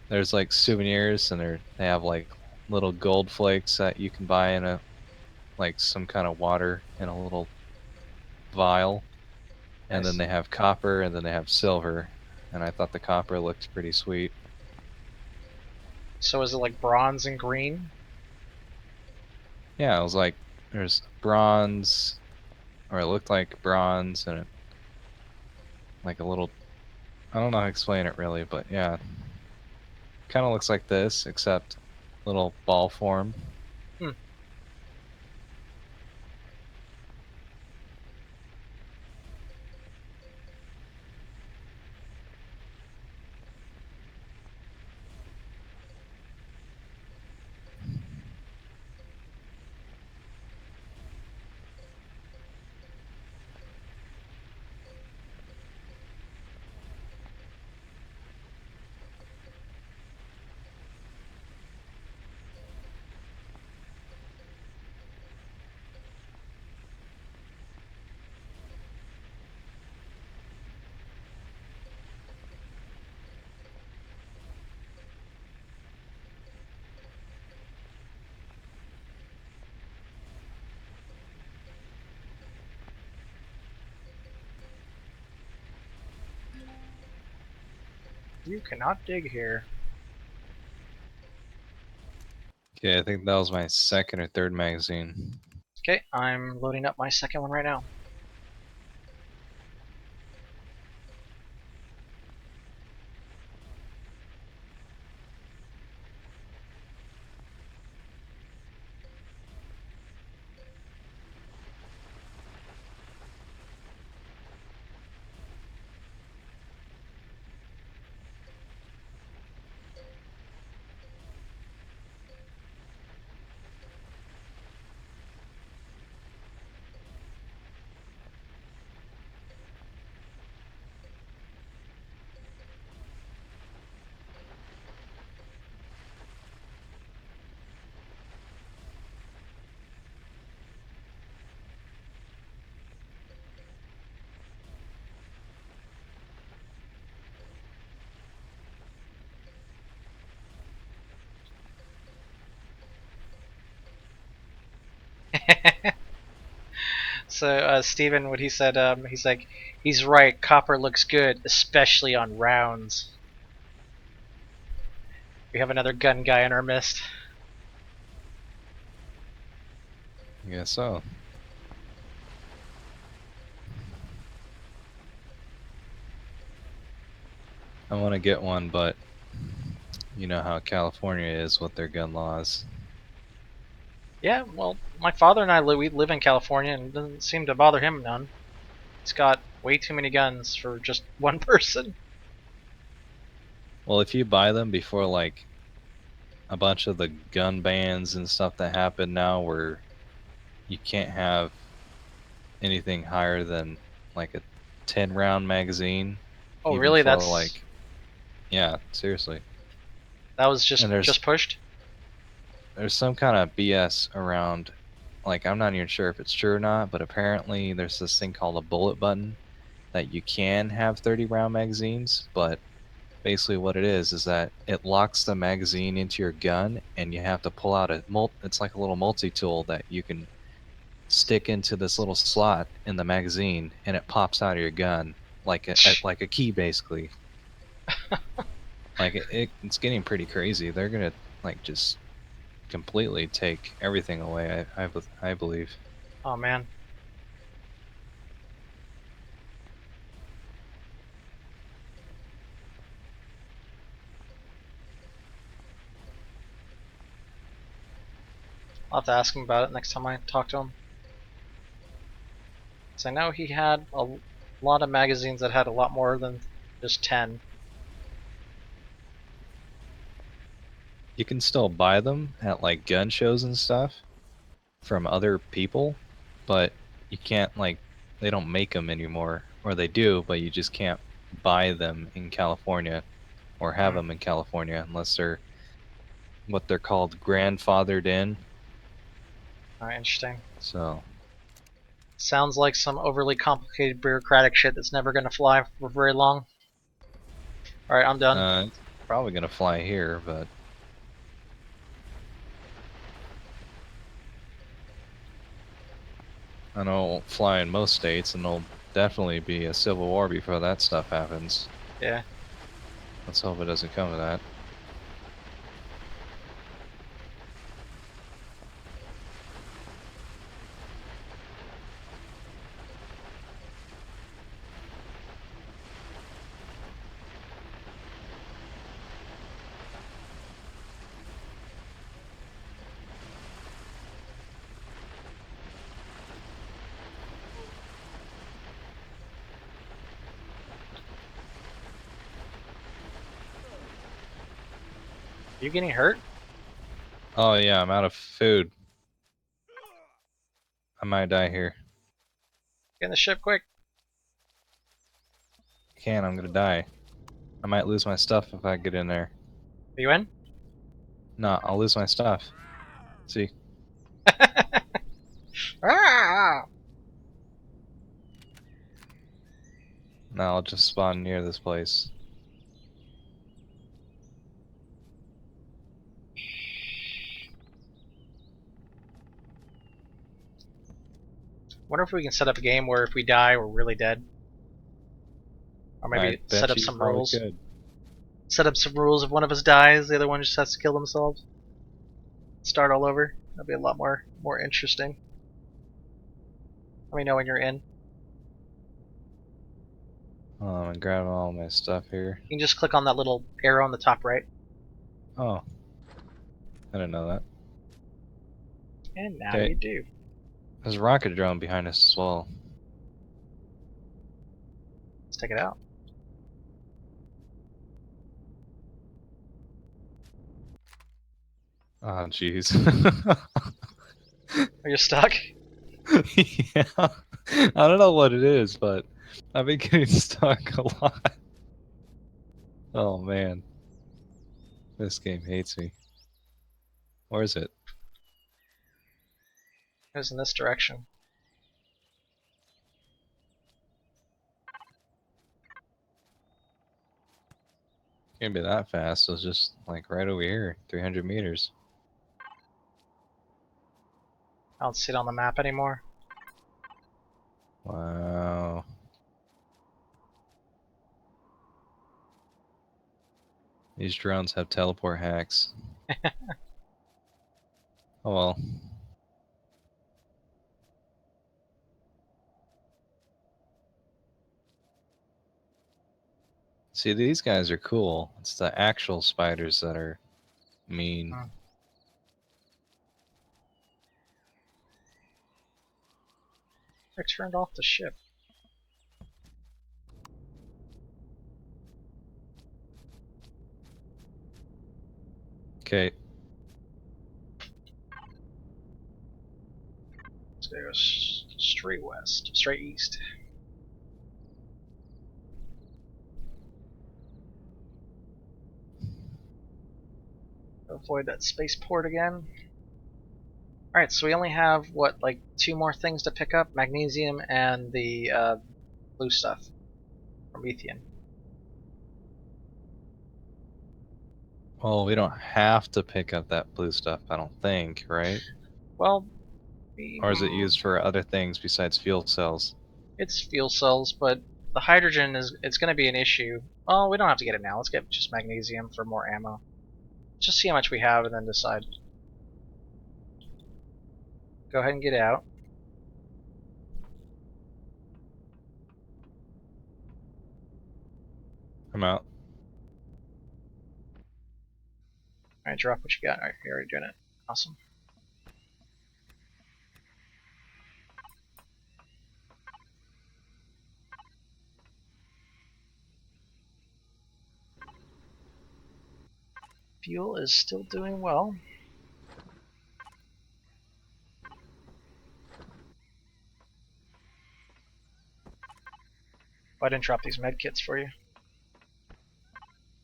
there's like souvenirs, and they have like little gold flakes that you can buy in a like some kind of water in a little vial, and then Nice. they have copper, and then they have silver, and I thought the copper looked pretty sweet. So is it like bronze and green? Yeah, it was like there's bronze, or it looked like bronze, and like a little. I don't know how to explain it really, but yeah, kind of looks like this, except little ball form. Hmm. You cannot dig here. Okay, I think that was my second or third magazine. Okay, I'm loading up my second one right now. So Steven, what he said, he's like, he's right. Copper looks good, especially on rounds. We have another gun guy in our midst. I guess so. I want to get one, but you know how California is with their gun laws. Yeah, well, my father and I we live in California, and it doesn't seem to bother him none. He's got way too many guns for just one person. Well, if you buy them before like a bunch of the gun bans and stuff that happen now, where you can't have anything higher than like a 10 round magazine, Oh, even really? for That's like, yeah, seriously. that was And just pushed. there's some kind of BS around, like I'm not even sure if it's true or not, but apparently there's this thing called a bullet button that you can have 30 round magazines, but basically what it is that it locks the magazine into your gun, and you have to pull out it's like a little multi-tool that you can stick into this little slot in the magazine, and it pops out of your gun like like a key basically. Like it's getting pretty crazy. They're gonna like just completely take everything away. I believe. Oh man, I'll have to ask him about it next time I talk to him. So I know he had a lot of magazines that had a lot more than just 10. You can still buy them at like gun shows and stuff from other people, but you can't like they don't make them anymore, or they do, but you just can't buy them in California or have Hmm. them in California unless they're what they're called grandfathered in. Alright, interesting. So, Sounds like some overly complicated bureaucratic shit that's never gonna fly for very long. Alright, I'm done. it's probably gonna fly here, but I know it won't fly in most states, and there'll definitely be a civil war before that stuff happens. Yeah. Let's hope it doesn't come to that. You getting hurt? Oh yeah, I'm out of food. I might die here. Get in the ship quick. I can't, I'm gonna die. I might lose my stuff if I get in there. Are you in? No, I'll lose my stuff. See? Ah! Now I'll just spawn near this place. Wonder if we can set up a game where if we die, we're really dead. Or I maybe set bet up you some probably rules. could. Set up some rules. If one of us dies, the other one just has to kill themselves. Start all over. That'd be a lot more interesting. Let me know when you're in. I'm grabbing all my stuff here. You can just click on that little arrow on the top right. Oh, I didn't know that. And now Okay, you do. there's a rocket drone behind us as well. Let's take it out. Oh, jeez. Are you stuck? Yeah. I don't know what it is, but I've been getting stuck a lot. Oh man, this game hates me. Where is it? It was in this direction. Can't be that fast. It was just like right over here, 300 meters. I don't see it on the map anymore. Wow. These drones have teleport hacks. Oh well. See, these guys are cool. It's the actual spiders that are mean. Hmm. I turned off the ship. Okay. So it goes straight west, straight east. Avoid that spaceport again. Alright, so we only have, what, like 2 more things to pick up? Magnesium and the blue stuff. Promethean. Well, we don't have to pick up that blue stuff, I don't think, right? Well, Or is it used for other things besides fuel cells? it's fuel cells, but the hydrogen it's going to be an issue. Oh, we don't have to get it now. Let's get just magnesium for more ammo. Just see how much we have and then decide. Go ahead and get out. I'm out. Alright, drop what you got. Alright, you're already doing it. Awesome. Fuel is still doing well. I didn't drop these med kits for you.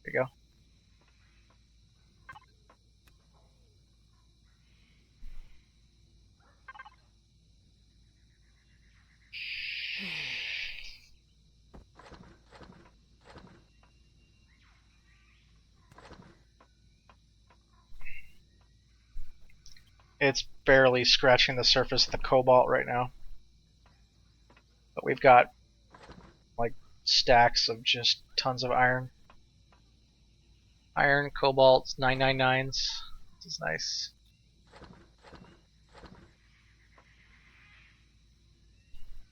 There you go. It's barely scratching the surface of the cobalt right now. But we've got like stacks of just tons of iron. Iron, cobalt, 999s. This is nice.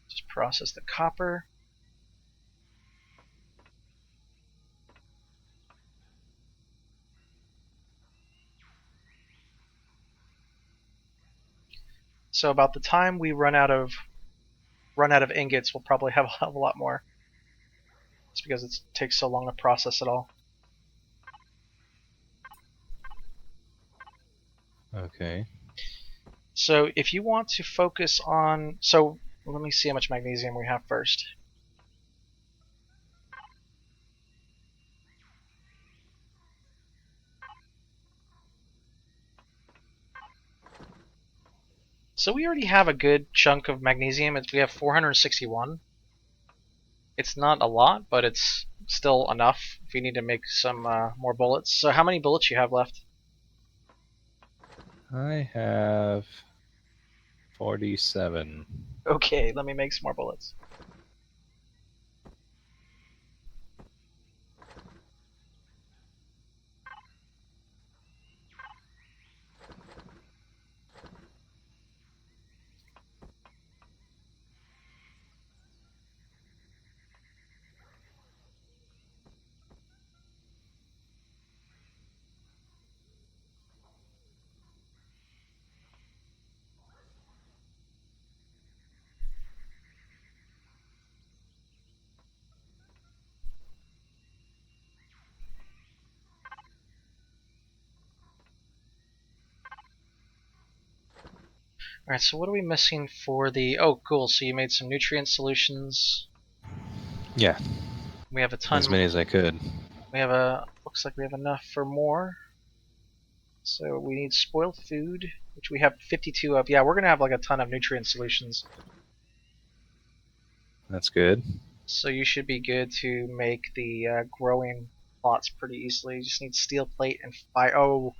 Just process the copper. So about the time we run out of ingots, we'll probably have a hell of a lot more. It's because it takes so long to process it all. Okay. So if you want to focus on, so let me see how much magnesium we have first. So we already have a good chunk of magnesium. We have 461. It's not a lot, but it's still enough if we need to make some more bullets. So how many bullets you have left? I have 47. Okay, let me make some more bullets. Alright, so what are we missing for the... Oh, cool, so you made some nutrient solutions. Yeah. We have a ton... As many as I could. We have a... Looks like we have enough for more. So we need spoiled food, which we have 52 of. Yeah, we're going to have like a ton of nutrient solutions. That's good. So you should be good to make the growing plots pretty easily. You just need steel plate and fiber. Oh,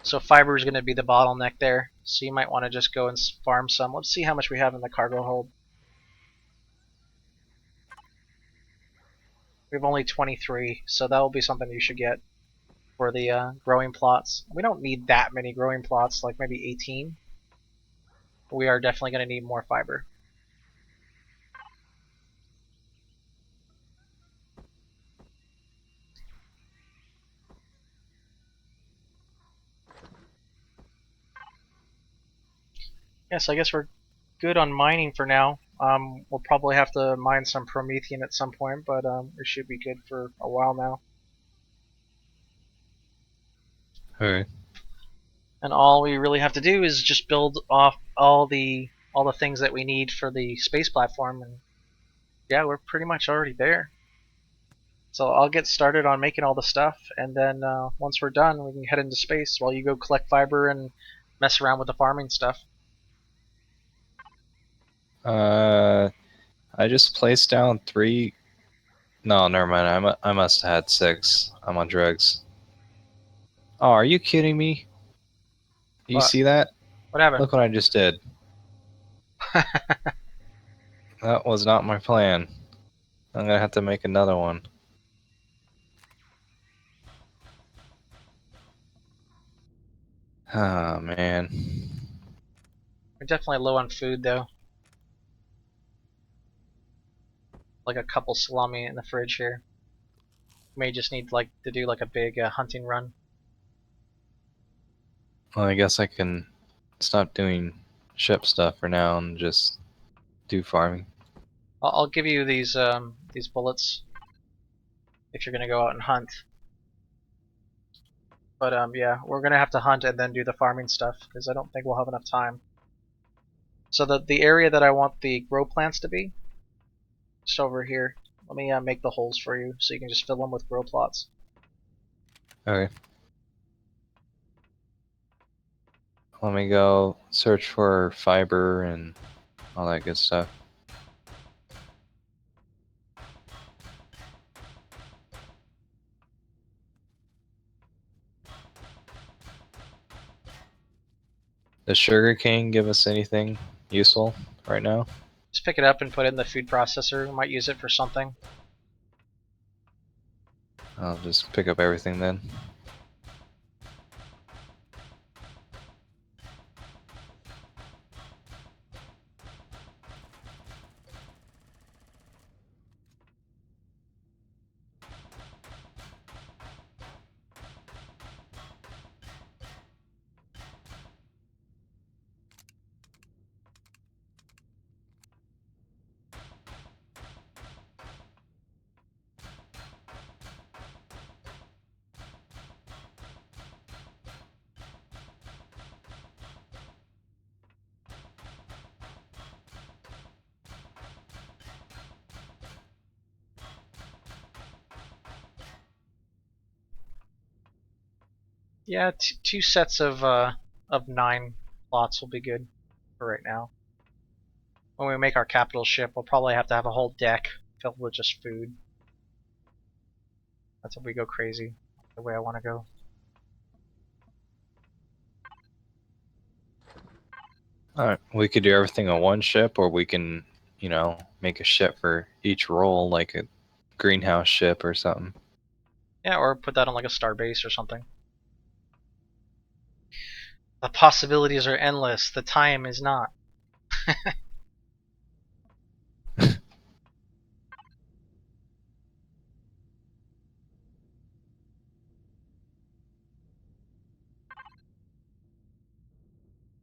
so fiber is going to be the bottleneck there. So you might want to just go and farm some. Let's see how much we have in the cargo hold. We have only 23, so that will be something you should get for the growing plots. We don't need that many growing plots, like maybe 18. We are definitely going to need more fiber. Yes, I guess we're good on mining for now. We'll probably have to mine some Promethean at some point, but it should be good for a while now. Okay. And all we really have to do is just build off all the things that we need for the space platform, and yeah, we're pretty much already there. So I'll get started on making all the stuff, and then once we're done, we can head into space while you go collect fiber and mess around with the farming stuff. I just placed down 3. No, never mind. I must have had 6. I'm on drugs. Oh, are you kidding me? You What? see that? What happened? Look what I just did. That was not my plan. I'm gonna have to make another one. Oh, man. We're definitely low on food though. Like a couple salami in the fridge here. May just need like to do like a big hunting run. Well, I guess I can stop doing ship stuff for now and just do farming. I'll give you these bullets if you're gonna go out and hunt. But yeah, we're gonna have to hunt and then do the farming stuff because I don't think we'll have enough time. So the area that I want the grow plants to be, just over here. Let me make the holes for you so you can just fill them with grow plots. Okay. Let me go search for fiber and all that good stuff. Does sugarcane give us anything useful right now? Just pick it up and put it in the food processor. We might use it for something. I'll just pick up everything then. Yeah, two sets of 9 plots will be good for right now. When we make our capital ship, we'll probably have to have a whole deck filled with just food. That's if we go crazy, the way I want to go. Alright, we could do everything on one ship, or we can, you know, make a ship for each role, like a greenhouse ship or something. Yeah, or put that on like a star base or something. The possibilities are endless. The time is not.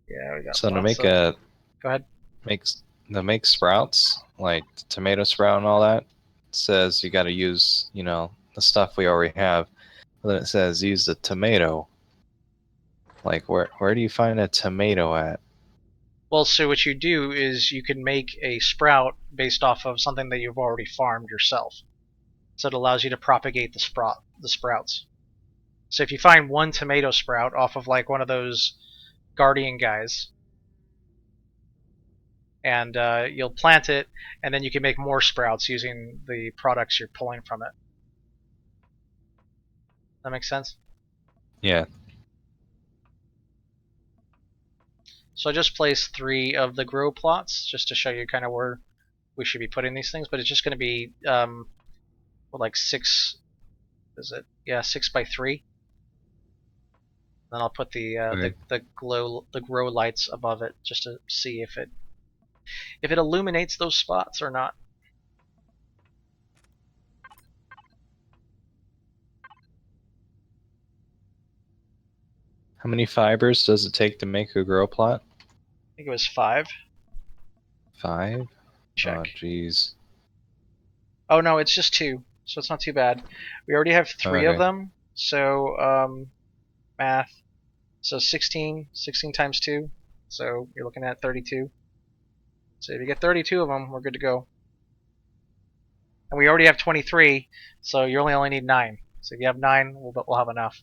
Yeah, we got So to lots make of. Go ahead. make sprouts, like tomato sprout and all that, it says you got to use, you know, the stuff we already have. But then it says use the tomato. Like where do you find a tomato at? Well, so what you do is you can make a sprout based off of something that you've already farmed yourself. So it allows you to propagate the sprouts. So if you find one tomato sprout off of like one of those guardian guys, and you'll plant it, and then you can make more sprouts using the products you're pulling from it. That makes sense? Yeah. So I just placed 3 of the grow plots just to show you kind of where we should be putting these things, but it's just going to be like 6. Is it? Yeah, 6 by 3. Then I'll put Okay. the grow lights above it just to see if it illuminates those spots or not. How many fibers does it take to make a grow plot? I think it was 5. 5? Oh, Check. jeez. Oh no, it's just 2, so it's not too bad. We already have 3 of Okay. them, so math. So 16 times 2, so you're looking at 32. So if you get 32 of them, we're good to go. And we already have 23, so you only need 9. So if you have 9, we'll have enough.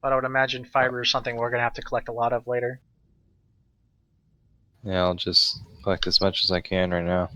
But I would imagine fiber is something we're going to have to collect a lot of later. Yeah, I'll just collect as much as I can right now.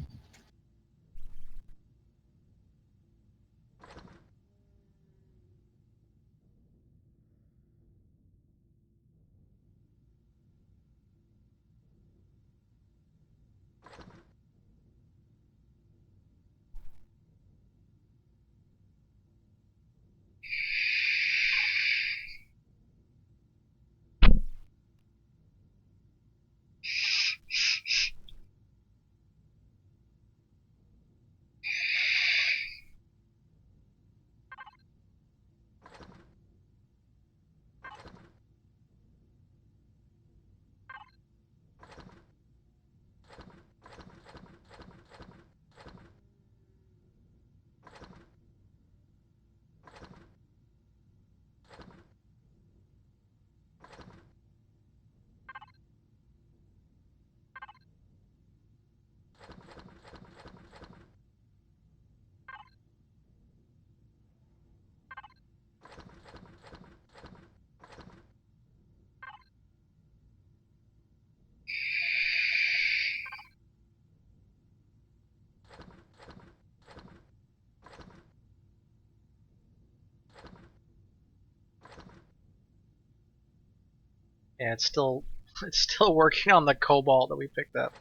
Yeah, it's still It's still working on the cobalt that we picked up.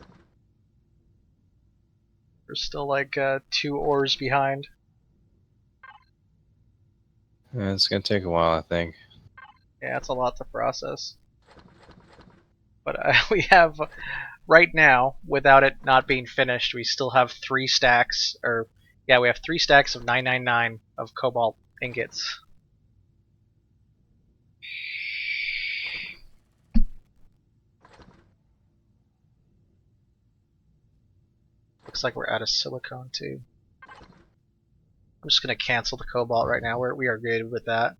We're still like 2 ores behind. Yeah, it's gonna take a while, I think. Yeah, it's a lot to process. But we have, right now, without it not being finished, we still have 3 stacks, or yeah, we have 3 stacks of 999 of cobalt ingots. Looks like we're out of silicone too. I'm just gonna cancel the cobalt right now. We are good with that.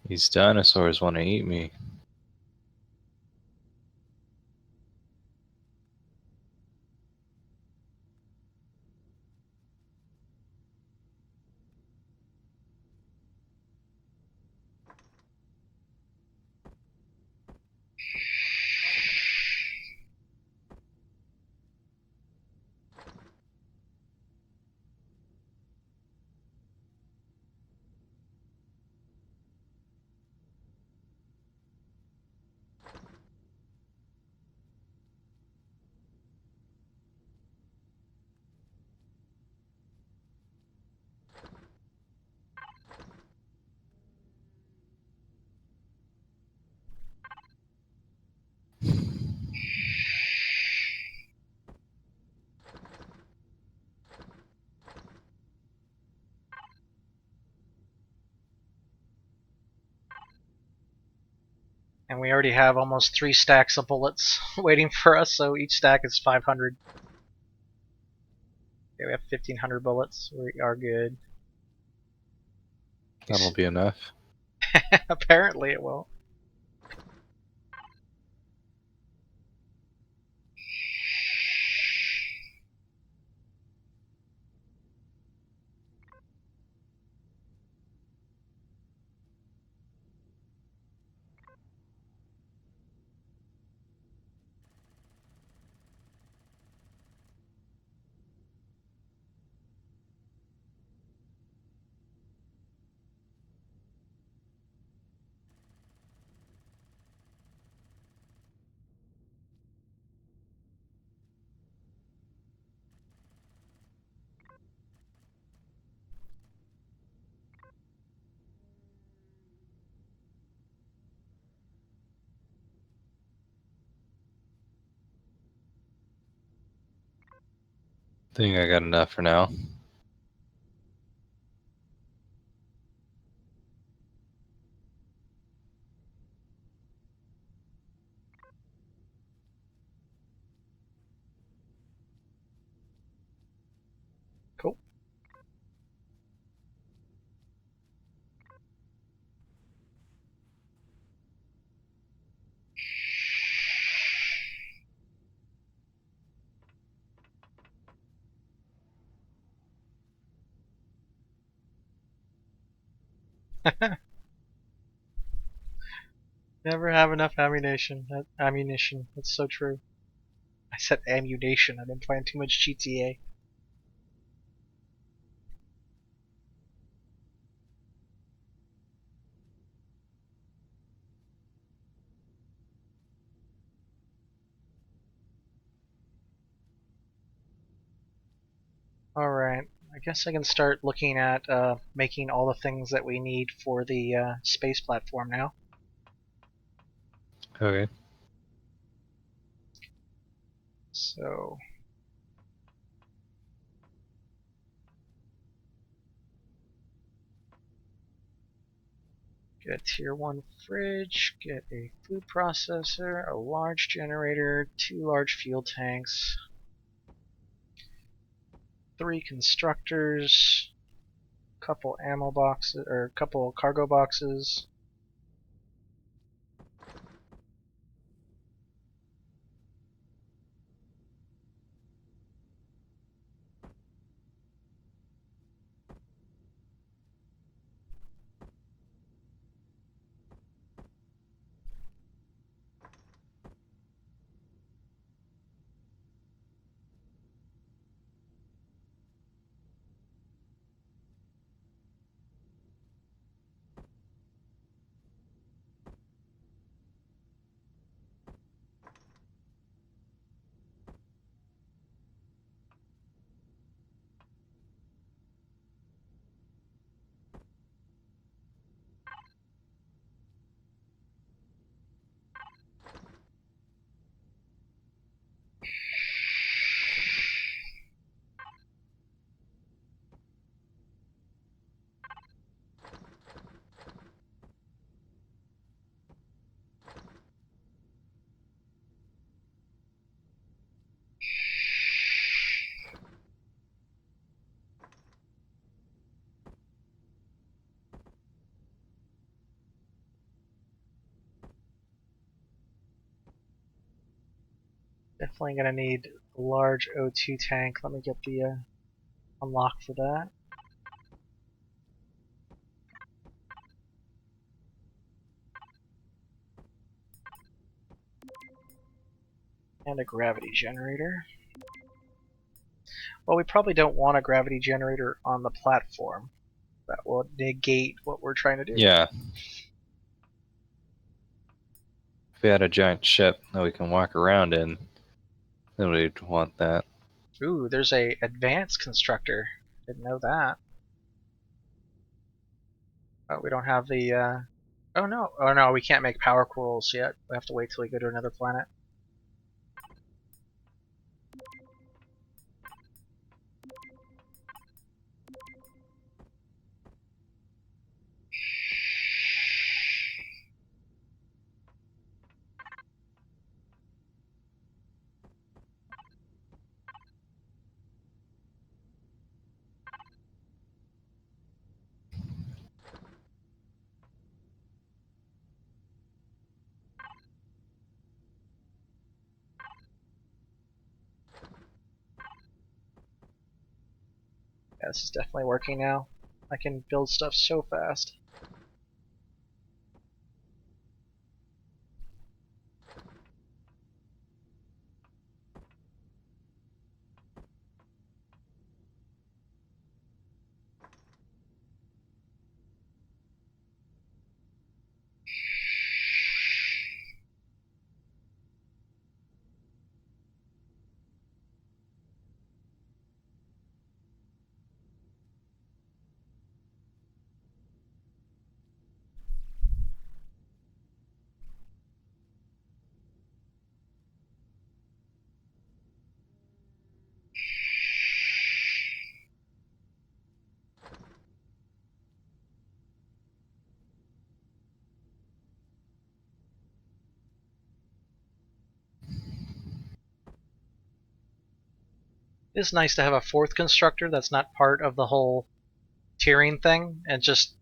These dinosaurs want to eat me. And we already have almost 3 stacks of bullets waiting for us, so each stack is 500. Okay, we have 1500 bullets. We are good. That'll be enough. Apparently it will. I think I got enough for now. Cool. Never have enough ammunition. Ammunition. That's so true. I said ammunition. I've been playing too much GTA. Alright. I guess I can start looking at making all the things that we need for the space platform now. Okay. So, get a tier 1 fridge, get a food processor, a large generator, 2 large fuel tanks, 3 constructors, couple ammo boxes, or couple cargo boxes. Definitely gonna need a large O2 tank. Let me get the unlock for that. And a gravity generator. Well, we probably don't want a gravity generator on the platform. That will negate what we're trying to do. Yeah. If we had a giant ship that we can walk around in, then we'd want that. Ooh, there's a advanced constructor. Didn't know that. Oh, we don't have the. Oh no! Oh no, we can't make power cools yet. We have to wait till we go to another planet. Yeah, this is definitely working now. I can build stuff so fast. It's nice to have a fourth constructor that's not part of the whole tiering thing and just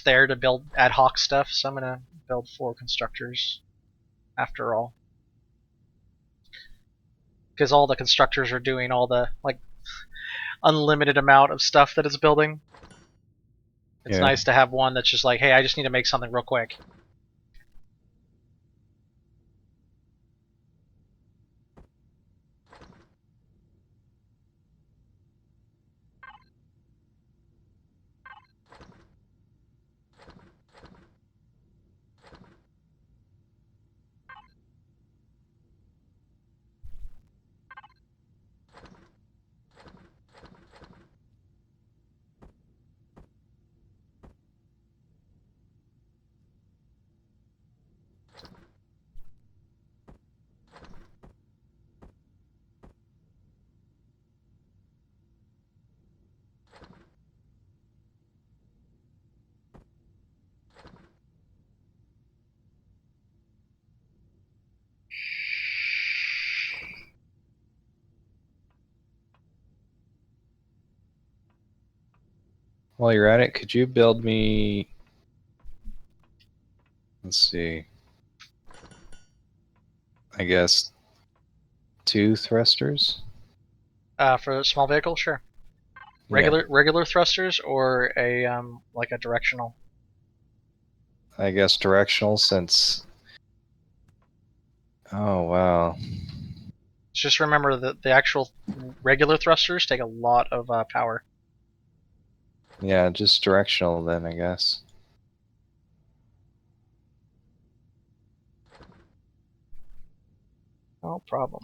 there to build ad hoc stuff. So I'm gonna build 4 constructors after all, because all the constructors are doing all the like unlimited amount of stuff that it's building. It's Yeah. nice to have one that's just like, hey, I just need to make something real quick. While you're at it, could you build me... Let's see. I guess 2 thrusters? For a small vehicle, sure. Yeah. Regular thrusters or a like a directional. I guess directional since... Oh, wow. Just remember that the actual regular thrusters take a lot of power. Yeah, just directional then, I guess. No problem.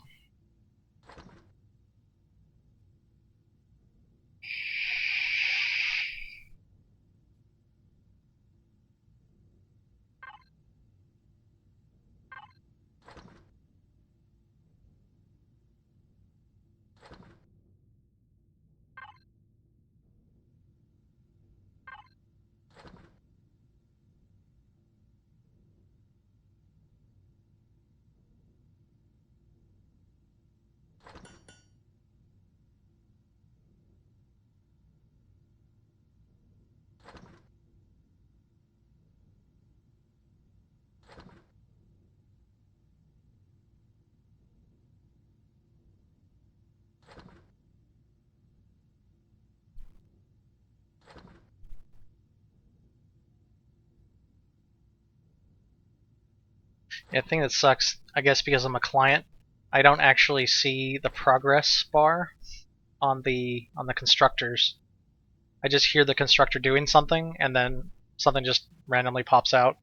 Yeah, the thing that sucks, I guess, because I'm a client, I don't actually see the progress bar on the constructors. I just hear the constructor doing something, and then something just randomly pops out.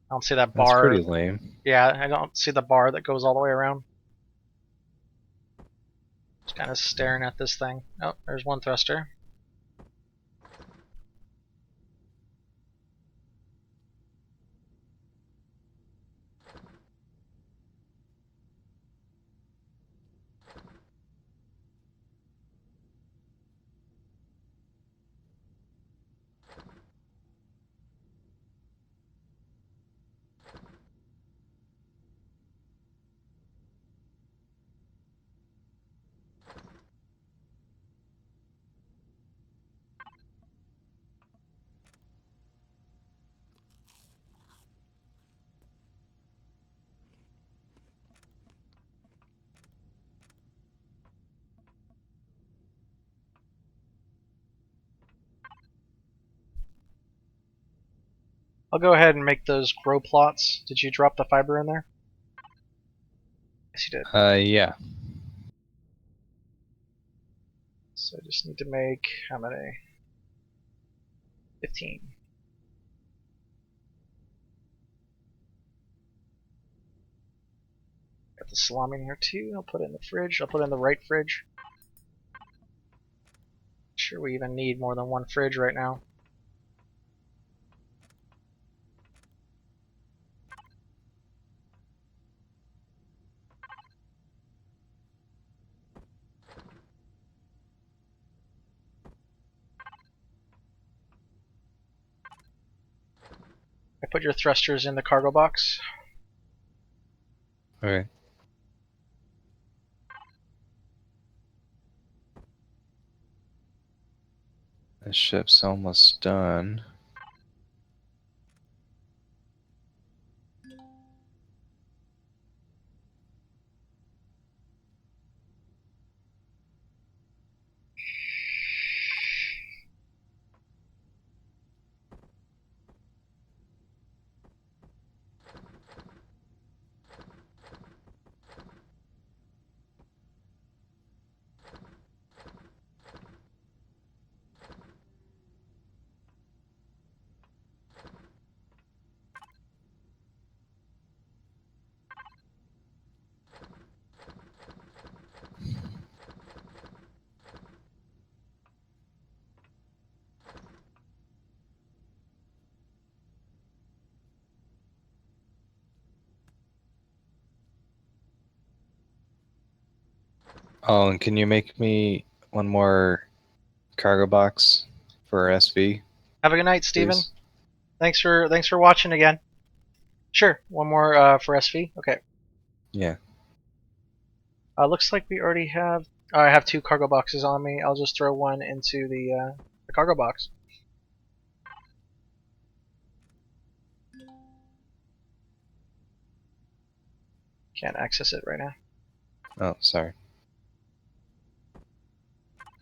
I don't see that That's bar. pretty lame. Yeah, I don't see the bar that goes all the way around. Just kind of staring at this thing. Oh, there's one thruster. I'll go ahead and make those grow plots. Did you drop the fiber in there? Yes, you did. Yeah. So I just need to make how many? 15. Got the salami in here too. I'll put it in the fridge. I'll put it in the right fridge. Sure, we even need more than one fridge right now. I put your thrusters in the cargo box. Okay. The ship's almost done. Oh, and can you make me one more cargo box for SV, Have a good night, Steven. please? Thanks for watching again. Sure, one more for SV. Okay. Yeah. Looks like we already have. I have 2 cargo boxes on me. I'll just throw one into the cargo box. Can't access it right now. Oh, sorry.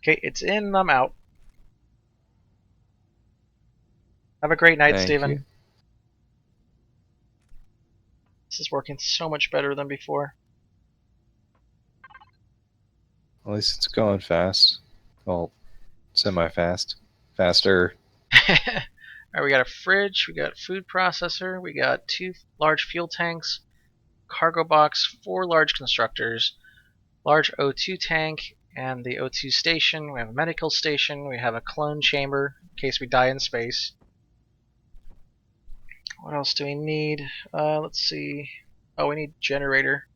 Okay, it's in. I'm out. Have a great night, Thank you. Steven. This is working so much better than before. At least it's going fast. Well, semi-fast. Faster. Alright, we got a fridge, we got a food processor, we got 2 large fuel tanks, cargo box, 4 large constructors, large O2 tank, and the O2 station. We have a medical station, we have a clone chamber in case we die in space. What else do we need? Let's see. Oh, we need generator.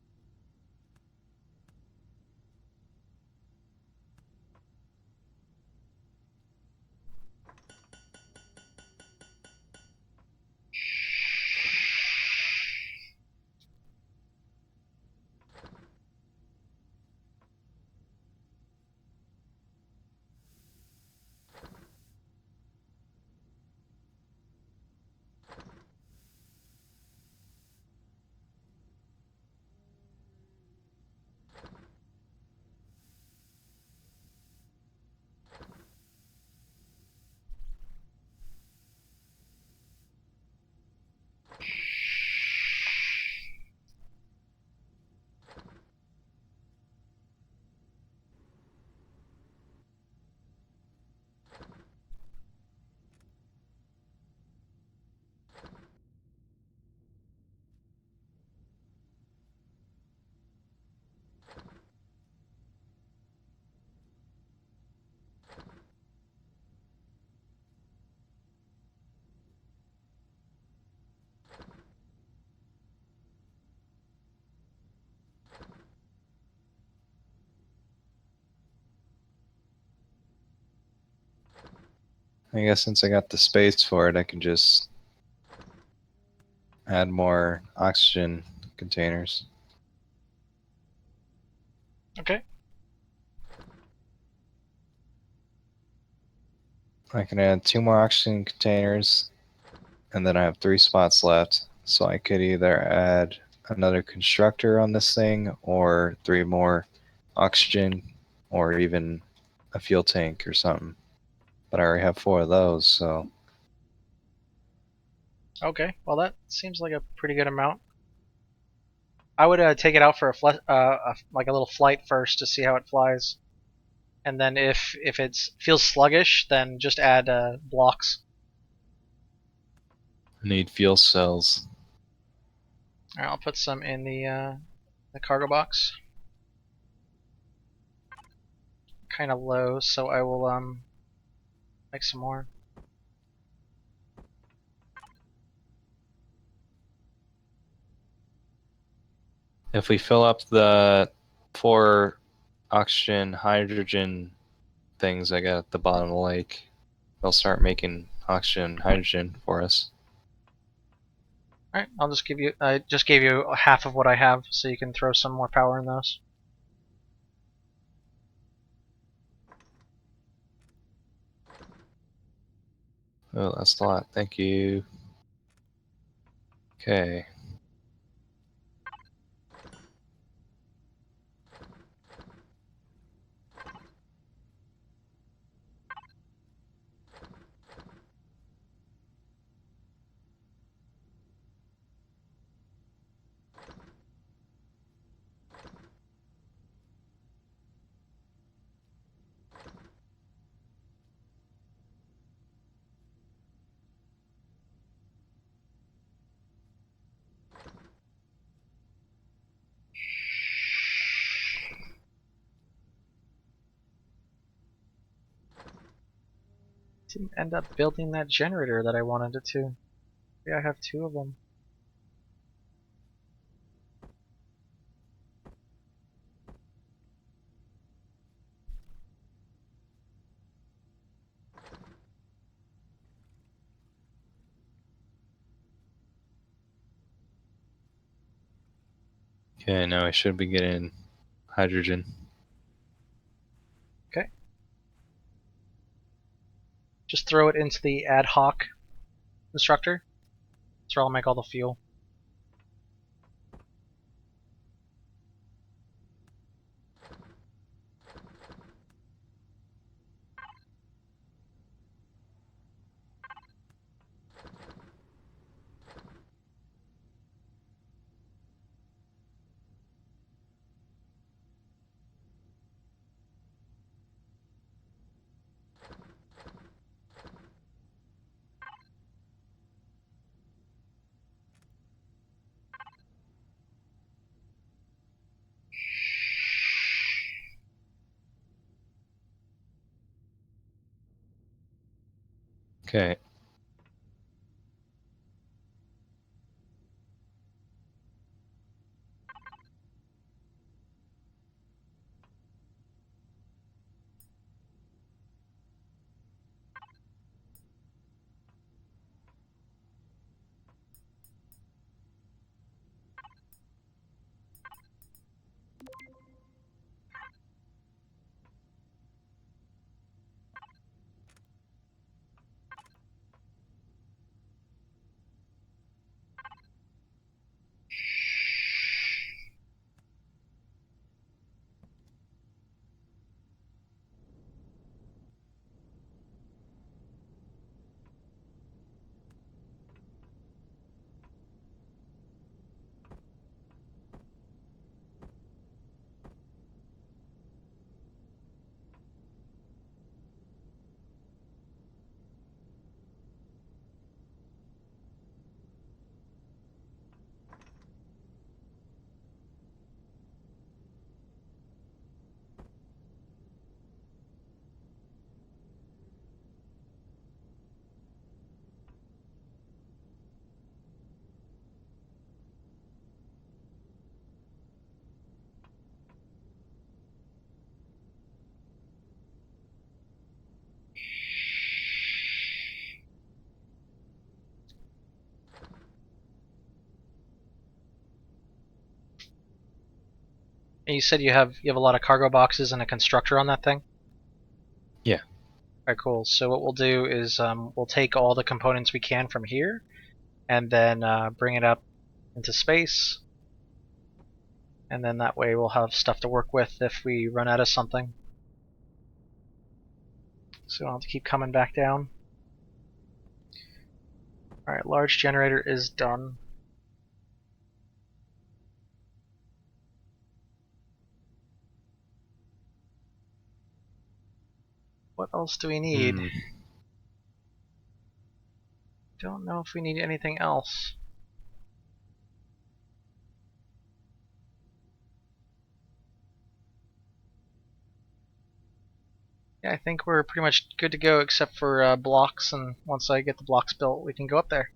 I guess since I got the space for it, I can just add more oxygen containers. Okay. I can add 2 more oxygen containers, and then I have 3 spots left. So I could either add another constructor on this thing, or 3 more oxygen, or even a fuel tank or something. But I already have 4 of those, so Okay. Well, that seems like a pretty good amount. I would take it out for like a little flight first to see how it flies, and then if it feels sluggish, then just add blocks. I need fuel cells. All right, I'll put some in the cargo box. Kind of low, so I will make some more. If we fill up the 4 oxygen, hydrogen things I got at the bottom of the lake, they'll start making oxygen and hydrogen for us. All right, I'll just give you. I just gave you half of what I have, so you can throw some more power in those. Oh, that's a lot. Thank you. Okay. Didn't end up building that generator that I wanted it to. Yeah, I have 2 of them. Okay, now I should be getting hydrogen. Okay. Just throw it into the ad hoc constructor. That's where I'll make all the fuel. Okay. And you said you have a lot of cargo boxes and a constructor on that thing? Yeah. Alright, cool. So what we'll do is we'll take all the components we can from here and then bring it up into space. And then that way we'll have stuff to work with if we run out of something. So we don't have to keep coming back down. Alright, large generator is done. What else do we need? Don't know if we need anything else. Yeah, I think we're pretty much good to go except for blocks, and once I get the blocks built, we can go up there.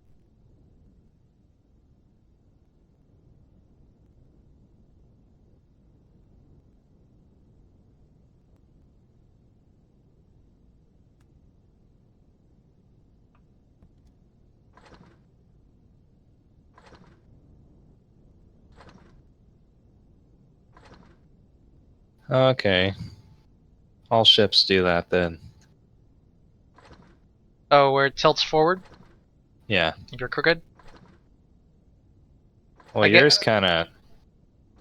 Okay. All ships do that then. Oh, where it tilts forward? Yeah. If you're crooked? Well, I get. yours kind of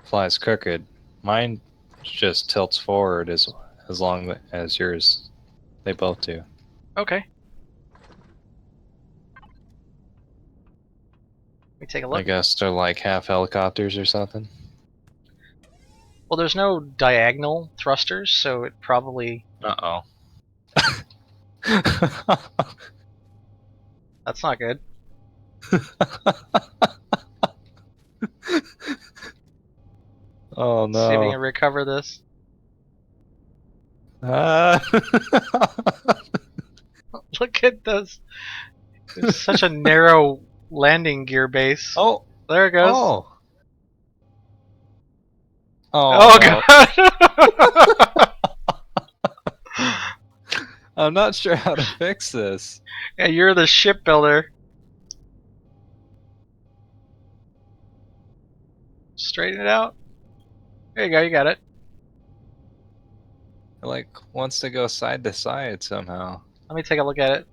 flies crooked. Mine just tilts forward as long as yours. They both do. Okay. Let me take a I look. guess they're like half helicopters or something. Well, there's no diagonal thrusters, so it probably. Uh-oh. That's not good. Oh Let's see if we no. can recover this. Ah. Look at this. It's such a narrow landing gear base. Oh. There it goes. Oh. Oh Oh no. god! I'm not sure how to fix this. Yeah, you're the shipbuilder. Straighten it out. There you go, you got it. It like wants to go side to side somehow. Let me take a look at it.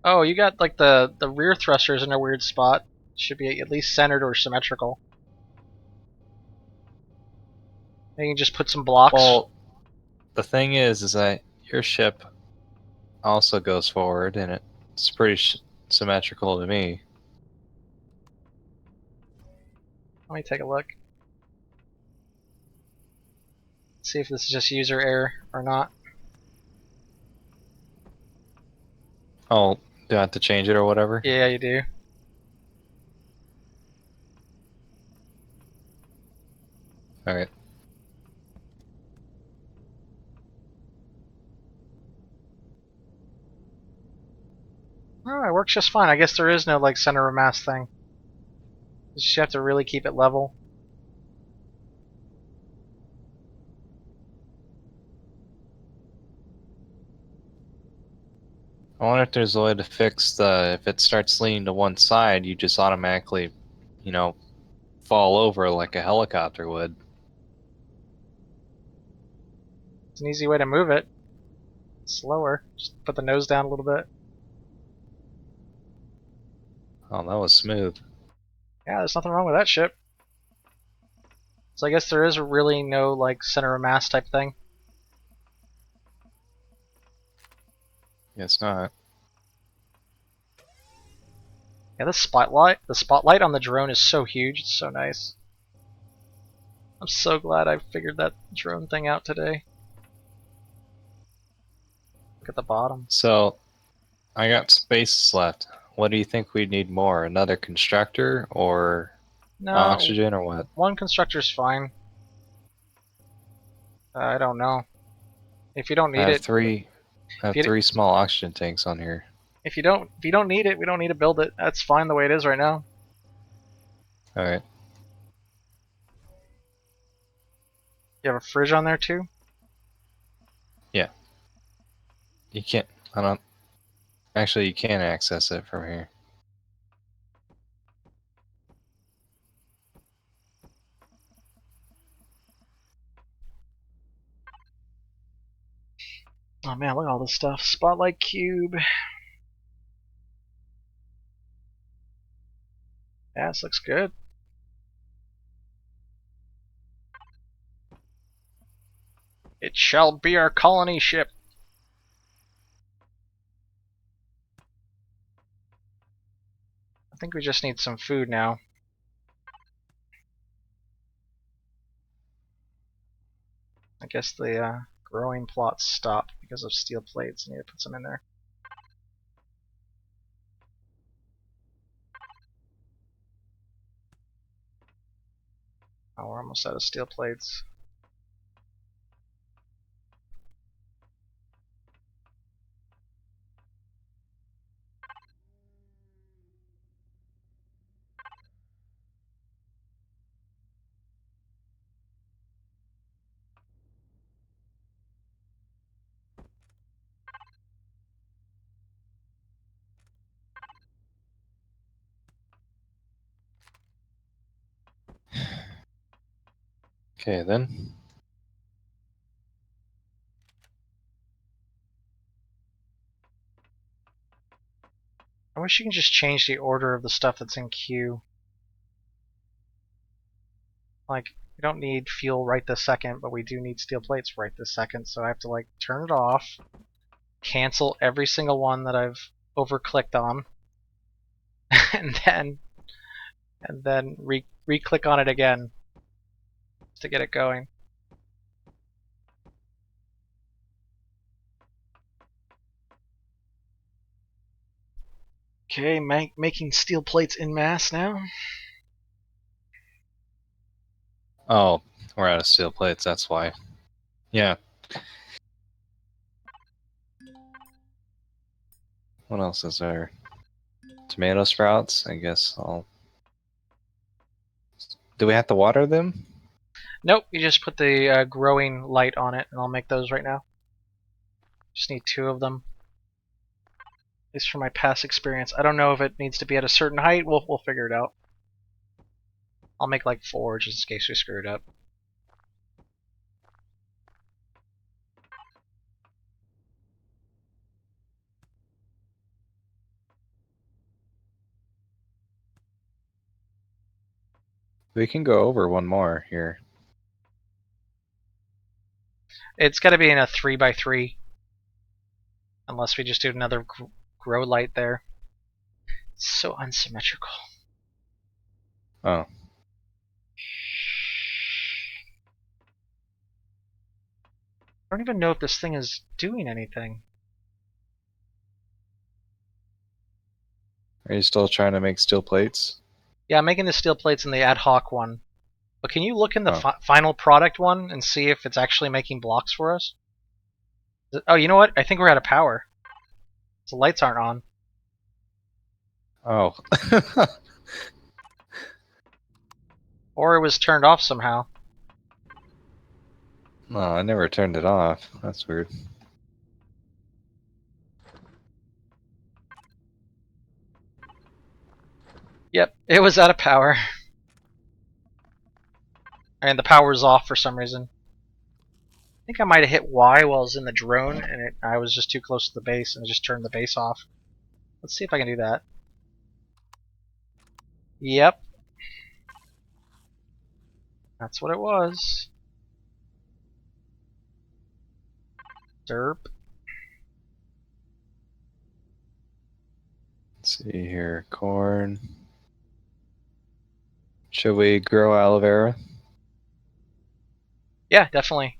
Oh, you got like the rear thrusters in a weird spot. Should be at least centered or symmetrical. Maybe you can just put some blocks. Well, the thing is that your ship also goes forward, and it's pretty symmetrical to me. Let me take a look. See if this is just user error or not. Oh, do I have to change it or whatever? Yeah, you do. Alright. Oh, it works just fine. I guess there is no like center of mass thing. You just have to really keep it level. I wonder if there's a way to fix if it starts leaning to one side, you just automatically, you know, fall over like a helicopter would. It's an easy way to move it. Slower. Just put the nose down a little bit. Oh, that was smooth. Yeah, there's nothing wrong with that ship. So I guess there is really no like center of mass type thing. Guess not. Yeah, the spotlight on the drone is so huge. It's so nice. I'm so glad I figured that drone thing out today. Look at the bottom. So, I got spaces left. What do you think we need more? Another constructor or No, oxygen or what? one constructor's fine. I don't know. If you don't I need have it, three. I if have you three small oxygen tanks on here. if you don't need it, we don't need to build it. That's fine the way it is right now. All right. You have a fridge on there too. Yeah. You can't. I don't. Actually, you can access it from here. Oh man, look at all this stuff. Spotlight cube. Yeah, this looks good. It shall be our colony ship. I think we just need some food now. I guess the growing plots stopped because of steel plates. I need to put some in there. Oh, we're almost out of steel plates. Okay, then. I wish you can just change the order of the stuff that's in queue. Like, we don't need fuel right this second, but we do need steel plates right this second, so I have to like turn it off, cancel every single one that I've over-clicked on, and then re-click on it again to get it going. Okay, making steel plates in mass now. Oh, we're out of steel plates, that's why. Yeah. What else is there? Tomato sprouts, I guess I'll... Do we have to water them? Nope, you just put the growing light on it, and I'll make those right now. Just need 2 of them. At least from my past experience. I don't know if it needs to be at a certain height. We'll figure it out. I'll make like 4 just in case we screw it up. We can go over one more here. It's got to be in a 3x3. Unless we just do another grow light there. It's so unsymmetrical. Oh. I don't even know if this thing is doing anything. Are you still trying to make steel plates? Yeah, I'm making the steel plates in the ad hoc one. But can you look in the Oh. final product one and see if it's actually making blocks for us? Oh, you know what? I think we're out of power. The lights aren't on. Oh. Or it was turned off somehow. No, I never turned it off. That's weird. Yep, it was out of power. And the power was off for some reason. I think I might have hit Y while I was in the drone, and I was just too close to the base, and it just turned the base off. Let's see if I can do that. Yep. That's what it was. Derp. Let's see here. Corn. Should we grow aloe vera? Yeah, definitely.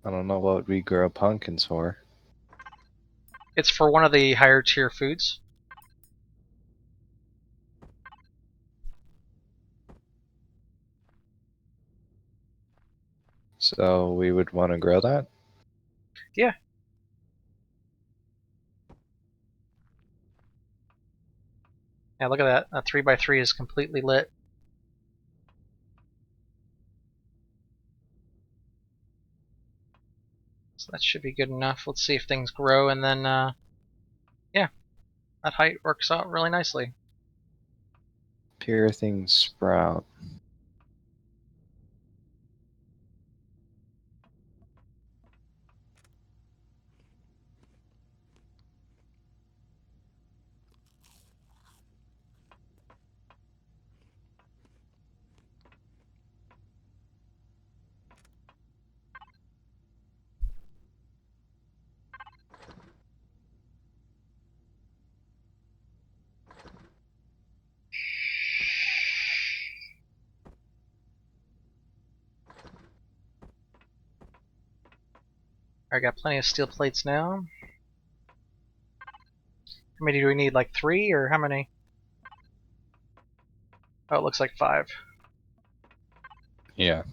I don't know what we grow pumpkins for. It's for one of the higher tier foods. So we would want to grow that? Yeah. Yeah, look at that. That 3x3 is completely lit. So that should be good enough. Let's see if things grow, and then, yeah, that height works out really nicely. Pure things sprout. I got plenty of steel plates now. How many do we need? Like 3 or how many? Oh, it looks like 5. Yeah.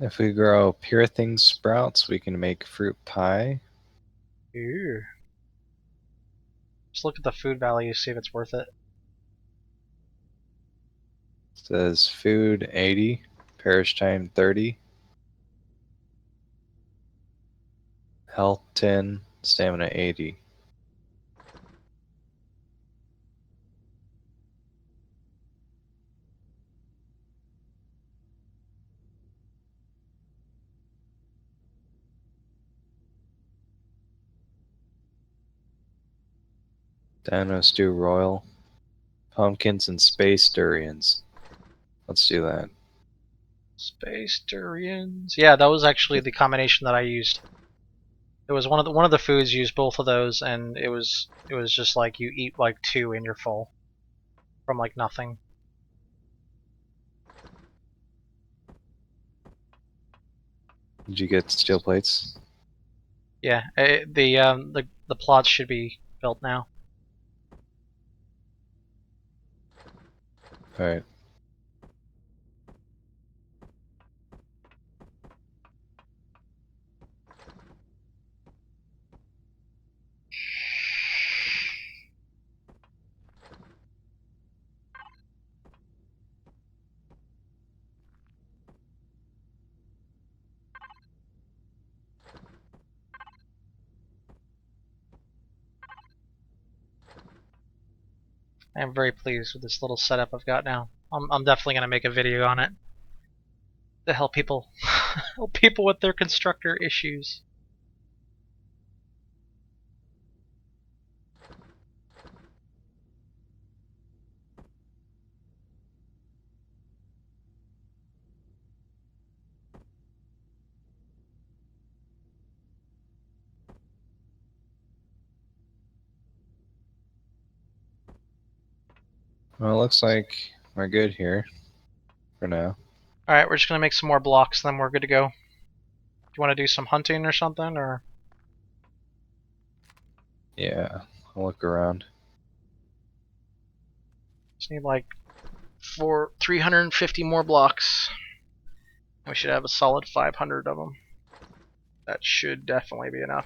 If we grow pure things sprouts, we can make fruit pie. Ooh. Just look at the food value, see if it's worth it. It says food 80, perish time 30, health 10, stamina 80. Dino stew royal, pumpkins and space durians. Let's do that. Space durians. Yeah, that was actually the combination that I used. It was one of the foods used both of those, and it was just like you eat like 2 and you're full from like nothing. Did you get steel plates? Yeah, the plots should be built now. Alright. I am very pleased with this little setup I've got now. I'm definitely gonna make a video on it to help people help people with their constructor issues. Well, it looks like we're good here for now. All right, we're just gonna make some more blocks, then we're good to go. Do you want to do some hunting or something, or? Yeah, I'll look around. Just need like 350 more blocks. We should have a solid 500 of them. That should definitely be enough.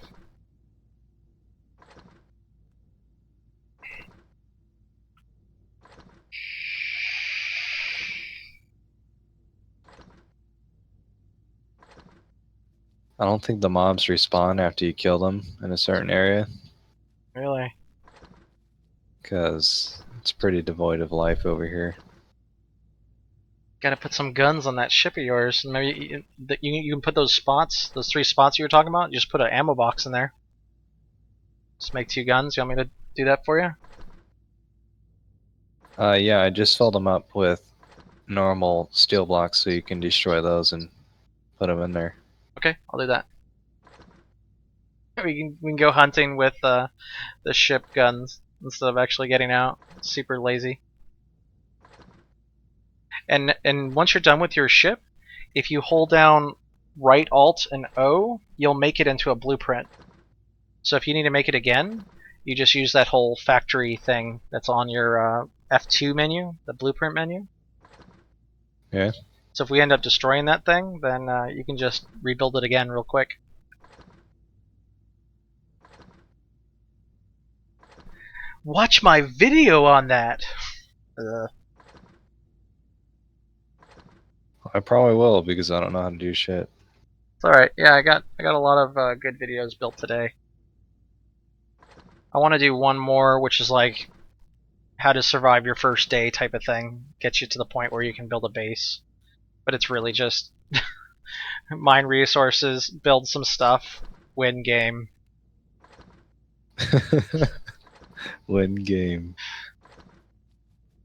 I don't think the mobs respawn after you kill them in a certain area, Really? because it's pretty devoid of life over here. Gotta put some guns on that ship of yours. And maybe you can put those spots, those 3 spots you were talking about. Just put an ammo box in there. Just make 2 guns. You want me to do that for you? Yeah, I just filled them up with normal steel blocks so you can destroy those and put them in there. Okay, I'll do that. We can go hunting with the ship guns instead of actually getting out. Super lazy. And once you're done with your ship, if you hold down right Alt and O, you'll make it into a blueprint. So if you need to make it again, you just use that whole factory thing that's on your F2 menu, the blueprint menu. Yeah. So if we end up destroying that thing, then you can just rebuild it again real quick. Watch my video on that! I probably will because I don't know how to do shit. It's alright. Yeah, I got a lot of good videos built today. I want to do one more, which is like how to survive your first day type of thing. Get you to the point where you can build a base. But it's really just mine resources, build some stuff, win game. Win game.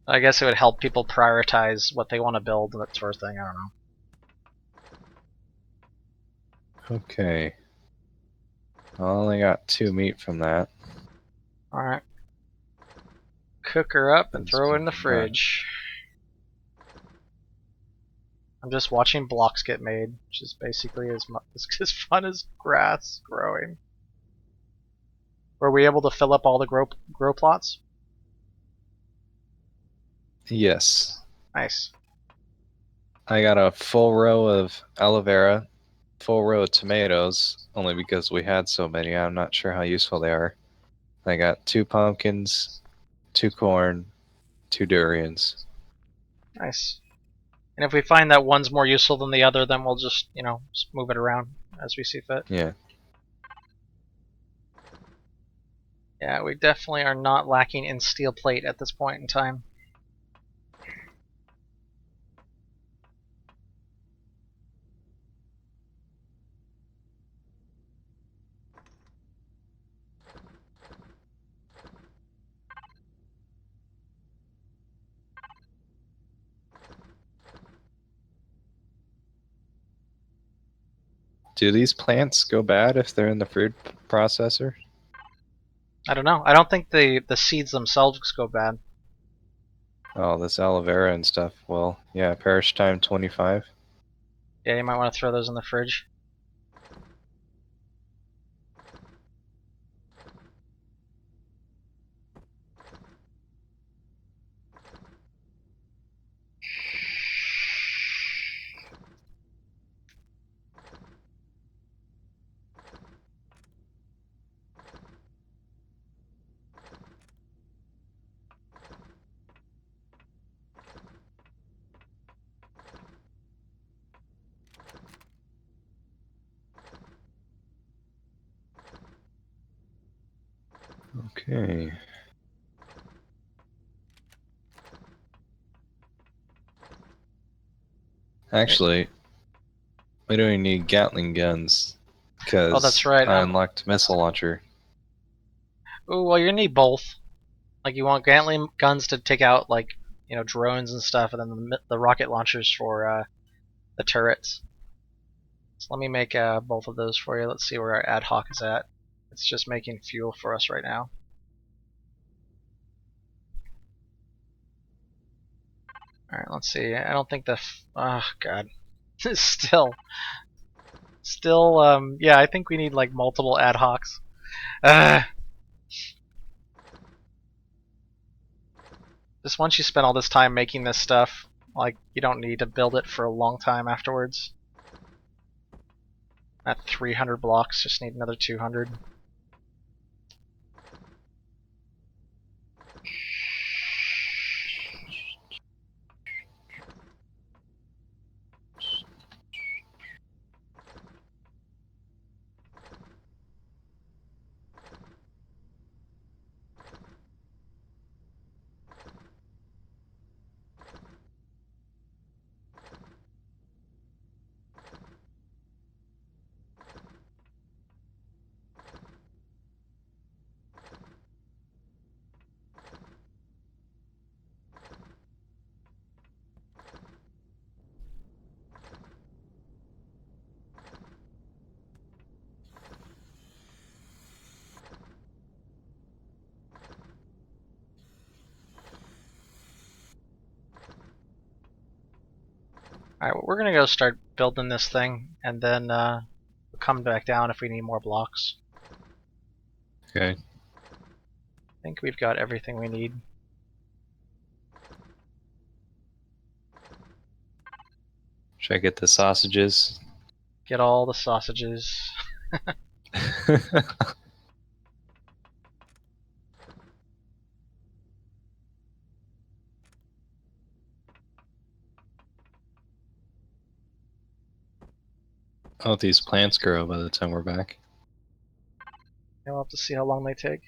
I guess it would help people prioritize what they want to build, that sort of thing. I don't know. Okay. I only got 2 meat from that. Alright. Cook her up and That's throw her in the pretty bad. fridge. I'm just watching blocks get made, which is basically as fun as grass growing. Were we able to fill up all the grow plots? Yes. Nice. I got a full row of aloe vera, full row of tomatoes, only because we had so many. I'm not sure how useful they are. I got 2 pumpkins, 2 corn, 2 durians. Nice. And if we find that one's more useful than the other, then we'll just, just move it around as we see fit. Yeah. Yeah, we definitely are not lacking in steel plate at this point in time. Do these plants go bad if they're in the food processor? I don't know. I don't think the seeds themselves go bad. Oh, this aloe vera and stuff. Well, yeah, perish time 25. Yeah, you might want to throw those in the fridge. Okay. Actually, we don't even need Gatling guns Oh, that's because right. I unlocked missile launcher. Ooh, well, you're gonna need both. Like, you want Gatling guns to take out, like, drones and stuff, and then the rocket launchers for the turrets. So let me make both of those for you. Let's see where our ad hoc is at. It's just making fuel for us right now. Alright, let's see. I don't think oh, God. Still, yeah, I think we need, like, multiple ad hocs. Just once you spend all this time making this stuff, like, you don't need to build it for a long time afterwards. At 300 blocks, just need another 200. Alright, well, we're gonna go start building this thing, and then we'll come back down if we need more blocks. Okay. I think we've got everything we need. Should I get the sausages? Get all the sausages. Oh, these plants grow by the time we're back. And we'll have to see how long they take.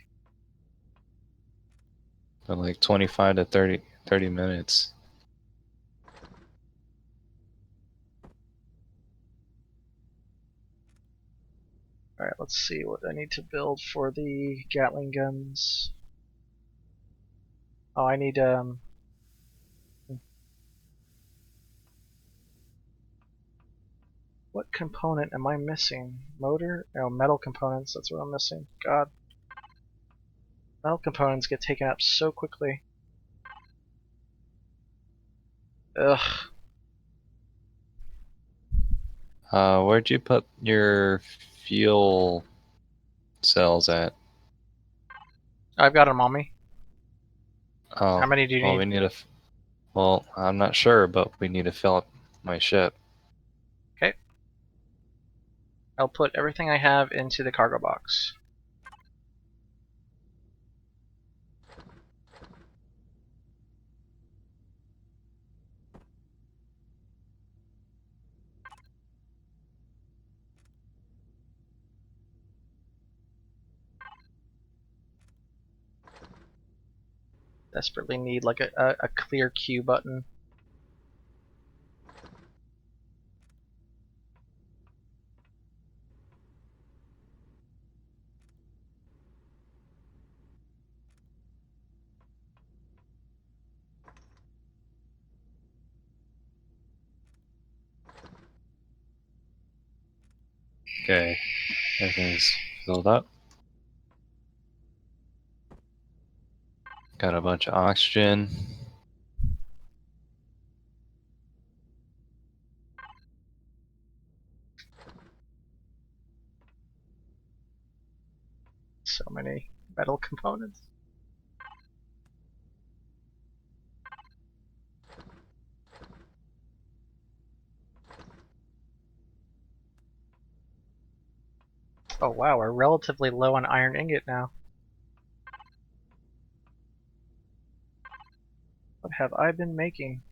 They're like 25 to 30 minutes. Alright, let's see what I need to build for the Gatling guns. Oh, I need, what component am I missing? Motor? No, metal components, that's what I'm missing. God. Metal components get taken up so quickly. Ugh. Where'd you put your fuel cells at? I've got them on me. Oh, How many do you well, need? we need to. Well, I'm not sure, but we need to fill up my ship. Okay. I'll put everything I have into the cargo box. Desperately need like a clear Q button. Okay, everything's filled up. Got a bunch of oxygen. So many metal components. Oh wow, we're relatively low on iron ingot now. What have I been making?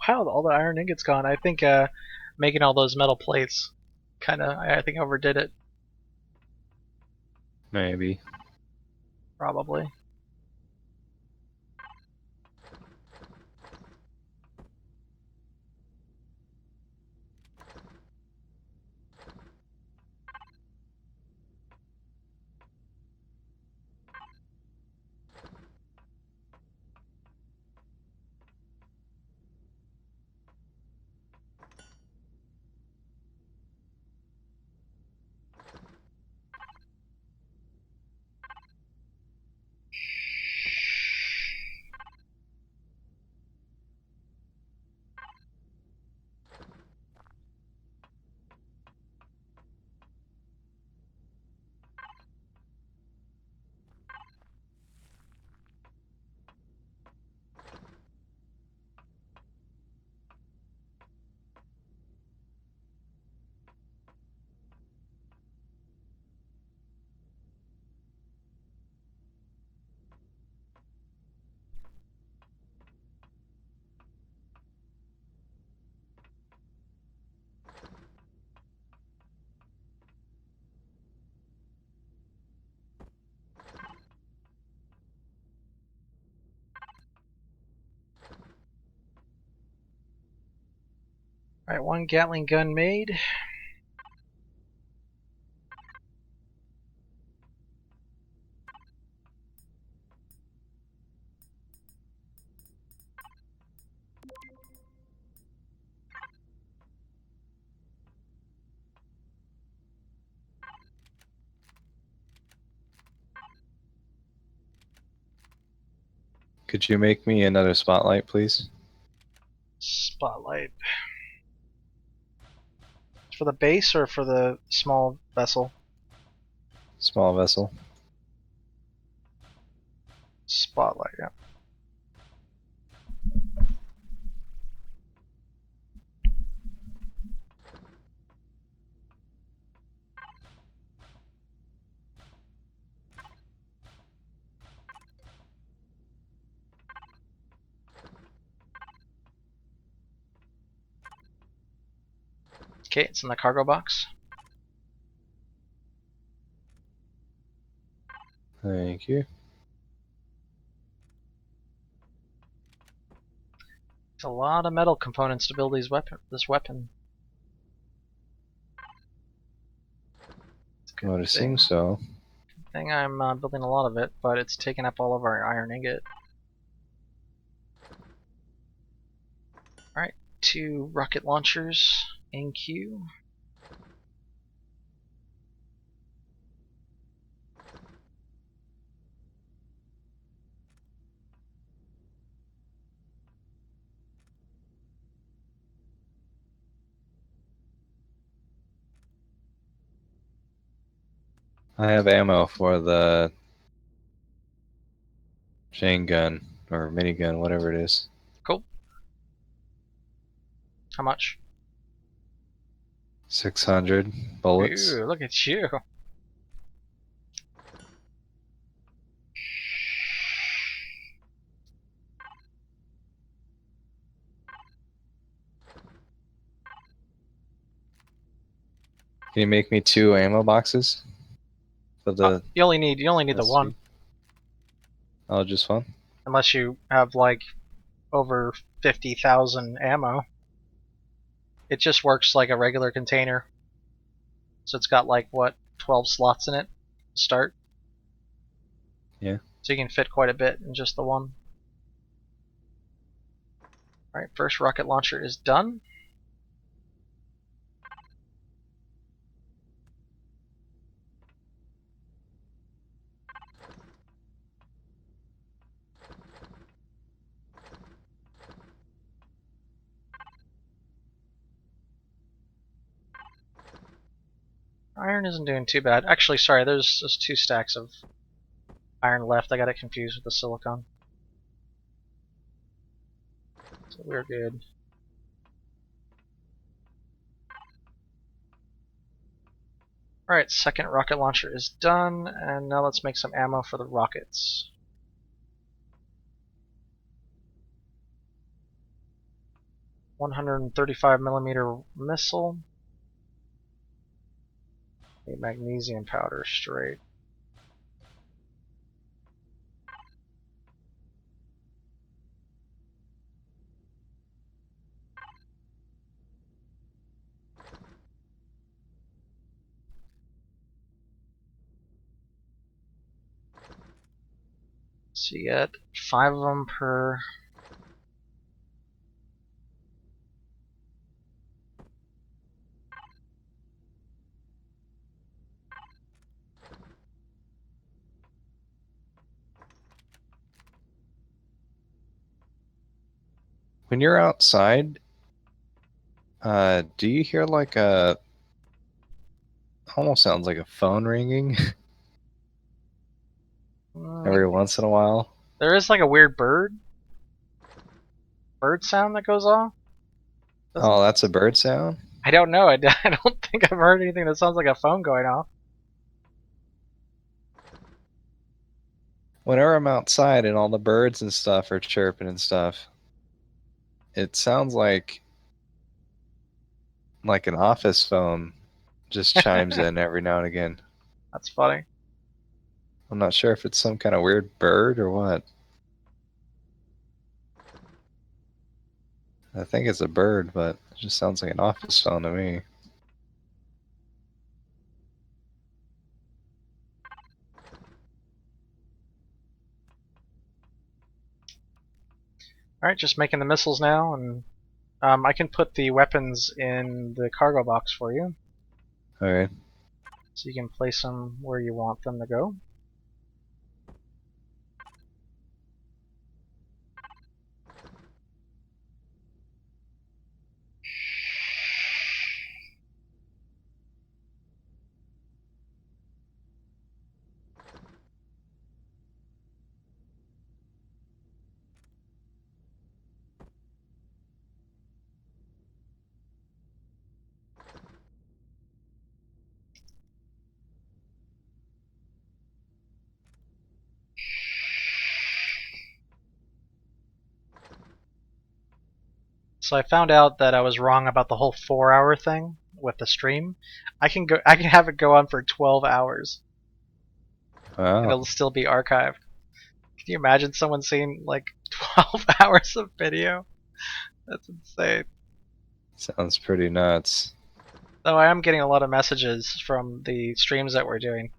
Wow, all the iron ingot's gone. I think making all those metal plates kinda, I think overdid it, Maybe. probably. Alright, one Gatling gun made. Could you make me another spotlight, please? Spotlight. For the base or for the small vessel? Small vessel. Spotlight, yeah. Okay, it's in the cargo box. Thank you. It's a lot of metal components to build this weapon. It's a good Would thing. assume so. I'm building a lot of it, but it's taking up all of our iron ingot. Alright, 2 rocket launchers in queue. I have ammo for the chain gun or minigun, whatever it is. Cool. How much? 600 bullets. Ooh, look at you. Can you make me 2 ammo boxes for the You only need the one, SC? Oh, just one? unless you have like over 50,000 ammo. It just works like a regular container. So it's got like what, 12 slots in it to start. Yeah. So you can fit quite a bit in just the one. Alright, first rocket launcher is done. Iron isn't doing too bad. Actually, sorry, there's 2 stacks of iron left. I got it confused with the silicon. So we're good. Alright, second rocket launcher is done, and now let's make some ammo for the rockets. 135mm missile. A magnesium powder straight. So you get 5 of them per. When you're outside, do you hear like a almost sounds like a phone ringing every once in a while? There is like a weird bird sound that goes off. Oh, that's a bird sound? I don't know. I don't think I've heard anything that sounds like a phone going off. Whenever I'm outside and all the birds and stuff are chirping and stuff, it sounds like an office phone just chimes in every now and again. That's funny. I'm not sure if it's some kind of weird bird or what. I think it's a bird, but it just sounds like an office phone to me. Alright, just making the missiles now, and I can put the weapons in the cargo box for you. Alright. So you can place them where you want them to go. So I found out that I was wrong about the whole 4-hour thing. with the stream, I can have it go on for 12 hours and Wow, it'll still be archived. Can you imagine someone seeing like 12 hours of video? That's insane. sounds pretty nuts. Though I am getting a lot of messages from the streams that we're doing.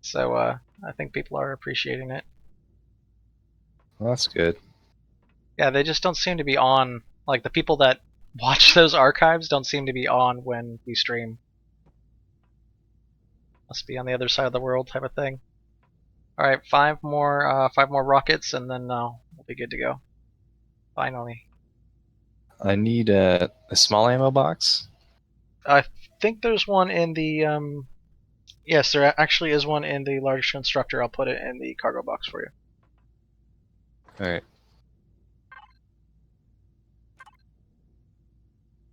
So I think people are appreciating it. Well, that's good. Yeah, they just don't seem to be on. Like the people that watch those archives don't seem to be on when we stream. Must be on the other side of the world type of thing. All right, five more rockets, and then we'll be good to go. Finally, I need a small ammo box. I think there's one in the Yes, there actually is one in the large constructor. I'll put it in the cargo box for you. All right.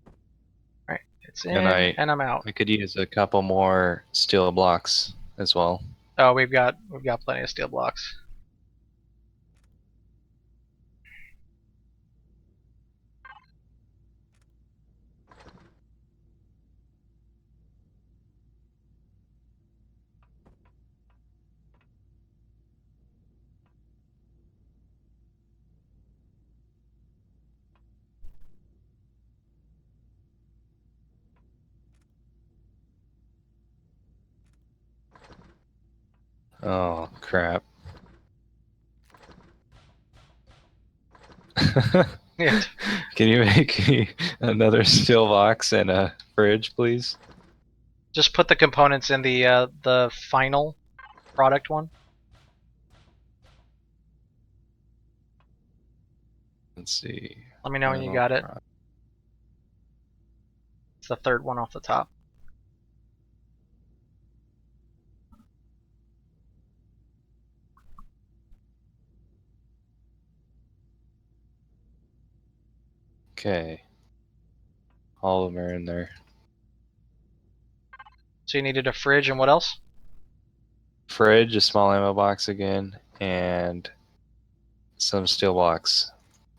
All right, it's And in, and I'm out. I could use a couple more steel blocks as well. Oh, we've got plenty of steel blocks. Oh crap. Yeah, Can you make me another steel box and a fridge, please? just put the components in the final product one. Let's see. Let me know when you Final got it. product. It's the third one off the top. Okay. All of them are in there. So you needed a fridge and what else? Fridge, a small ammo box again, and some steel blocks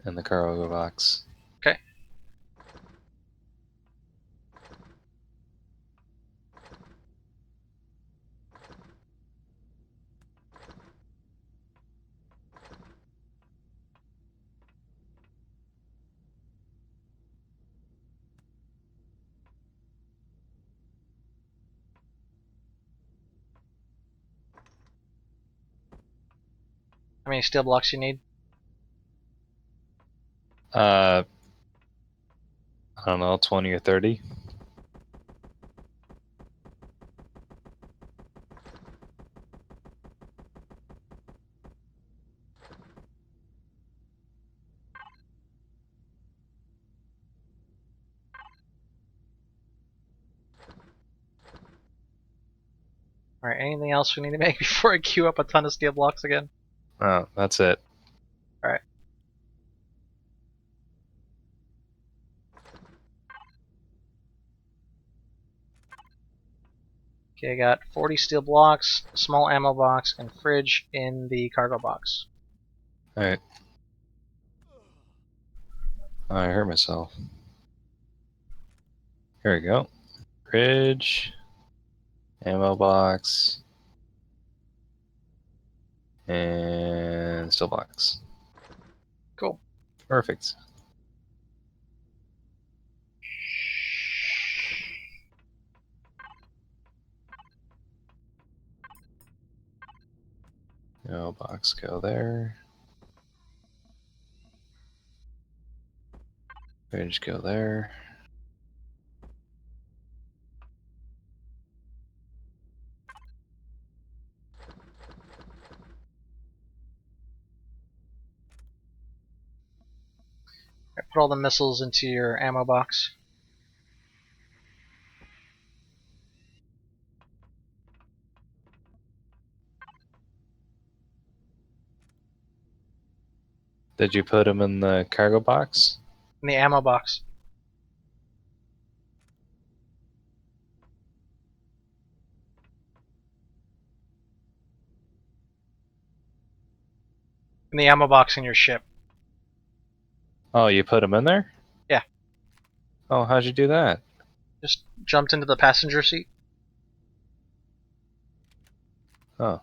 in the cargo box. Okay. How many steel blocks you need? I don't know, 20 or 30. All right. Anything else we need to make before I queue up a ton of steel blocks again? Oh, that's it. All right. Okay, I got 40 steel blocks, small ammo box, and fridge in the cargo box. Alright. I hurt myself. Here we go. Fridge, ammo box, and steel box. Cool. Perfect. Ammo box go there. Fridge go there. Right, put all the missiles into your ammo box. Did you put them in the cargo box? In the ammo box. In the ammo box in your ship. Oh, you put them in there? Yeah. Oh, how'd you do that? Just jumped into the passenger seat. Oh,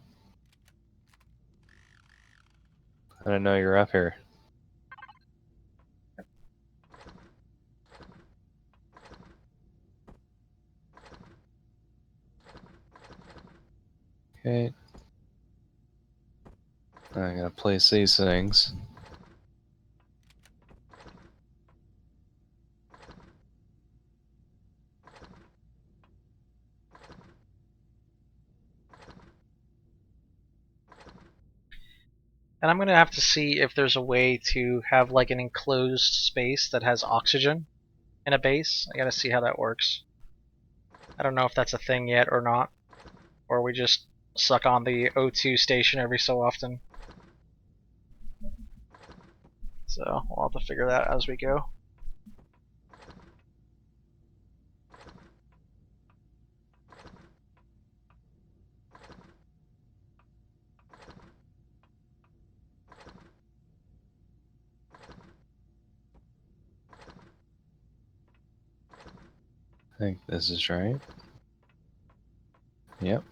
I didn't know you were up here. Okay. I gotta place these things. And I'm going to have to see if there's a way to have like an enclosed space that has oxygen in a base. I got to see how that works. I don't know if that's a thing yet or not, or we just suck on the O2 station every so often. So we'll have to figure that out as we go. I think this is right. Yep.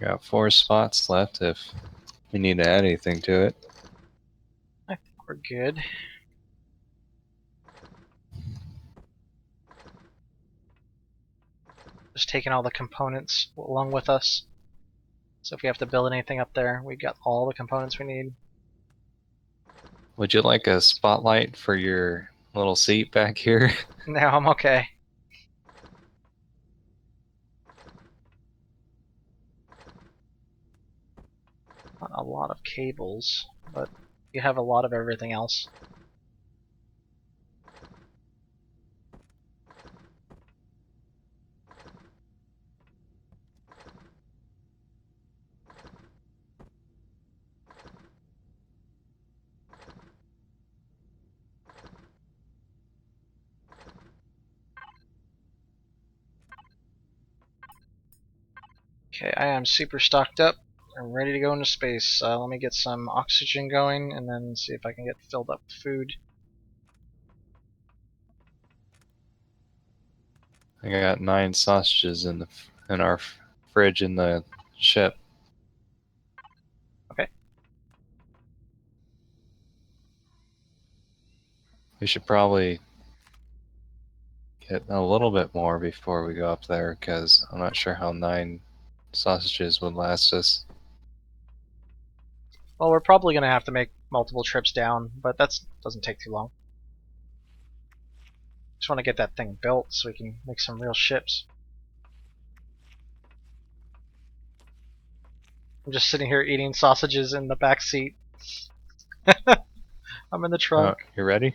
Got 4 spots left if we need to add anything to it. I think we're good. Just taking all the components along with us. So if we have to build anything up there, we got all the components we need. Would you like a spotlight for your little seat back here? No, I'm okay. Not a lot of cables, but you have a lot of everything else. Okay, I am super stocked up. I'm ready to go into space. Let me get some oxygen going and then see if I can get filled up with food. I got 9 sausages in our fridge in the ship. Okay. We should probably get a little bit more before we go up there, because I'm not sure how 9 sausages would last us. Well, we're probably going to have to make multiple trips down, but that doesn't take too long. Just want to get that thing built so we can make some real ships. I'm just sitting here eating sausages in the back seat. I'm in the Oh, trunk. you ready?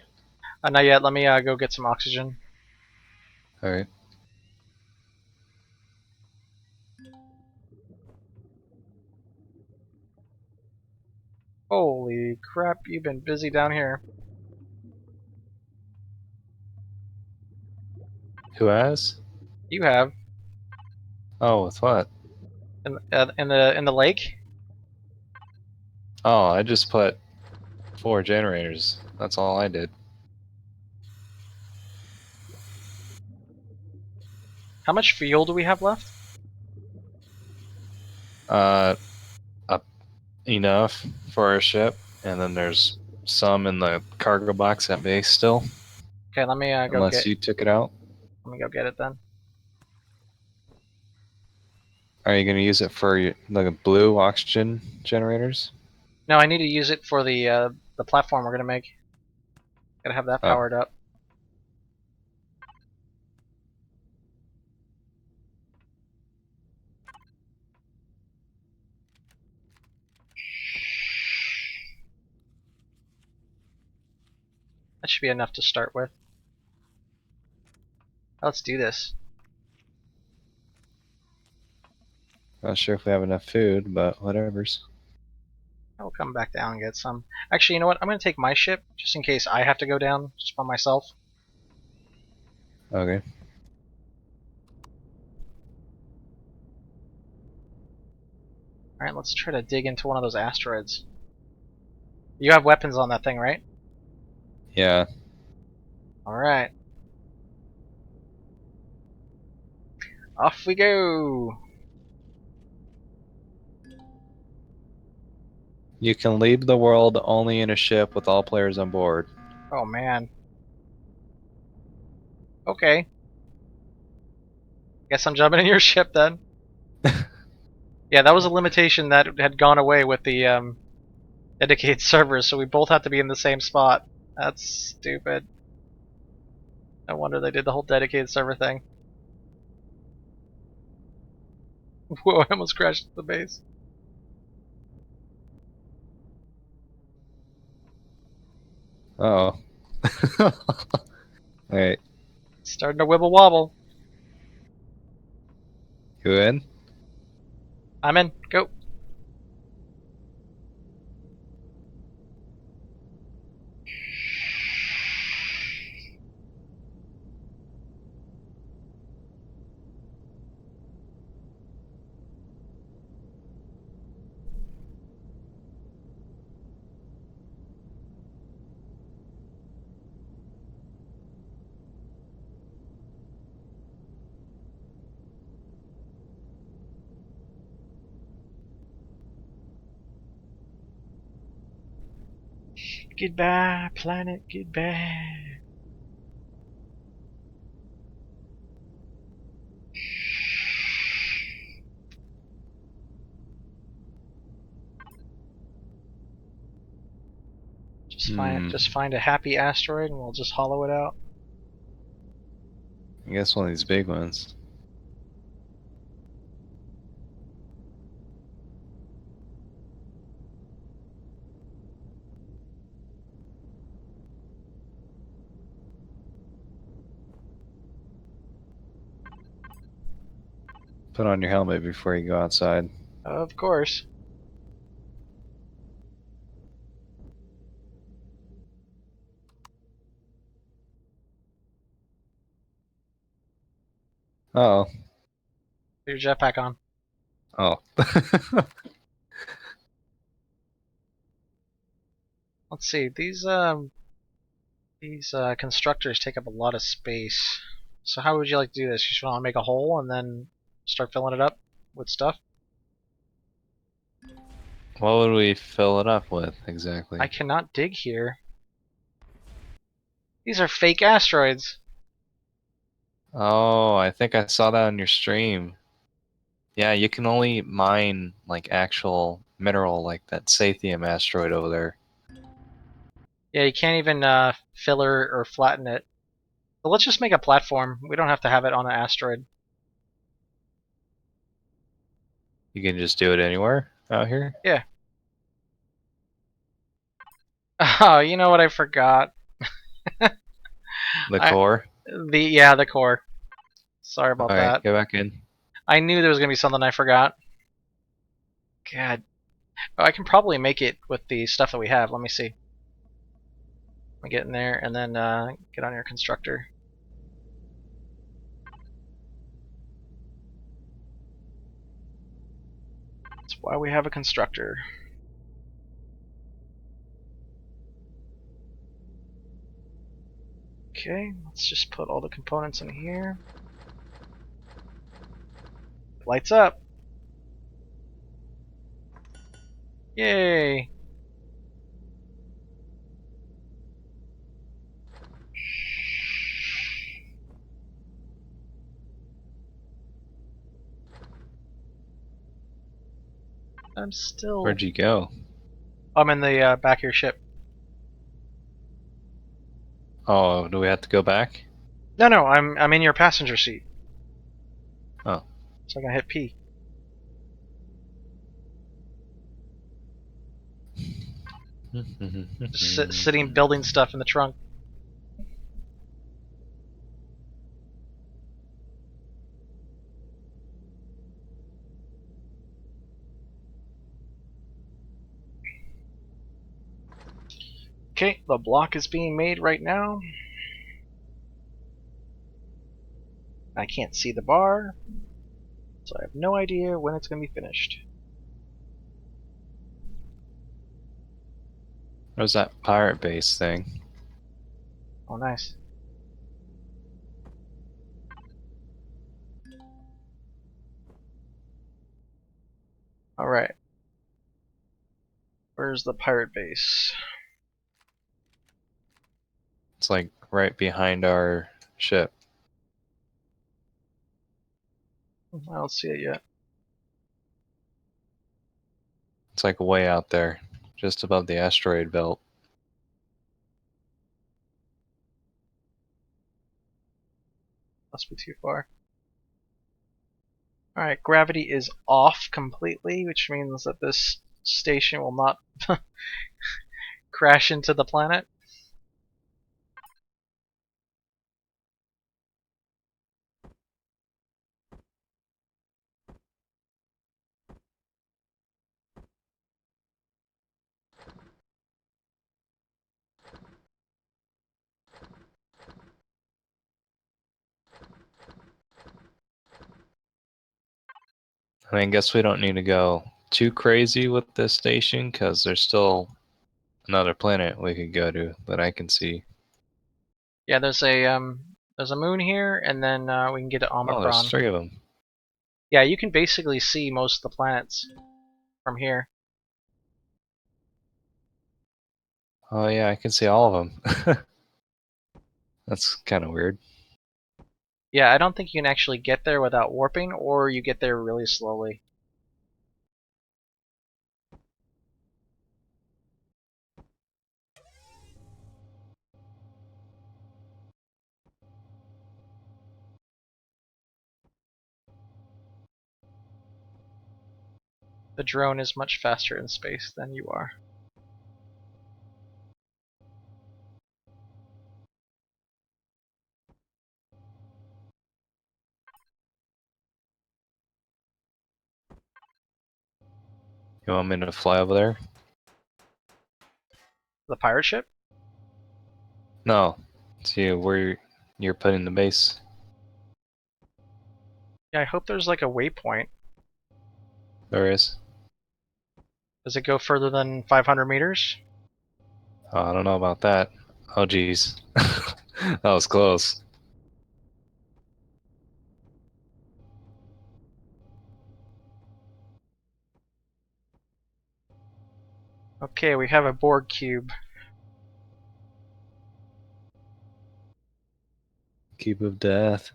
Not yet. Let me go get some oxygen. Alright. Holy crap, you've been busy down here. Who has? You have Oh, with what? in the lake. Oh, I just put 4 generators. That's all I did. How much fuel do we have left? Uh, enough for our ship, and then there's some in the cargo box at base still. Okay, let me go Unless get. you took it out. Let me go get it then. Are you going to use it for the blue oxygen generators? No, I need to use it for the platform we're gonna make. Gotta have that Oh. powered up. That should be enough to start with. Let's do this. Not sure if we have enough food, but whatever's. I'll come back down and get some. Actually, you know what? I'm gonna take my ship just in case I have to go down just by myself. Okay. All right, let's try to dig into one of those asteroids. You have weapons on that thing, right? Yeah. All right. Off we go. You can leave the world only in a ship with all players on board. Oh man. Okay. Guess I'm jumping in your ship then. Yeah, that was a limitation that had gone away with the dedicated servers, so we both have to be in the same spot. That's stupid. No wonder they did the whole dedicated server thing. Whoa, I almost crashed the base. Uh oh. Alright. Starting to wibble wobble. You in? I'm in. Go. Goodbye, planet. Goodbye. Just find a happy asteroid and we'll just hollow it out. I guess one of these big ones. Put on your helmet before you go outside. Of course. Oh. Put your jetpack on. Oh. Let's see. These constructors take up a lot of space. So how would you like to do this? You just want to make a hole and then start filling it up with stuff? What would we fill it up with exactly? I cannot dig here. These are fake asteroids. Oh, I think I saw that on your stream. Yeah, you can only mine like actual mineral like that Sathium asteroid over there. Yeah, you can't even fill or flatten it. But let's just make a platform. We don't have to have it on an asteroid. You can just do it anywhere out here? Yeah. Oh, you know what I forgot? The core? The core. Sorry about Alright, that. go back in. I knew there was gonna be something I forgot. God. Oh, I can probably make it with the stuff that we have. Let me see. Let me get in there and then get on your constructor. That's why we have a constructor. Okay, let's just put all the components in here. Lights up. Yay. I'm still. Where'd you go? I'm in the back of your ship. Oh, do we have to go back? No, I'm in your passenger seat. Oh. So I'm gonna hit P. Just sitting building stuff in the trunk. Okay, the block is being made right now. I can't see the bar, so I have no idea when it's going to be finished. Where's that pirate base thing? Oh, nice. Alright. Where's the pirate base? It's like right behind our ship. I don't see it yet. It's like way out there, just above the asteroid belt. Must be too far. Alright, gravity is off completely, which means that this station will not crash into the planet. I mean, I guess we don't need to go too crazy with this station because there's still another planet we could go to that I can see. Yeah, there's a moon here, and then we can get to Oh, there's Omicron. 3 of them. Yeah, you can basically see most of the planets from here. Oh yeah, I can see all of them. That's kind of weird. Yeah, I don't think you can actually get there without warping, or you get there really slowly. The drone is much faster in space than you are. You want me to fly over there? The pirate ship? No. See where you're putting the base. Yeah, I hope there's like a waypoint. There is. Does it go further than 500 meters? Oh, I don't know about that. Oh geez. That was close. Okay, we have a Borg cube. Cube of Death.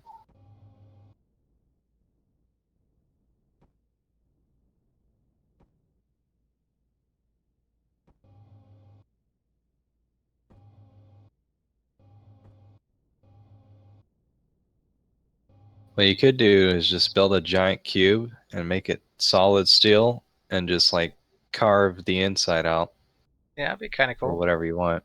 What you could do is just build a giant cube and make it solid steel and just like carve the inside out Yeah, that'd be kind of for cool. whatever you want.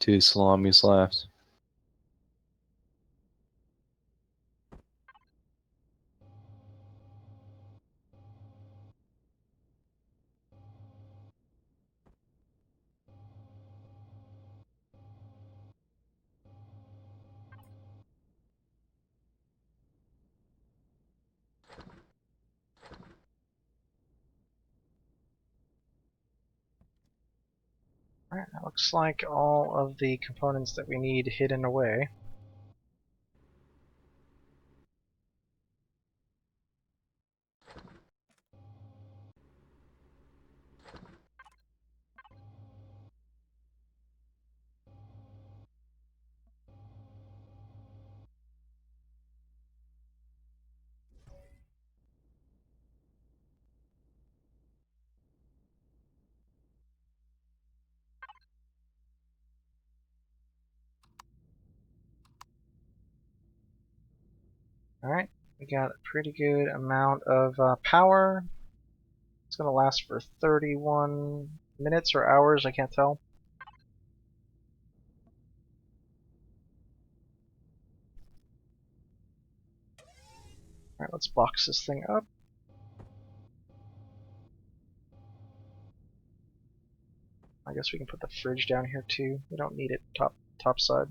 Two salamis left. Alright, that looks like all of the components that we need hidden away. Alright, we got a pretty good amount of power. It's going to last for 31 minutes or hours, I can't tell. Alright, let's box this thing up. I guess we can put the fridge down here too. We don't need it top side.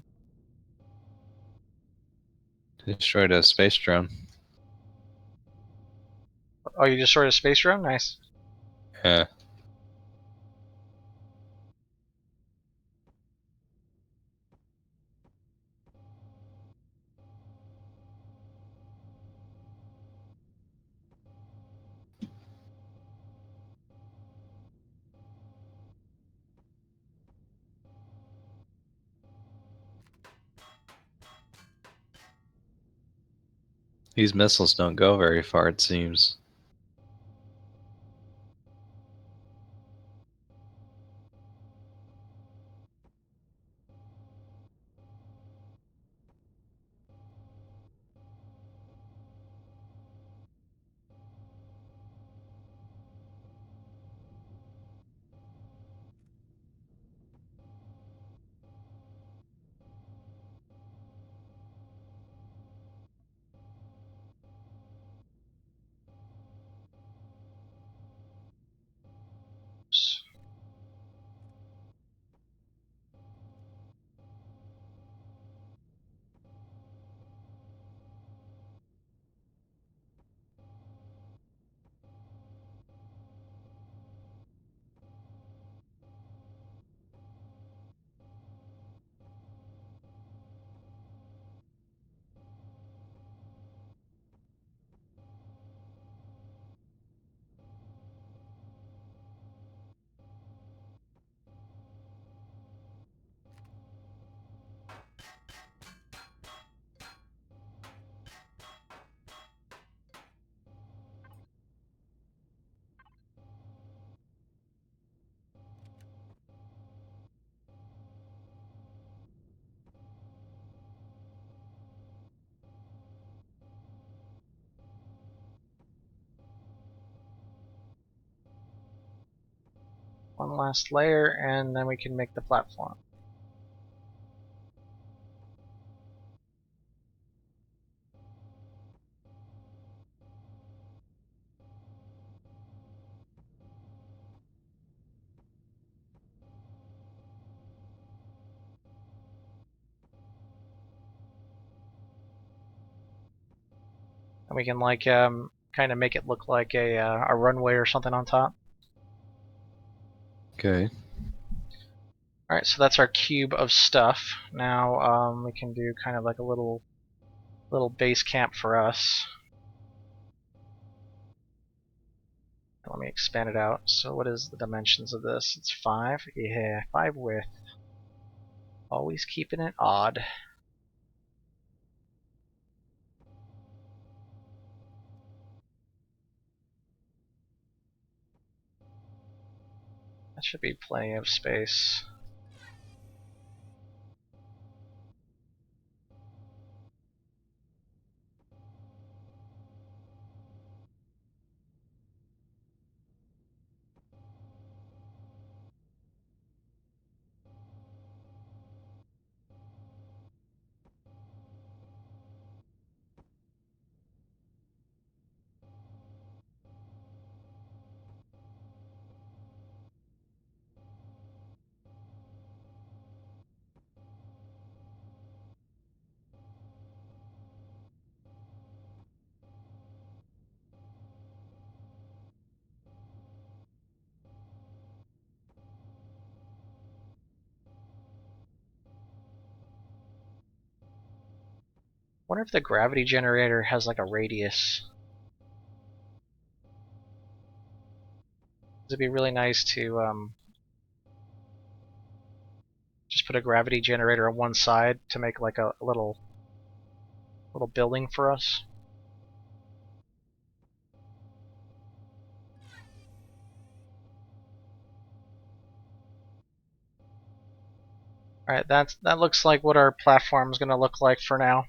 Destroyed a space drone. Oh, you destroyed a space drone? Nice. Yeah. These missiles don't go very far, it seems. One last layer, and then we can make the platform. And we can like kind of make it look like a runway or something on top. Okay. Alright, so that's our cube of stuff. Now we can do kind of like a little base camp for us. Let me expand it out. So what is the dimensions of this? It's 5. Yeah, 5 width. Always keeping it odd. That should be plenty of space. Wonder if the gravity generator has like a radius. It'd be really nice to just put a gravity generator on one side to make like a little building for us. Alright, that looks like what our platform is going to look like for now.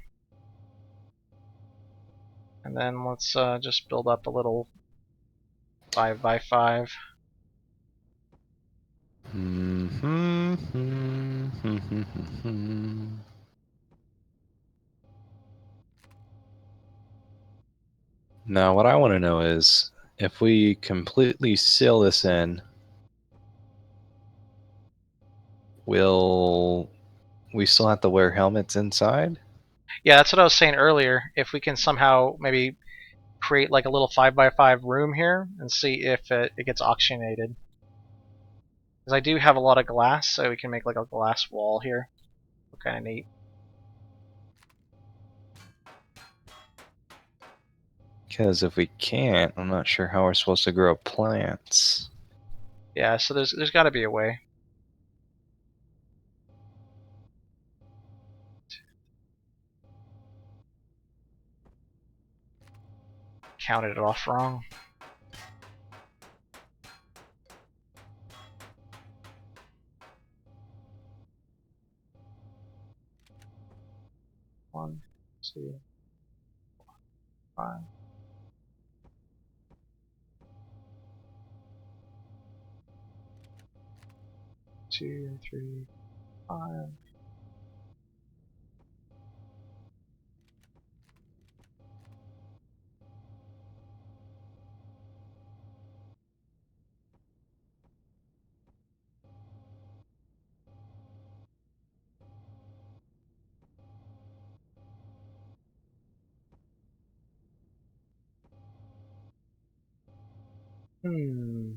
And then let's just build up a little 5x5. Now, what I want to know is if we completely seal this in, will we still have to wear helmets inside? Yeah, that's what I was saying earlier. If we can somehow maybe create like a little 5x5 room here and see if it gets oxygenated. Because I do have a lot of glass, so we can make like a glass wall here. Kind of neat. Because if we can't, I'm not sure how we're supposed to grow plants. Yeah, so there's got to be a way. Counted it off wrong. One, two, five. Two, three, five. Hmm.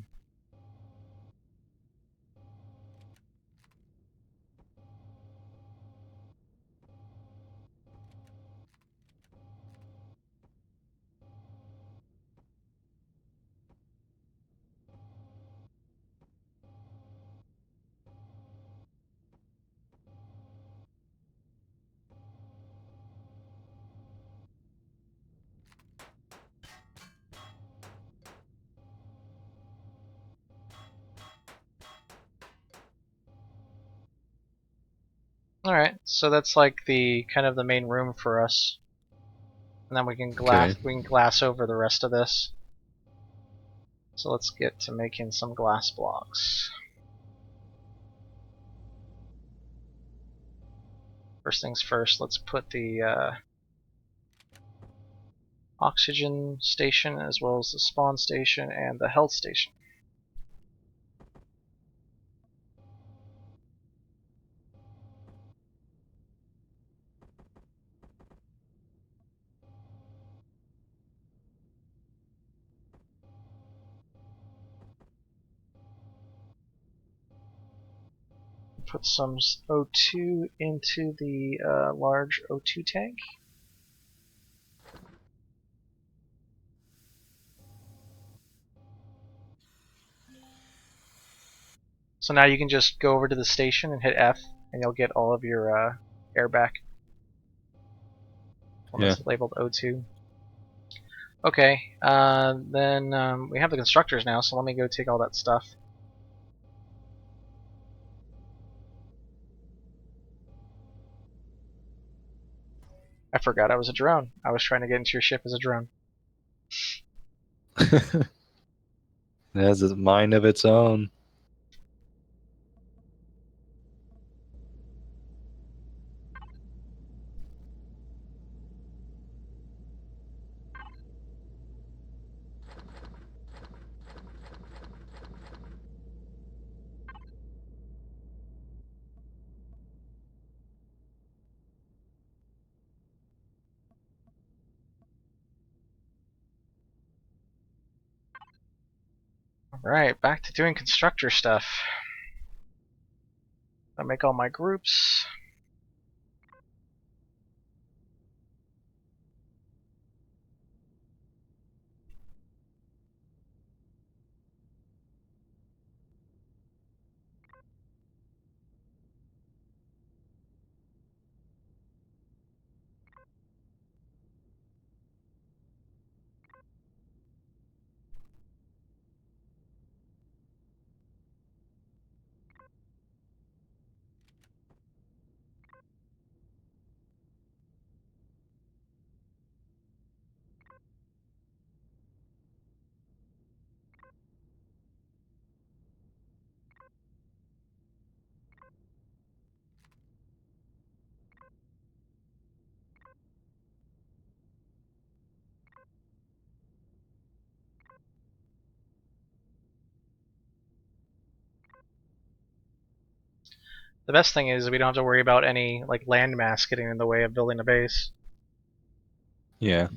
Alright, so that's like the kind of the main room for us. And then we can glass over the rest of this. So let's get to making some glass blocks. First things first, let's put the oxygen station as well as the spawn station and the health station. Put some O2 into the large O2 tank. So now you can just go over to the station and hit F, and you'll get all of your air back. One that's labeled O2. Okay, then we have the constructors now, so let me go take all that stuff. I forgot I was a drone. I was trying to get into your ship as a drone. It has a mind of its own. Alright, back to doing constructor stuff. I make all my groups. The best thing is we don't have to worry about any like landmass getting in the way of building a base. Yeah.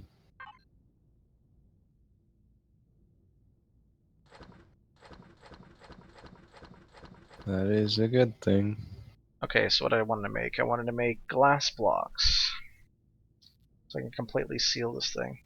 That is a good thing. Okay, so what I wanted to make? I wanted to make glass blocks. So I can completely seal this thing.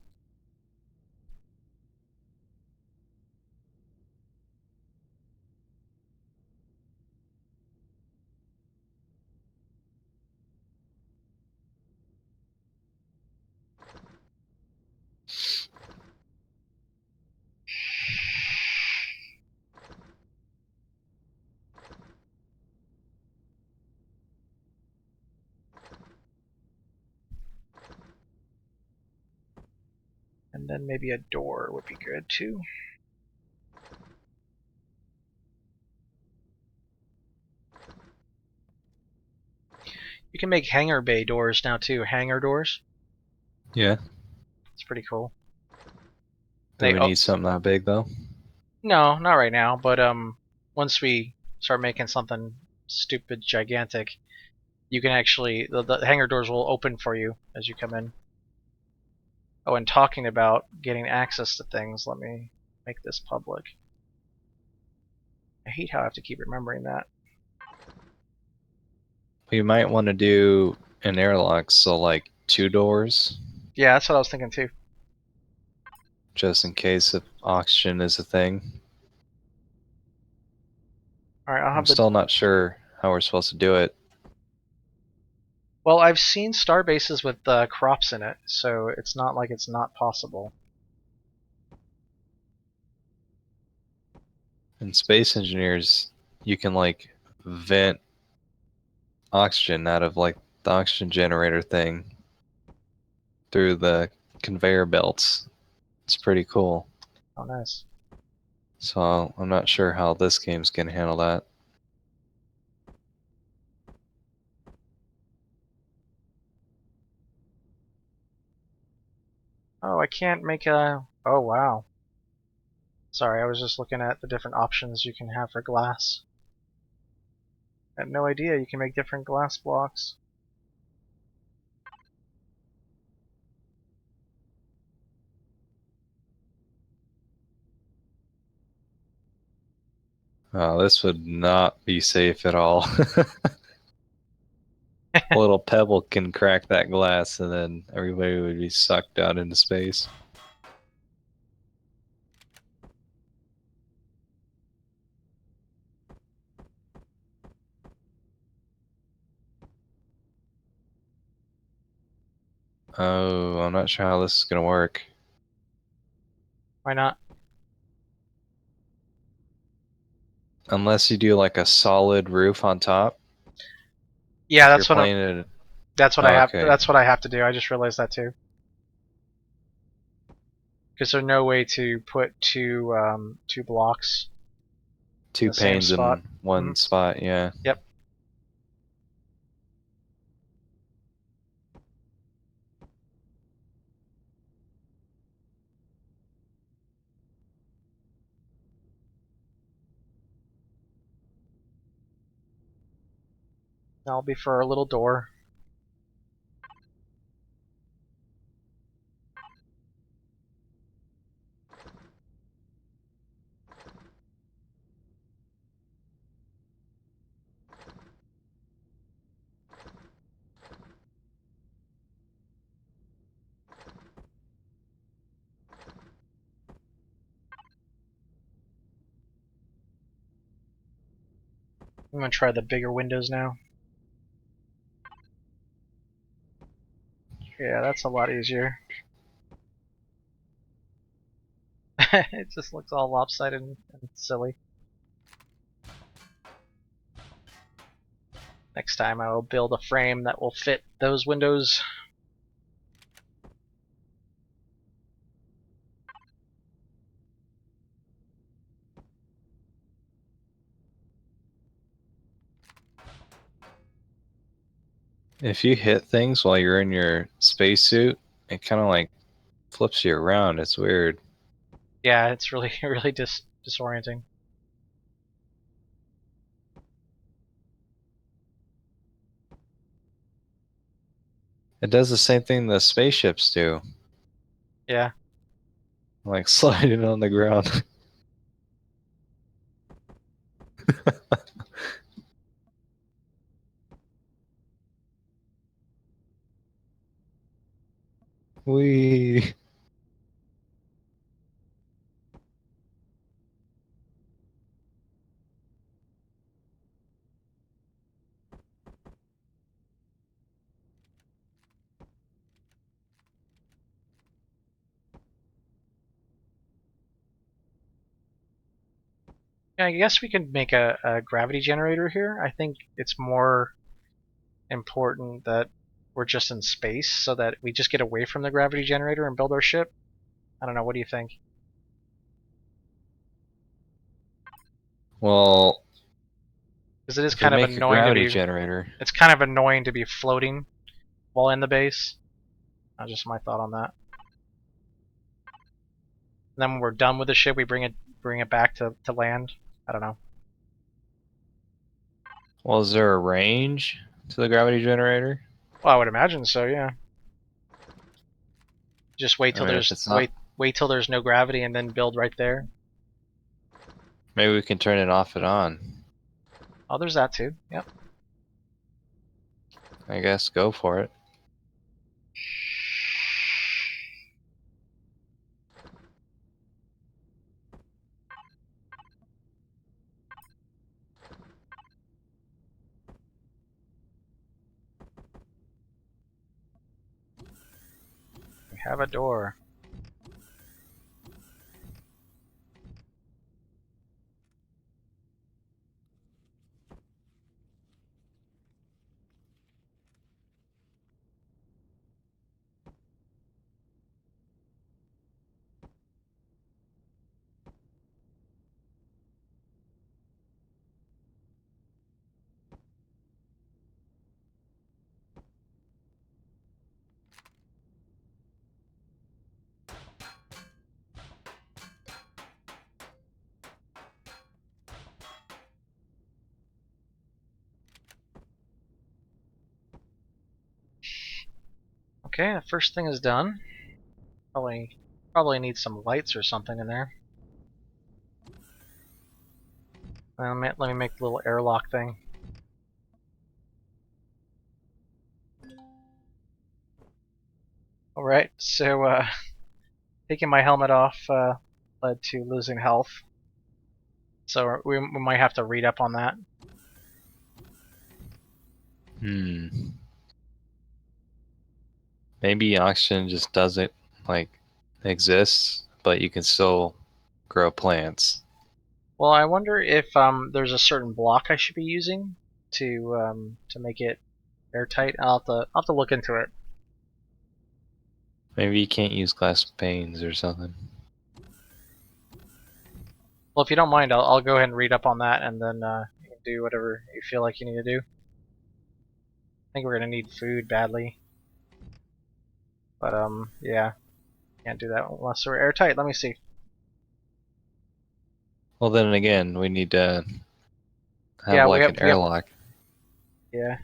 And then maybe a door would be good too. You can make hangar bay doors now too. Hangar doors. Yeah. It's pretty cool. Do They we need something that big though? no, not right now, but once we start making something stupid gigantic, you can actually the hangar doors will open for you as you come in. Oh, and talking about getting access to things, let me make this public. I hate how I have to keep remembering that. We might want to do an airlock, so like 2 doors, Yeah, that's what I was thinking too. just in case if oxygen is a thing. All right, I'll I'm have the. still not sure how we're supposed to do it. Well, I've seen star bases with crops in it, so it's not like it's not possible. In Space Engineers, you can like vent oxygen out of like the oxygen generator thing through the conveyor belts. It's pretty cool. Oh, nice. So I'm not sure how this game's gonna handle that. Oh, I can't make a. Oh, wow. Sorry, I was just looking at the different options you can have for glass. I had no idea you can make different glass blocks. This would not be safe at all. A little pebble can crack that glass and then everybody would be sucked out into space. Oh, I'm not sure how this is gonna work. Why not? Unless you do like a solid roof on top. Yeah, If you're playing it. that's what I Oh, have. okay. That's what I have to do. I just realized that too. Because there's no way to put two blocks in 2 the same panes spot. in one spot, yeah. Yep. That'll be for a little door. I'm gonna try the bigger windows now. Yeah, that's a lot easier. It just looks all lopsided and silly. Next time I will build a frame that will fit those windows. If you hit things while you're in your spacesuit, it kind of like flips you around. It's weird. Yeah, it's really really disorienting. It does the same thing the spaceships do. Yeah. Like sliding on the ground. Wee. Yeah, I guess we could make a gravity generator here. I think it's more important that we're just in space so that we just get away from the gravity generator and build our ship. I don't know, what do you think? Well, Because it is if we kind of make a annoying to gravity be generator, it's kind of annoying to be floating while in the base. That's just my thought on that. And then when we're done with the ship, we bring it back to land. I don't know. well, is there a range to the gravity generator? Well, I would imagine so. Yeah. Just I mean, if it's not, wait till there's no gravity and then build right there. maybe we can turn it off and on. Oh, there's that too. Yep. I guess go for it. We have a door. Okay, the first thing is done. Probably need some lights or something in there. Let me make the little airlock thing. Alright, so taking my helmet off led to losing health. So we might have to read up on that. Maybe oxygen just doesn't like exist, but you can still grow plants. Well, I wonder if there's a certain block I should be using to make it airtight. I'll have to look into it. Maybe you can't use glass panes or something. Well, if you don't mind, I'll go ahead and read up on that, and then you can do whatever you feel like you need to do. I think we're gonna need food badly, but yeah, can't do that unless we're airtight. Let me see. Well, then again, we need to have Yeah, like an we have airlock. yeah.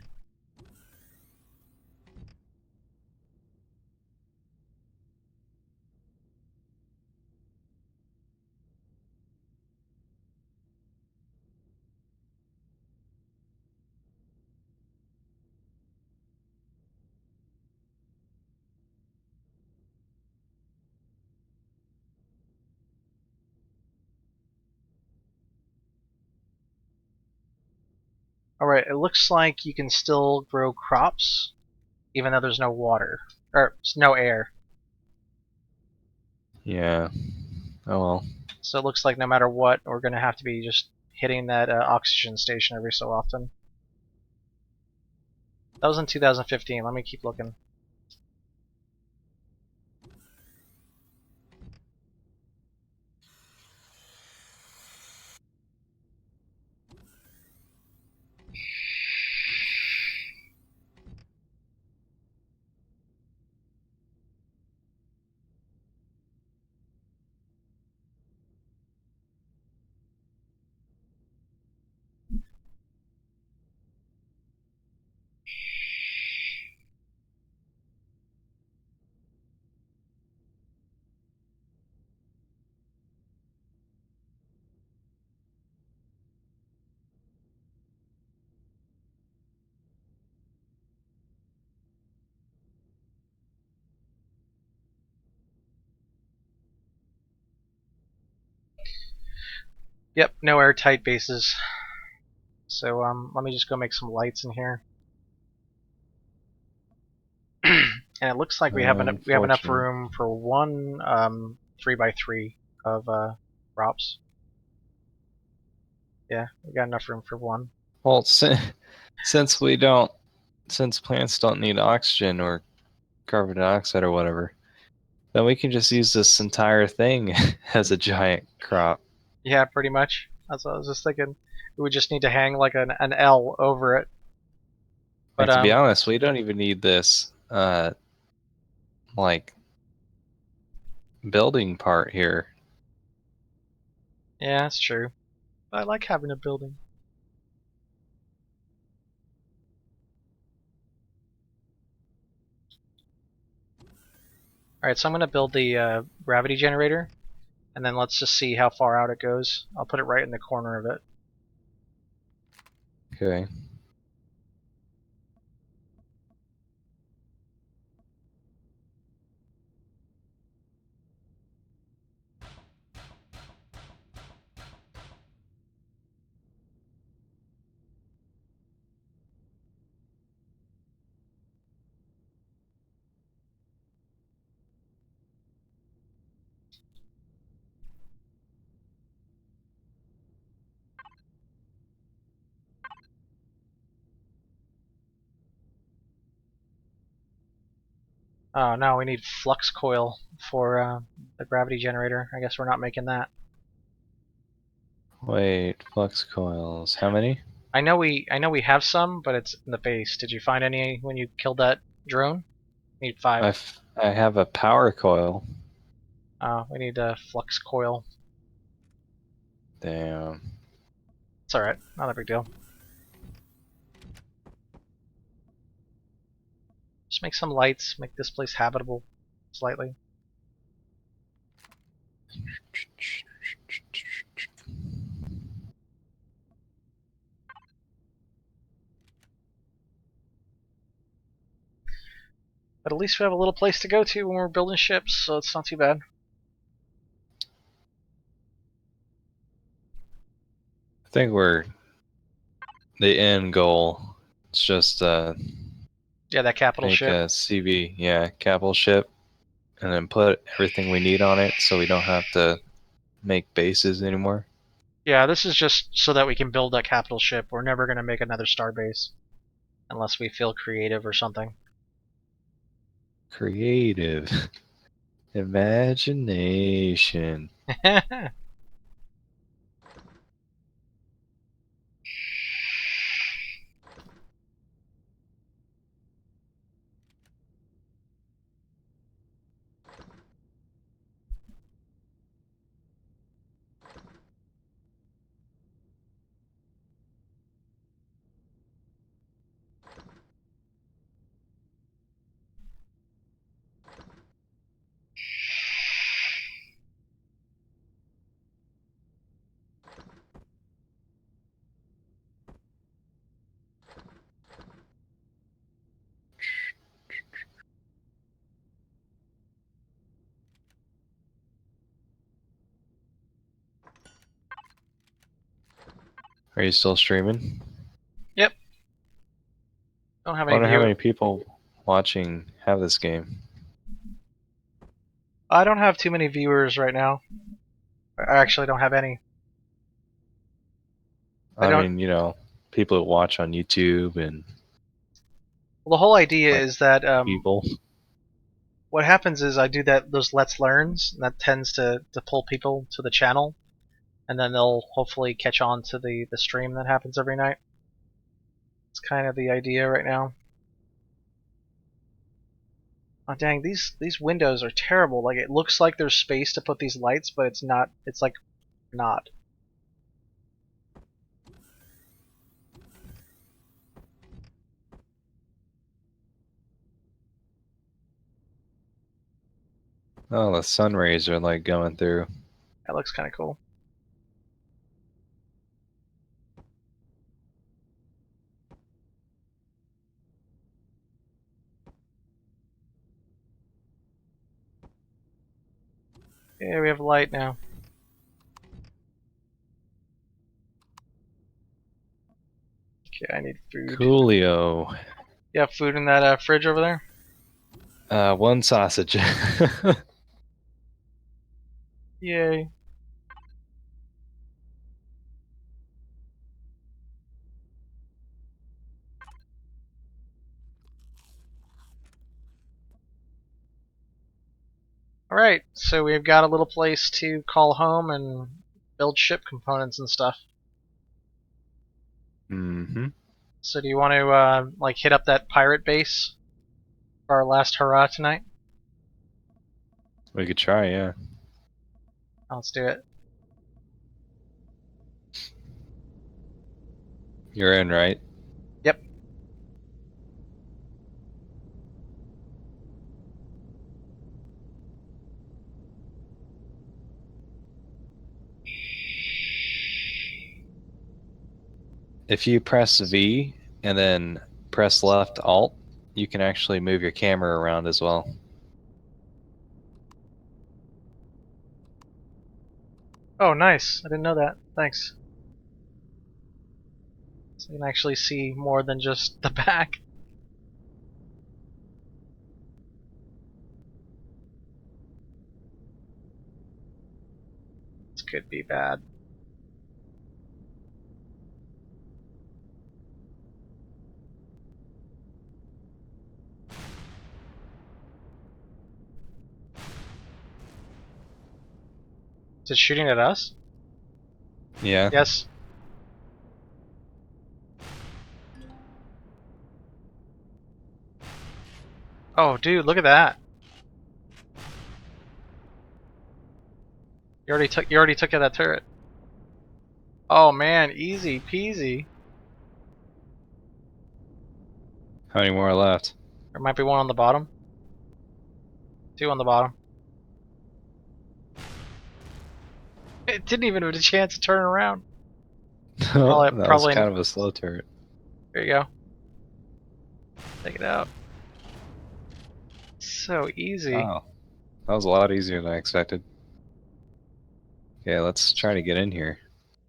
All right, it looks like you can still grow crops even though there's no water or no air. Yeah. Oh well. So it looks like no matter what, we're gonna have to be just hitting that oxygen station every so often. That was in 2015. Let me keep looking. Yep, no airtight bases. So let me just go make some lights in here. And it looks like we have enough Unfortunate. room for one 3x3 of props. Yeah, we got enough room for one. Well, since since plants don't need oxygen or carbon dioxide or whatever, then we can just use this entire thing as a giant crop. Yeah, pretty much. That's what I was just thinking. We would just need to hang like an L over it. But Like, to be honest, we don't even need this like building part here. yeah, that's true. I like having a building. Alright, so I'm going to build the gravity generator, and then let's just see how far out it goes. I'll put it right in the corner of it. Okay. Oh no, we need flux coil for the gravity generator. I guess we're not making that. Wait, flux coils. How many? I know we have some, but it's in the base. Did you find any when you killed that drone? We need 5. I have a power coil. We need a flux coil. Damn. It's alright, not a big deal. Just make some lights, make this place habitable slightly. But at least we have a little place to go to when we're building ships, so it's not too bad. I think we're the end goal. It's just Yeah, that capital make ship. a CV, yeah, capital ship, and then put everything we need on it, so we don't have to make bases anymore. Yeah, this is just so that we can build that capital ship. We're never going to make another starbase unless we feel creative or something. Creative imagination. Are you still streaming? Yep. Don't have I any wonder how view. many people watching have this game. I don't have too many viewers right now. I actually don't have any. I I don't. mean, people who watch on YouTube and Well, the whole idea like is that people. what happens is I do those Let's Learns, and that tends to pull people to the channel, and then they'll hopefully catch on to the stream that happens every night. It's kind of the idea right now. Oh dang, these windows are terrible. Like it looks like there's space to put these lights, but it's not. It's like not. Oh, the sun rays are like going through. That looks kind of cool. Yeah, we have light now. Okay, I need food. Coolio. You have food in that fridge over there? One sausage. Yay. Alright, so we've got a little place to call home and build ship components and stuff. Mm-hmm. So do you want to like hit up that pirate base for our last hurrah tonight? We could try, yeah. Let's do it. You're in, right? Yep. If you press V and then press left Alt, you can actually move your camera around as well. Oh, nice. I didn't know that. Thanks. So you can actually see more than just the back. This could be bad. Is it shooting at us? Yeah. Yes. Oh, dude, look at that. You already took out that turret. Oh man, easy peasy. How many more are left? There might be one on the bottom. Two on the bottom. It didn't even have a chance to turn around. that was Probably. kind of a slow turret. There you go. Take it out. So easy. Oh, that was a lot easier than I expected. Okay, let's try to get in here.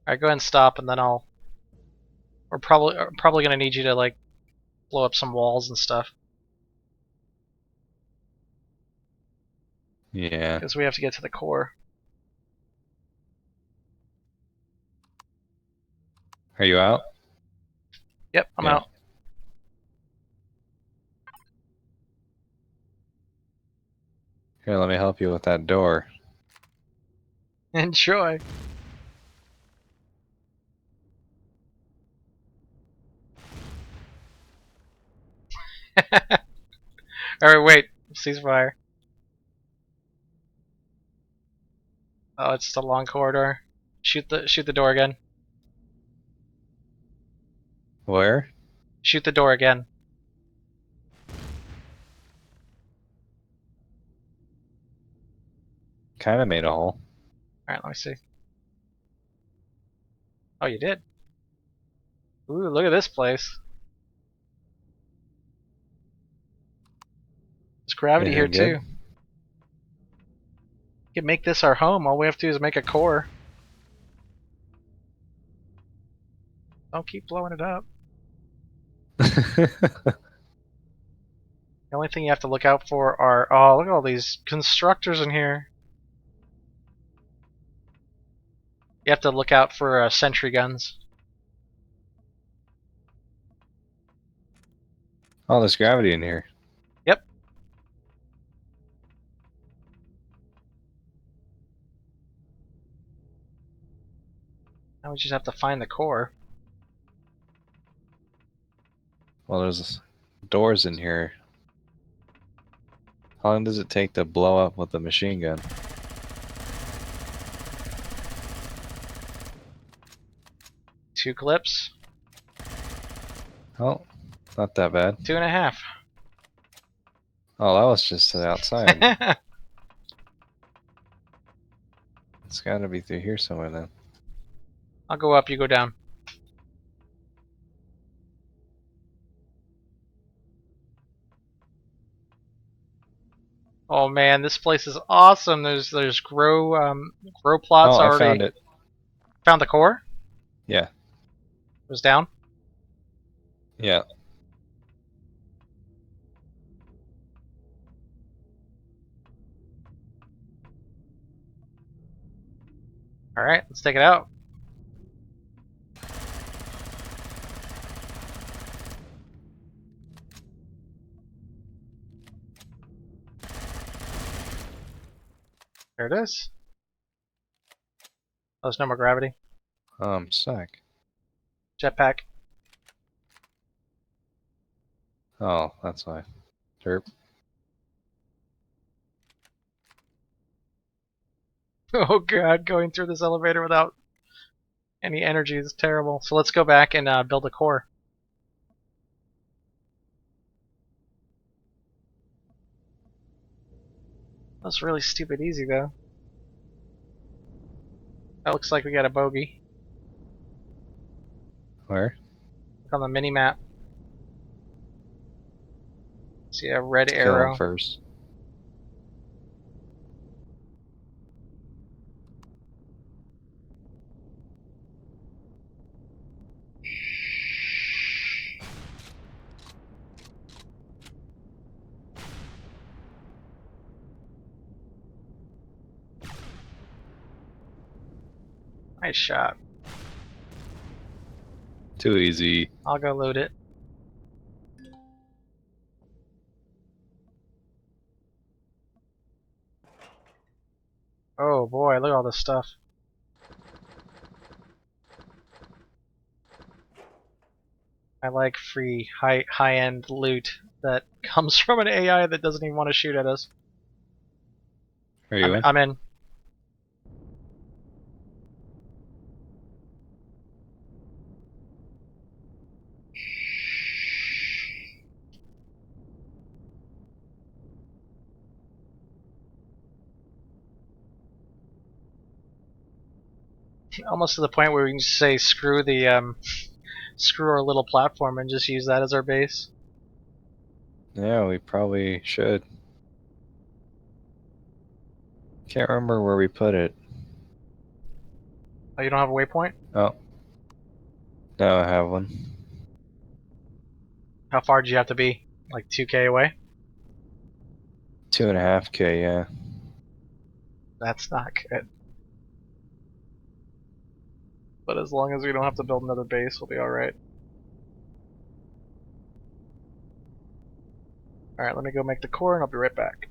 Alright, go ahead and stop, and then I'll. We're probably gonna need you to like blow up some walls and stuff Yeah. because we have to get to the core. Are you out? Yep, I'm Yeah. out. Here, let me help you with that door. Enjoy. Alright, wait. Ceasefire. Oh, it's the long corridor. Shoot the door again. Where? Shoot the door again. Kind of made a hole. Alright, let me see. Oh, you did. Ooh, look at this place. There's gravity here Anything too. good? We can make this our home. All we have to do is make a core. Don't keep blowing it up. The only thing you have to look out for are, oh, look at all these constructors in here. You have to look out for sentry guns. Oh, there's gravity in here. Yep. Now we just have to find the core. Well, there's doors in here. How long does it take to blow up with a machine gun? Two clips. Oh, not that bad. 2.5. Oh, that was just to the outside. It's gotta be through here somewhere then. I'll go up, you go down. Oh man, this place is awesome. There's grow plots Oh, I already. found it. Found the core? Yeah. It was down? Yeah. All right, let's take it out. There it is. Oh, there's no more gravity. I'm stuck. Jetpack. Oh, that's why. Derp. Oh god, going through this elevator without any energy is terrible. So let's go back and build a core. That's really stupid easy though. That looks like we got a bogey. Where? Look on the mini map. See a red Let's kill him arrow. first. Nice shot. Too easy. I'll go loot it. Oh boy, look at all this stuff. I like free high-end loot that comes from an AI that doesn't even want to shoot at us. Are you in? I'm in. Almost to the point where we can just say screw the screw our little platform and just use that as our base. Yeah, we probably should. Can't remember where we put it. Oh, you don't have a waypoint? Oh. Now I have one. How far do you have to be? Like 2K away? 2.5K, yeah. That's not good. But as long as we don't have to build another base, we'll be alright. Alright, let me go make the core and I'll be right back.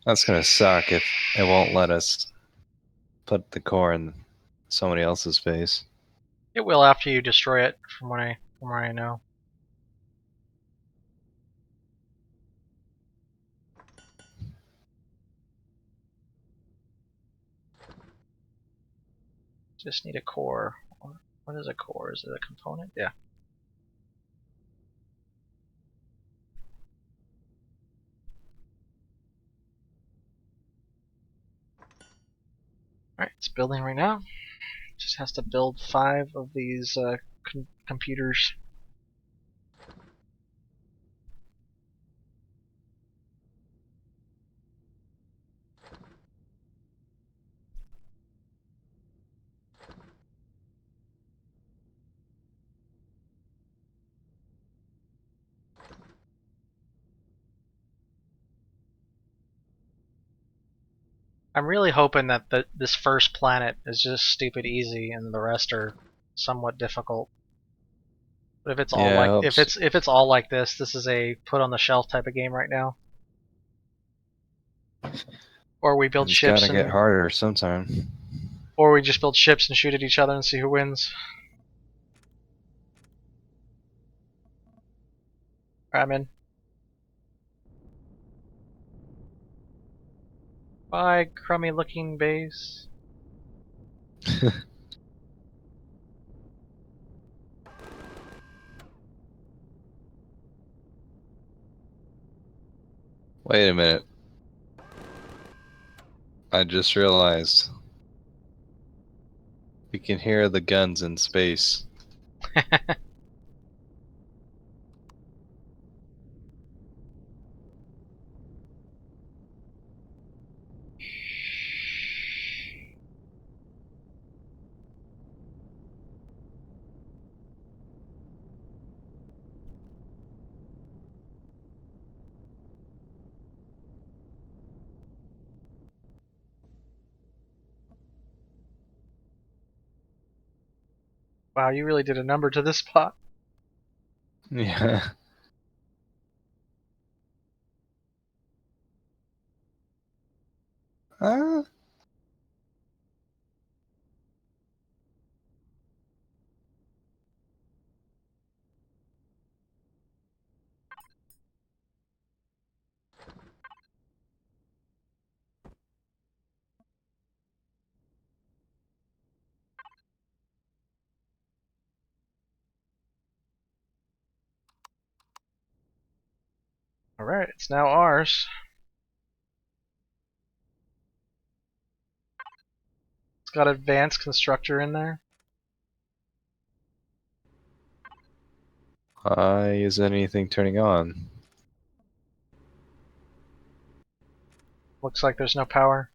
That's gonna suck if it won't let us put the core in somebody else's base. It will after you destroy it, from what I know. Just need a core. What is a core? Is it a component? Yeah. Alright, it's building right now. Just has to build 5 of these computers. I'm really hoping that this first planet is just stupid easy and the rest are somewhat difficult. But if it's all Yeah, I like hope so. if it's all like this is a put on the shelf type of game right now. Or we build It's gotta ships get and harder sometime. or we just build ships and shoot at each other and see who wins. I'm in. Bye, crummy looking base. Wait a minute. I just realized we can hear the guns in space. Wow, you really did a number to this spot. Yeah. Uh, Alright, it's now ours. It's got advanced constructor in there. why is anything turning on? Looks like there's no power.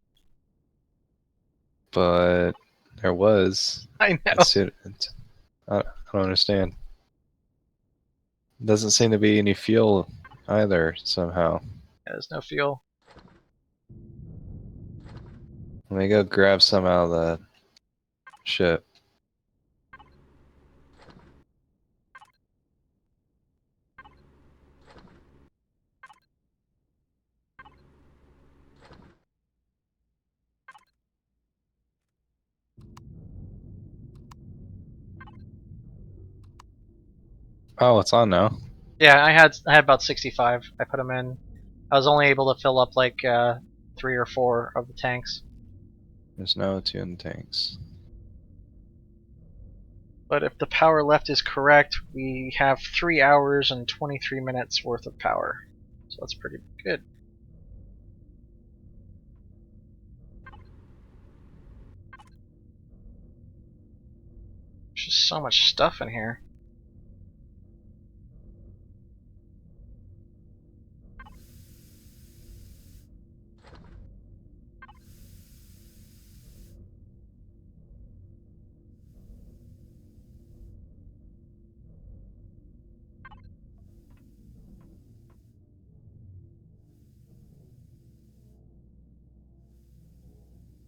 But there was. I know. I don't understand. Doesn't seem to be any fuel either, somehow. There's no fuel. Let me go grab some out of the ship. Oh, it's on now. Yeah, I had about 65. I put them in. I was only able to fill up like 3 or 4 of the tanks. There's no tune tanks. But if the power left is correct, we have 3 hours and 23 minutes worth of power. So that's pretty good. There's just so much stuff in here.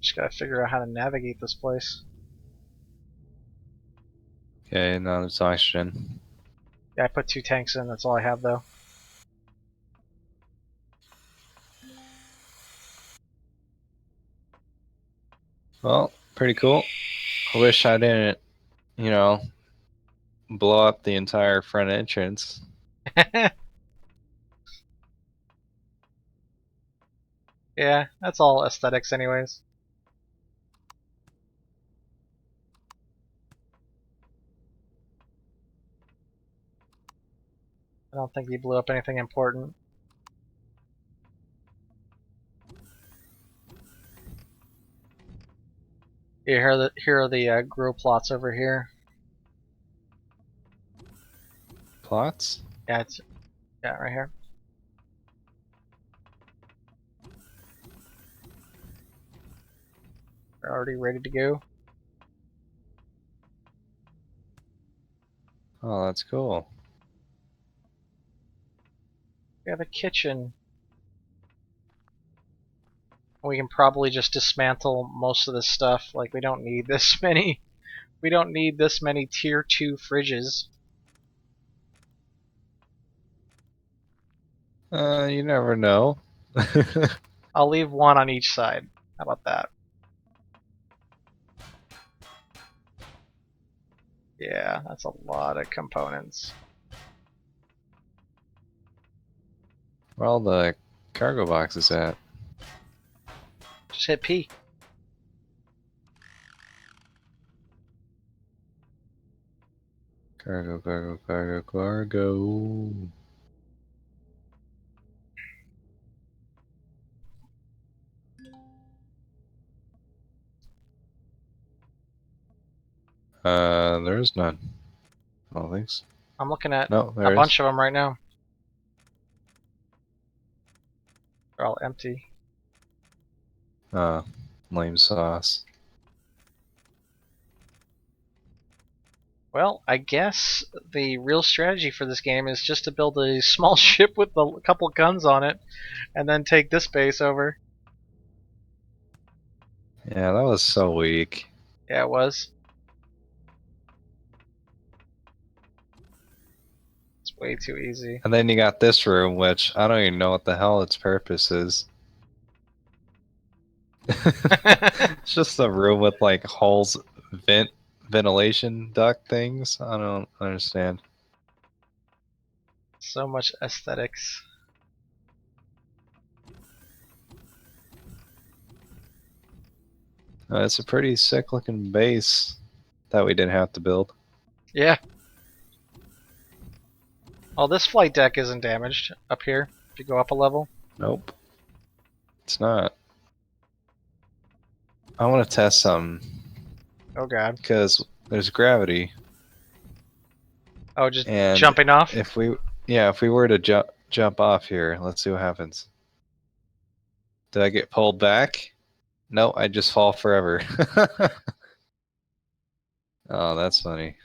Just gotta figure out how to navigate this place. Okay, now there's oxygen. Yeah, I put 2 tanks in, that's all I have though. Well, pretty cool. I wish I didn't, you know, blow up the entire front entrance. Yeah, that's all aesthetics anyways. I don't think he blew up anything important. Here are the grow plots over here. Plots? Yeah, right here. They're already ready to go. Oh, that's cool. We have a kitchen. We can probably just dismantle most of this stuff. Like, we don't need this many. We don't need this many tier 2 fridges. You never know. I'll leave 1 on each side. How about that? Yeah, that's a lot of components. Where all the cargo boxes at? Just hit P. Cargo, cargo, cargo, cargo. There's none. I don't think so. I'm looking at No, a there is. bunch of them right now. They're all empty. Lame sauce. Well, I guess the real strategy for this game is just to build a small ship with a couple guns on it, and then take this base over. Yeah, that was so weak. Yeah, it was. way too easy. And then you got this room, which I don't even know what the hell its purpose is. It's just a room with like holes, ventilation duct things. I don't understand. So much aesthetics. It's a pretty sick looking base that we didn't have to build. Yeah. Oh, this flight deck isn't damaged up here. If you go up a level. Nope, it's not. I want to test something Oh god. because there's gravity, Oh, just and jumping off. if we were to jump off here, let's see what happens. Did I get pulled back? No, I just fall forever. Oh, that's funny.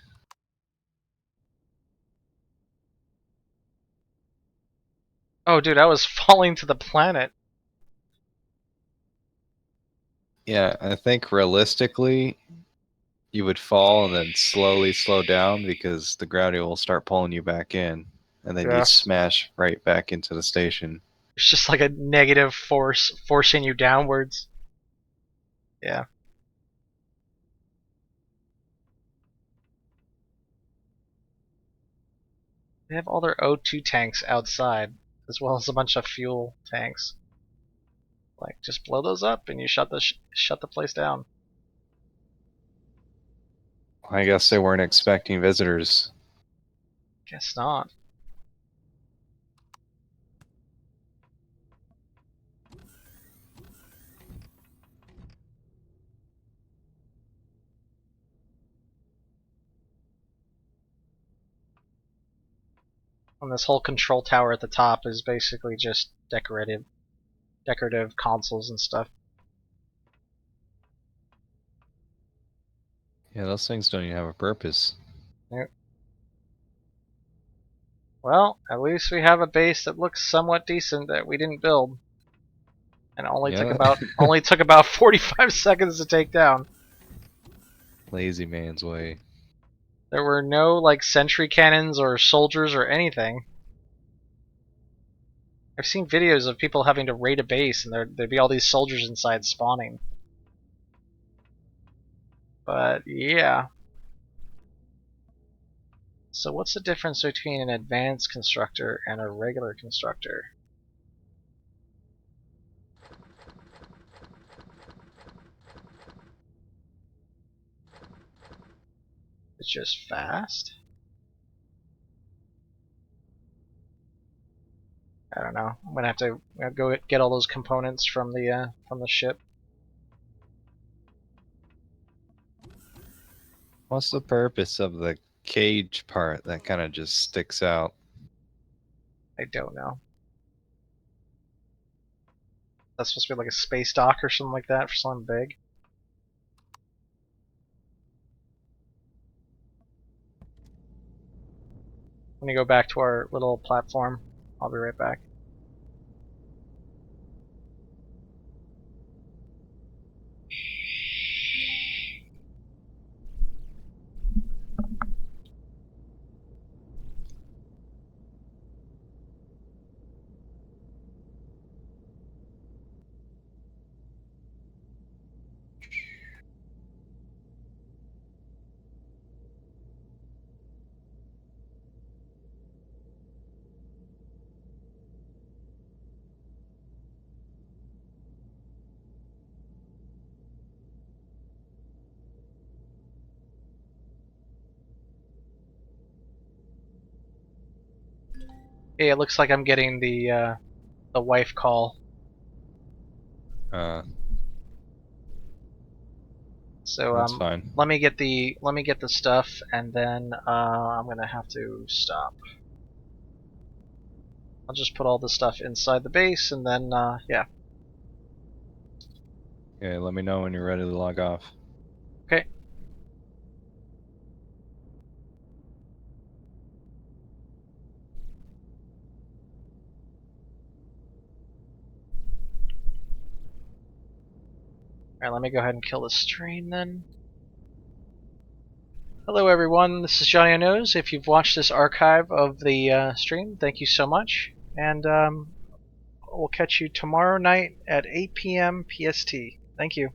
Oh, dude, I was falling to the planet. Yeah, I think realistically, you would fall and then slowly slow down because the gravity will start pulling you back in, and then you Yeah. smash right back into the station. It's just like a negative force forcing you downwards. Yeah. They have all their O2 tanks outside, as well as a bunch of fuel tanks. Like, just blow those up and you shut the place down. I guess they weren't expecting visitors. Guess not. And this whole control tower at the top is basically just decorative consoles and stuff. Yeah, those things don't even have a purpose. Yep. Well, at least we have a base that looks somewhat decent that we didn't build, and Yeah. only took about 45 seconds to take down. Lazy man's way. There were no like sentry cannons or soldiers or anything. I've seen videos of people having to raid a base and there'd be all these soldiers inside spawning. But yeah. So what's the difference between an advanced constructor and a regular constructor? It's just fast? I don't know. I'm gonna have to go get all those components from the ship. What's the purpose of the cage part that kind of just sticks out? I don't know. That's supposed to be like a space dock or something like that for something big. Let me go back to our little platform. I'll be right back. Hey, it looks like I'm getting the wife call. Uh, So that's fine. let me get the stuff, and then I'm gonna have to stop. I'll just put all the stuff inside the base, and then yeah. Okay, let me know when you're ready to log off. Okay. All right, let me go ahead and kill the stream then. Hello, everyone. This is Johnnyonoes. If you've watched this archive of the stream, thank you so much. And we'll catch you tomorrow night at 8 p.m. PST. Thank you.